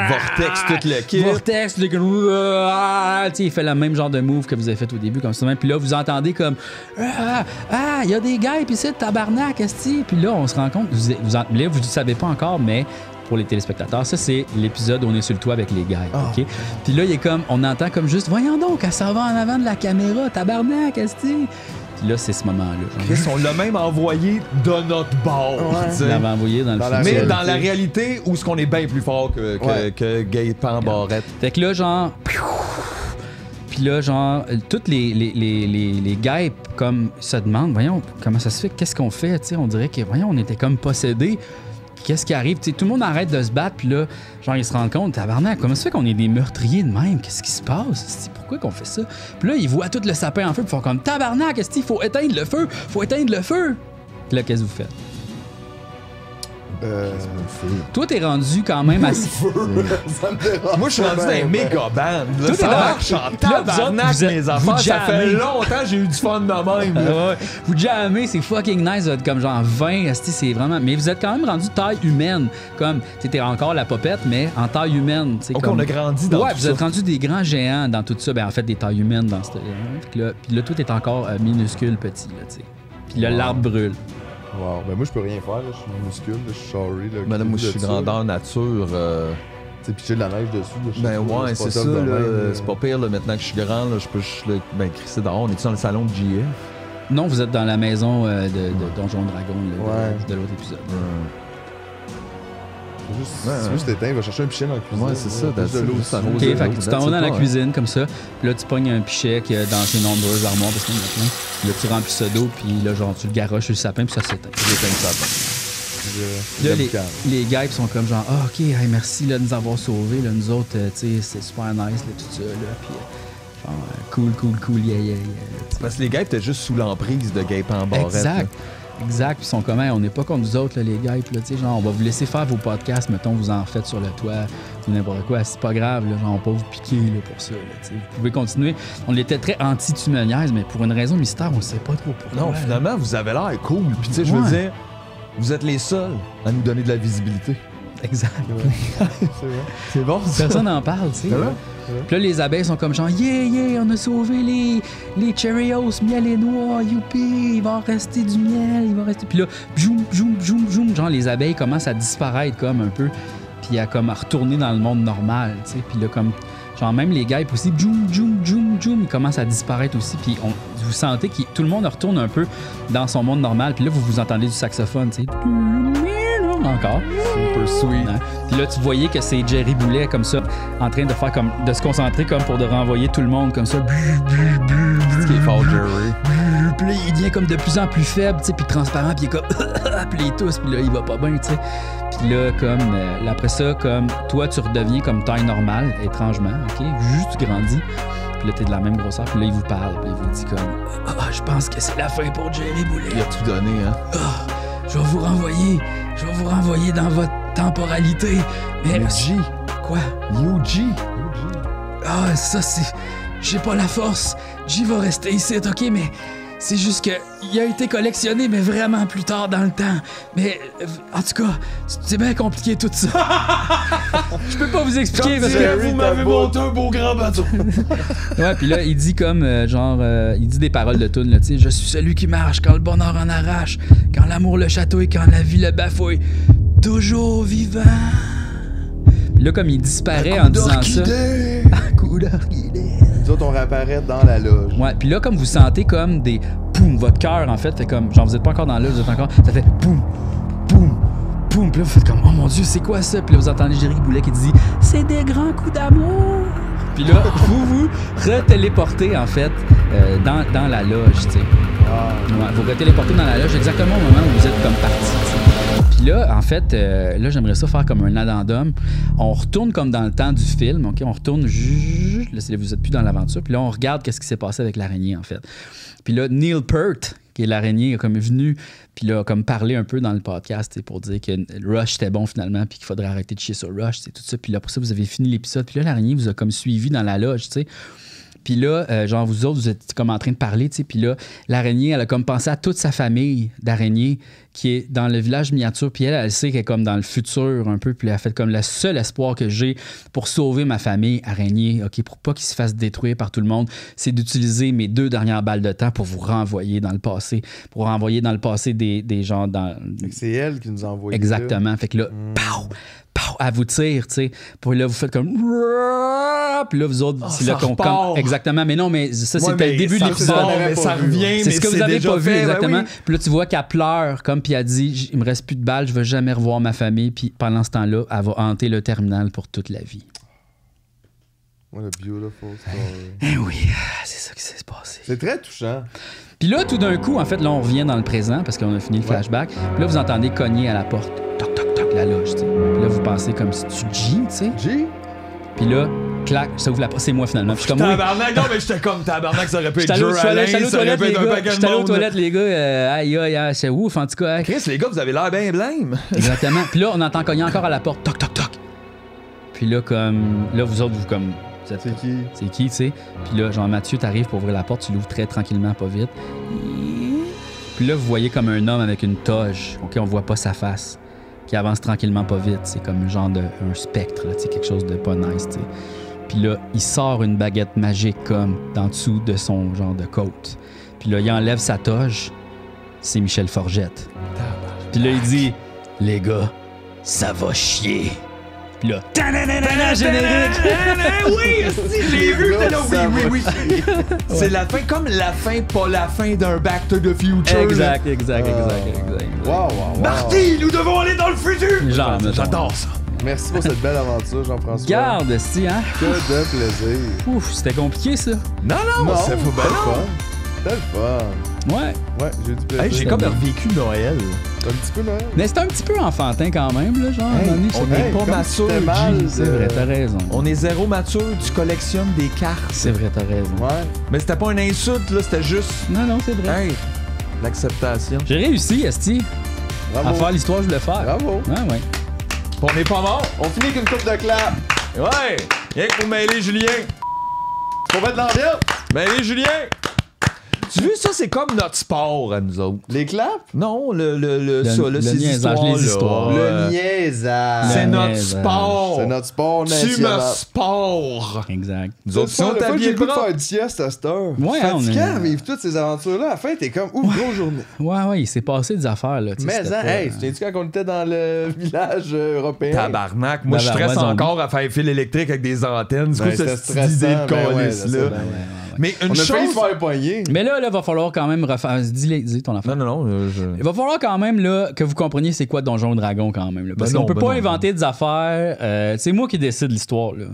Speaker 2: Vortex, toute le kit.
Speaker 1: Vortex, tu sais, il fait le même genre de move que vous avez fait au début, comme ça. Puis là, vous entendez comme... il y a des gars, puis c'est tabarnak, esti. Puis là, on se rend compte, là, vous ne savez pas encore, mais pour les téléspectateurs. Ça, c'est l'épisode où on est sur le toit avec les gars. OK? Puis là, il est comme, on entend comme juste, voyons donc, elle s'en va en avant de la caméra, tabarnak, esti. Puis là, c'est ce moment-là.
Speaker 2: Chris, on l'a même envoyé de notre bord.
Speaker 1: On l'avait envoyé dans le film.
Speaker 2: Mais dans la réalité, où est-ce qu'on est bien plus fort que Gaëtan Barrette?
Speaker 1: Fait que là, genre... Puis là, genre, toutes les guêpes, comme, se demandent, voyons, comment ça se fait? Qu'est-ce qu'on fait? T'sais, on dirait que, voyons, on était comme possédés. Qu'est-ce qui arrive? T'sais, tout le monde arrête de se battre, puis là, genre, ils se rendent compte, tabarnak, comment ça fait qu'on est des meurtriers de même? Qu'est-ce qui se passe? Pourquoi qu'on fait ça? Puis là, ils voient tout le sapin en feu, puis ils font comme, tabarnak, il faut éteindre le feu! Faut éteindre le feu! Puis là, qu'est-ce que vous faites? Toi, t'es rendu quand même assez.
Speaker 2: Moi, je suis rendu dans un méga band. Ça marche en tabarnak, mes affaires. Ça fait longtemps que j'ai eu du fun de même.
Speaker 1: Vous jammez, c'est fucking nice. Vous êtes comme genre 20. C'est vraiment. Mais vous êtes quand même rendu taille humaine. Comme, t'es encore la popette, mais en taille humaine.
Speaker 2: Donc,
Speaker 1: comme...
Speaker 2: on a grandi dans tout ça.
Speaker 1: Ouais, vous êtes rendu des grands géants dans tout ça. Ben, en fait, des tailles humaines dans ce. Puis là, tout est encore minuscule, petit. Là, t'sais. Puis là, l'arbre brûle.
Speaker 3: Wow, ben moi je peux rien faire, là. Je suis minuscule, là. Je suis sorry. Là,
Speaker 2: Madame, moi je suis grandeur nature.
Speaker 3: Tu sais, pitcher de la neige dessus.
Speaker 2: Là, ben ouais, c'est ça, là. C'est pas pire, là, maintenant que je suis grand, là, je peux juste crisser dehors. On est-tu dans le salon de JF?
Speaker 1: Non, vous êtes dans la maison de Donjon Dragon, là, de l'autre épisode.
Speaker 3: C'est juste éteint, il va chercher un pichet dans la cuisine.
Speaker 2: Ouais, c'est ça,
Speaker 3: de l'eau.
Speaker 1: Ok, fait que tu t'en vas dans la cuisine comme ça, puis là tu pognes un pichet qui est dans ses nombreuses armoires parce qu'il y en a plein. Puis là tu remplis ça d'eau, puis là genre tu le garoches sur le sapin, puis ça s'éteint. Là, les guêpes sont comme genre, ah, ok, hey, merci là, de nous avoir sauvés, là, nous autres, tu sais, c'est super nice, là, tout ça, là, puis genre, cool, yeah.
Speaker 2: Parce que les guêpes étaient juste sous l'emprise de Gaëtan Barrette.
Speaker 1: Exact, puis ils sont comme, on n'est pas contre nous autres, là, les guêpes, là, tu sais, genre, on va vous laisser faire vos podcasts, mettons, vous en faites sur le toit, ou n'importe quoi, c'est pas grave, là, genre, on peut vous piquer, là, pour ça, là, tu sais, vous pouvez continuer. On était très anti-tumoniaise, mais pour une raison mystère, on sait pas trop pourquoi.
Speaker 2: Non, finalement, vous avez l'air cool, puis tu sais, je veux dire, vous êtes les seuls à nous donner de la visibilité.
Speaker 1: Exact.
Speaker 2: C'est bon, ça.
Speaker 1: Personne n'en parle, tu sais. Puis là, les abeilles sont comme genre, yeah, on a sauvé les Cheerios, miel et noix, youpi, il va en rester du miel, il va rester. Puis là, joum, genre les abeilles commencent à disparaître comme un peu, puis à comme à retourner dans le monde normal, tu sais. Puis là, comme, genre même les guêpes aussi, joum, ils commencent à disparaître aussi, puis vous sentez que tout le monde retourne un peu dans son monde normal, puis là, vous entendez du saxophone, tu sais. Encore.
Speaker 2: Super sweet.
Speaker 1: Hein? Puis là, tu voyais que c'est Jerry Boulet comme ça, en train de faire comme, de se concentrer comme pour de renvoyer tout le monde comme ça.
Speaker 2: Ce qui est fort, Jerry.
Speaker 1: Puis là, il devient comme de plus en plus faible, tu sais, puis transparent, puis il est comme, puis il tousse, puis là, il va pas bien, tu sais. Puis là, comme, après ça, comme, toi, tu redeviens comme taille normale, étrangement, ok? Juste tu grandis. Puis là, t'es de la même grosseur, puis là, il vous parle, puis il vous dit comme, je pense que c'est la fin pour Jerry Boulet.
Speaker 2: Il a tout donné, hein?
Speaker 1: Je vais vous renvoyer dans votre temporalité. Mais
Speaker 2: Yuji.
Speaker 1: Quoi?
Speaker 2: Yuji.
Speaker 1: Ah, ça c'est... J'ai pas la force. J'y vais rester ici, ok, mais... C'est juste que il a été collectionné, mais vraiment plus tard dans le temps. Mais, en tout cas, c'est bien compliqué tout ça. Je peux pas vous expliquer parce que...
Speaker 2: Vous m'avez monté un beau grand bateau.
Speaker 1: Ouais, puis là, il dit comme, il dit des paroles de tune, là, tu sais, je suis celui qui marche quand le bonheur en arrache, quand l'amour le chatouille, quand la vie le bafouille, toujours vivant. Puis là, comme il disparaît en disant ça... À coup d'orchidée.
Speaker 3: Nous autres, on réapparaît dans la loge.
Speaker 1: Ouais, puis là, comme vous sentez comme des... Poum, votre cœur, en fait, fait comme... Genre, vous êtes pas encore dans la loge, vous êtes encore... Ça fait poum, poum, poum. Puis là, vous faites comme, oh mon Dieu, c'est quoi ça? Puis là, vous entendez Jerry Boulet qui dit, c'est des grands coups d'amour. Puis là, vous retéléportez, en fait, dans la loge, tu sais. Ouais, vous retéléportez dans la loge exactement au moment où vous êtes comme parti, tu sais. Puis là, en fait, là, j'aimerais ça faire comme un addendum. On retourne comme dans le temps du film, OK? On retourne, là, vous êtes plus dans l'aventure. Puis là, on regarde qu'est-ce qui s'est passé avec l'araignée, en fait. Puis là, Neil Peart, qui est l'araignée, est comme venu, puis là, comme parlé un peu dans le podcast pour dire que Rush était bon finalement, puis qu'il faudrait arrêter de chier sur Rush, c'est tout ça. Puis là, après ça, vous avez fini l'épisode. Puis là, l'araignée vous a comme suivi dans la loge, tu sais. Puis là, genre, vous autres, vous êtes comme en train de parler, tu sais. Puis là, l'araignée, elle a comme pensé à toute sa famille d'araignées qui est dans le village miniature. Puis elle sait qu'elle est comme dans le futur un peu. Puis elle a fait comme le seul espoir que j'ai pour sauver ma famille araignée, OK, pour pas qu'ils se fassent détruire par tout le monde, c'est d'utiliser mes 2 dernières balles de temps pour vous renvoyer dans le passé. Pour renvoyer dans le passé des gens dans...
Speaker 3: C'est elle qui nous a envoyé.
Speaker 1: Exactement. Là. Fait que là, pow! pow, elle vous tire, tu sais. Puis là, vous faites comme... Puis là, vous autres, c'est là qu'on...
Speaker 2: repart.
Speaker 1: Exactement. Mais non, mais ça, c'était le début de
Speaker 2: ça
Speaker 1: l'épisode.
Speaker 2: repart, mais ça revient,
Speaker 1: C'est ce que vous avez
Speaker 2: déjà
Speaker 1: pas vu,
Speaker 2: fait,
Speaker 1: exactement.
Speaker 2: ben oui.
Speaker 1: Puis là, tu vois qu'elle pleure, comme, puis elle dit, il me reste plus de balles, je veux jamais revoir ma famille. Puis pendant ce temps-là, elle va hanter le terminal pour toute la vie.
Speaker 3: What a beautiful story.
Speaker 1: Eh oui, c'est ça qui s'est passé.
Speaker 3: C'est très touchant.
Speaker 1: Puis là, tout d'un coup, en fait, là, on revient dans le présent parce qu'on a fini le flashback. Puis là, vous entendez cogner à la porte. Toc, toc, toc, la loge, tu sais. Puis là, vous pensez comme si tu G, tu sais.
Speaker 3: G?
Speaker 1: Puis là, clac, ça ouvre la porte. C'est moi, finalement. Puis je suis comme, oui.
Speaker 2: Tabarnak, non, mais j'étais comme tabarnak, ça aurait pu être
Speaker 1: J'étais allé
Speaker 2: Joe Alain,
Speaker 1: aux
Speaker 2: ça aurait
Speaker 1: toilettes,
Speaker 2: pu
Speaker 1: les
Speaker 2: être un
Speaker 1: gars.
Speaker 2: paquet de
Speaker 1: J'étais allé aux
Speaker 2: monde.
Speaker 1: toilettes, les gars. Aïe, aïe, c'est ouf, en tout cas.
Speaker 2: Chris, les gars, vous avez l'air bien blême.
Speaker 1: Exactement. Puis là, on entend cogner encore à la porte. Toc, toc, toc. Puis là, comme... Là, vous autres, vous comme...
Speaker 3: C'est qui?
Speaker 1: C'est qui, tu sais? Puis là, Jean-Mathieu, t'arrives pour ouvrir la porte, tu l'ouvres très tranquillement, pas vite. Puis là, vous voyez comme un homme avec une toge. OK, on voit pas sa face. Qui avance tranquillement, pas vite. C'est comme un genre de... un spectre, là, tu sais, quelque chose de pas nice, tu sais. Puis là, il sort une baguette magique comme d'en dessous de son genre de côte. Puis là, il enlève sa toge. C'est Michel Forgette. Puis là, il dit, les gars, ça va chier. Puis là, ta-na-na-na-na, générique.
Speaker 2: Oui, si, je l'ai vu.
Speaker 3: Là,
Speaker 2: là,
Speaker 3: ça va
Speaker 2: oui. C'est la fin, comme la fin, pas la fin d'un Back to the Future.
Speaker 1: Exact.
Speaker 3: Wow, wow, wow.
Speaker 2: Marty, nous devons aller dans le futur.
Speaker 1: Genre,
Speaker 2: J'adore ça.
Speaker 3: Merci pour cette belle aventure, Jean-François.
Speaker 1: Garde, si, hein?
Speaker 3: Que de plaisir.
Speaker 1: Ouf, c'était compliqué, ça.
Speaker 2: Non,
Speaker 3: Non,
Speaker 2: ça
Speaker 3: c'est
Speaker 2: faut
Speaker 3: le fun. C'est le fun.
Speaker 1: Ouais.
Speaker 3: Ouais, j'ai eu du plaisir.
Speaker 2: Hey, j'ai comme revécu Noël.
Speaker 3: Un petit peu Noël.
Speaker 1: Mais c'était un petit peu enfantin quand même, là, genre. à un moment donné,
Speaker 2: on
Speaker 1: j'étais-
Speaker 2: est pas
Speaker 3: comme
Speaker 2: mature,
Speaker 3: c'était mal.
Speaker 2: G.
Speaker 1: C'est vrai, t'as raison.
Speaker 2: On est zéro mature, tu collectionnes des cartes.
Speaker 1: C'est vrai, t'as raison.
Speaker 3: Ouais.
Speaker 2: Mais c'était pas une insulte, là, c'était juste.
Speaker 1: Non, c'est vrai.
Speaker 2: Hey, l'acceptation.
Speaker 1: J'ai réussi, Esti, à
Speaker 3: Bravo.
Speaker 1: faire l'histoire que je voulais faire.
Speaker 3: Bravo.
Speaker 1: Ouais.
Speaker 2: On n'est pas mort.
Speaker 3: On finit avec une coupe de clap.
Speaker 2: Ouais. Rien que pour mêler Julien.
Speaker 3: Faut mettre l'ambiance.
Speaker 2: Mêler Julien. Tu vois, ça, c'est comme notre sport à nous autres.
Speaker 3: Les claps?
Speaker 2: Non, ces
Speaker 1: niaisage,
Speaker 2: histoires-là.
Speaker 1: les histoires.
Speaker 3: Le niaisage.
Speaker 2: C'est
Speaker 1: Le
Speaker 2: notre
Speaker 1: niaisage.
Speaker 2: sport.
Speaker 3: C'est notre sport
Speaker 2: Tu
Speaker 3: national.
Speaker 2: me sport.
Speaker 1: Exact.
Speaker 2: Nous autres, si on
Speaker 3: J'ai
Speaker 2: t'habille
Speaker 3: le
Speaker 2: le
Speaker 3: goût de
Speaker 2: bras.
Speaker 3: faire du sieste à cette heure.
Speaker 1: Ouais,
Speaker 3: Fatiguant
Speaker 1: on est-
Speaker 3: à vivre toutes ces aventures-là. À la fin, t'es comme, grosse journée.
Speaker 1: Ouais, il s'est passé des affaires, là. tu sais,
Speaker 3: Mais,
Speaker 1: c'était
Speaker 3: hein,
Speaker 1: pas-
Speaker 3: hey, tu t'es dit quand on était dans le village européen?
Speaker 2: Tabarnak. Moi, je stresse
Speaker 1: Tabarouette,
Speaker 2: encore à faire fil électrique avec des antennes. Du coup,
Speaker 3: Ben, c'était
Speaker 2: cette idée de
Speaker 3: stressant, ben ouais,
Speaker 2: calice,
Speaker 3: je sais,
Speaker 2: là.
Speaker 3: ben ouais.
Speaker 2: Mais
Speaker 3: On
Speaker 2: une
Speaker 3: a failli se
Speaker 2: chose.
Speaker 3: faire poigner.
Speaker 1: Mais là, va falloir quand même refaire. Dis ton affaire.
Speaker 2: Non.
Speaker 1: Il va falloir quand même là, que vous compreniez c'est quoi Donjon et Dragon quand même. Là, parce
Speaker 2: Ben
Speaker 1: qu'on
Speaker 2: non,
Speaker 1: peut
Speaker 2: ben
Speaker 1: pas
Speaker 2: non.
Speaker 1: inventer des affaires. C'est moi qui décide l'histoire. Là.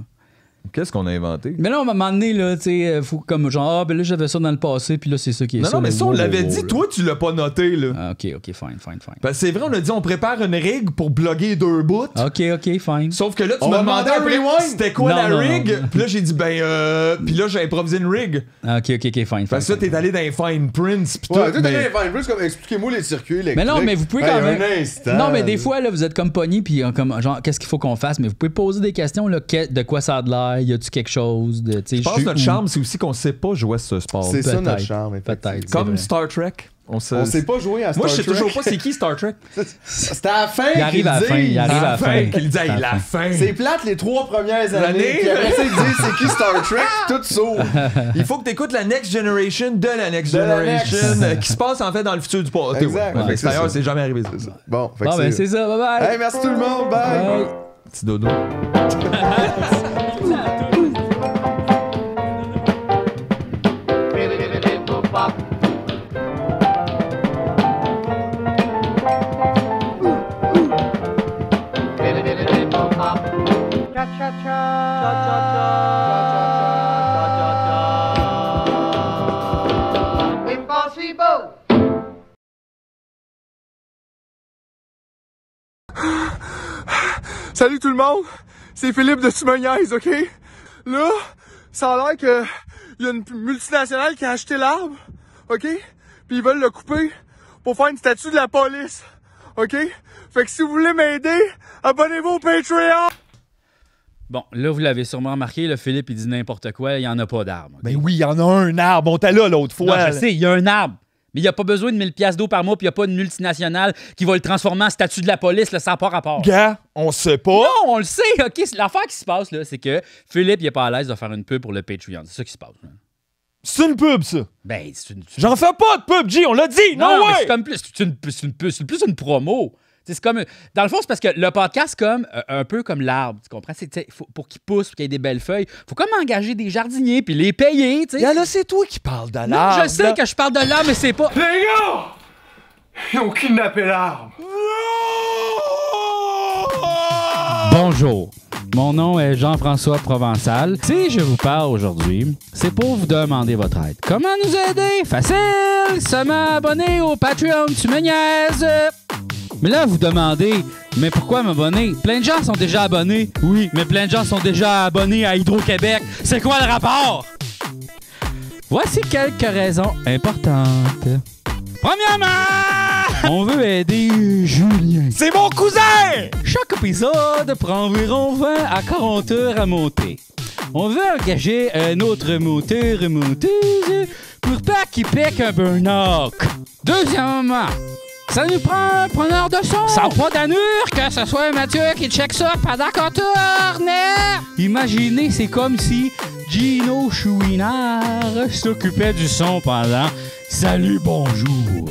Speaker 2: Qu'est-ce qu'on a inventé?
Speaker 1: Mais là, à un moment donné, là, tu sais, faut comme genre, ben là, j'avais ça dans le passé, puis là, c'est ça qui est
Speaker 2: Non,
Speaker 1: ça.
Speaker 2: non, mais
Speaker 1: là.
Speaker 2: ça, on
Speaker 1: Wow,
Speaker 2: l'avait
Speaker 1: wow,
Speaker 2: dit.
Speaker 1: là.
Speaker 2: Toi, tu l'as pas noté, là.
Speaker 1: Ah, ok, fine.
Speaker 2: Parce que c'est vrai, on a dit on prépare une rig pour bloguer 2 bouts.
Speaker 1: Ok, fine.
Speaker 2: Sauf que là, tu
Speaker 3: On
Speaker 2: m'as
Speaker 3: va
Speaker 2: demandé
Speaker 3: demander un
Speaker 2: après
Speaker 3: rewind.
Speaker 2: c'était quoi
Speaker 1: Non,
Speaker 2: la
Speaker 1: non,
Speaker 2: rig.
Speaker 1: non.
Speaker 2: Puis là, j'ai dit, puis là, j'ai improvisé une rig.
Speaker 1: Ah, ok, fine.
Speaker 2: Parce que là, t'es allé dans les fine prints. Pis
Speaker 3: Ouais,
Speaker 2: tout.
Speaker 3: toi,
Speaker 2: mais-
Speaker 3: t'as rien plus comme expliquez-moi les circuits électriques.
Speaker 1: Mais non, mais vous pouvez
Speaker 3: Hey,
Speaker 1: quand même.
Speaker 3: Un instant.
Speaker 1: Non, mais des fois, là, vous êtes comme pogné, puis comme, genre, qu'est-ce qu'il faut qu'on fasse? Mais vous pouvez poser des questions, là, de quoi ça a de l'air? Y a-tu quelque chose? De,
Speaker 2: Je pense que notre charme, c'est aussi qu'on sait pas jouer à ce sport.
Speaker 3: C'est ça
Speaker 1: Peut-être.
Speaker 3: notre charme, effectivement.
Speaker 1: Peut-être.
Speaker 2: Comme
Speaker 1: c'est
Speaker 2: Star Trek. On
Speaker 3: On sait pas jouer à Star
Speaker 2: Moi, je sais
Speaker 3: Trek.
Speaker 2: toujours pas c'est qui Star Trek.
Speaker 3: C'était à la fin
Speaker 1: Il arrive
Speaker 3: qu'ils
Speaker 1: à la fin,
Speaker 3: disent.
Speaker 1: il arrive à la fin.
Speaker 2: Qu'il dit, hey,
Speaker 1: À la
Speaker 2: la
Speaker 1: fin.
Speaker 2: fin.
Speaker 3: C'est plate les 3 premières
Speaker 2: L'année.
Speaker 3: années. Puis après ça, ils disent c'est qui Star Trek, puis tout s'ouvre.
Speaker 2: Il faut que t'écoutes la Next Generation de la Next
Speaker 3: De la
Speaker 2: Generation
Speaker 3: next.
Speaker 2: Qui se passe en fait dans le futur du passé.
Speaker 3: Exact.
Speaker 2: Ouais.
Speaker 3: Ouais,
Speaker 2: Fait que
Speaker 3: c'est
Speaker 2: d'ailleurs,
Speaker 3: ça.
Speaker 2: c'est jamais arrivé ça.
Speaker 3: Bon, fait
Speaker 1: Bon,
Speaker 3: que
Speaker 1: ben, c'est ça. Bye bye.
Speaker 3: Hey, merci tout le monde. Bye.
Speaker 1: Bye.
Speaker 2: Petit dodo.
Speaker 4: Impossible!
Speaker 5: Salut tout le monde, c'est Philippe de Tumoniaise, ok? Là, ça a l'air que y a une multinationale qui a acheté l'arbre, ok? Puis ils veulent le couper pour faire une statue de la police, ok? Fait que si vous voulez m'aider, abonnez-vous au Patreon!
Speaker 1: Bon, là, vous l'avez sûrement remarqué, là, Philippe, il dit n'importe quoi, il n'y en a pas d'arbre. ok?
Speaker 6: Ben oui, il y en a un arbre. On était là l'autre fois.
Speaker 1: Non,
Speaker 6: là.
Speaker 1: je sais, il y a un arbre. Mais il n'y a pas besoin de 1000 piastres d'eau par mois, puis il n'y a pas une multinationale qui va le transformer en statut de la police, là, ça n'a pas rapport.
Speaker 6: Gars, on sait pas.
Speaker 1: Non, on le sait, OK? L'affaire qui se passe, là, c'est que Philippe, il n'est pas à l'aise de faire une pub pour le Patreon. C'est ça qui se passe. Là.
Speaker 6: C'est une pub, ça.
Speaker 1: Ben, c'est une...
Speaker 6: J'en fais pas de pub, G, on l'a dit.
Speaker 1: Non,
Speaker 6: Non,
Speaker 1: mais
Speaker 6: ouais.
Speaker 1: c'est comme plus... C'est plus une promo. C'est comme, dans le fond, c'est parce que le podcast, comme un peu comme l'arbre, tu comprends? Pour qu'il pousse, pour qu'il y ait des belles feuilles, il faut comme engager des jardiniers puis les payer. Tu sais.
Speaker 6: Et là, c'est toi qui parles de
Speaker 1: Non,
Speaker 6: l'arbre.
Speaker 1: je sais que je parle de l'arbre, mais c'est pas.
Speaker 5: Les gars! Ils ont kidnappé l'arbre.
Speaker 1: Bonjour. Mon nom est Jean-François Provençal. Si je vous parle aujourd'hui, c'est pour vous demander votre aide. Comment nous aider? Facile! Seulement abonner au Patreon, tu me niaises! Mais là, vous demandez, mais pourquoi m'abonner? Plein de gens sont déjà abonnés. Oui, mais plein de gens sont déjà abonnés à Hydro-Québec. C'est quoi le rapport? Voici quelques raisons importantes. Premièrement, on veut aider Julien.
Speaker 6: C'est mon cousin!
Speaker 1: Chaque épisode prend environ 20 à 40 heures à monter. On veut engager un autre monteur et monteuse pour pas qu'il pique un burn-out. Deuxièmement, ça nous prend un preneur de son. Ça n'a pas d'allure que ce soit Mathieu qui check ça pendant qu'on tourne. Imaginez, c'est comme si Gino Chouinard s'occupait du son pendant Salut, bonjour.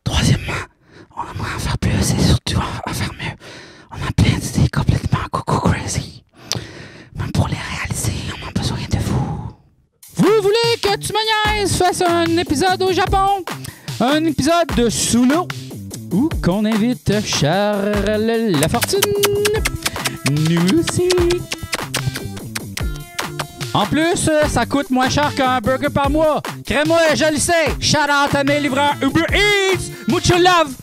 Speaker 1: Troisièmement, on aimerait en faire plus et surtout en faire mieux. On a plein d'idées complètement coco crazy. Même pour les réaliser, on a besoin de vous. Vous voulez que Tu me niaises fasse un épisode au Japon? Un épisode de sous l'eau? Ou qu'on invite Charles Lafortune? Nous aussi. En plus, ça coûte moins cher qu'un burger par mois. Crée-moi, je le sais. Shout out à mes livreurs Uber Eats. Mucho love.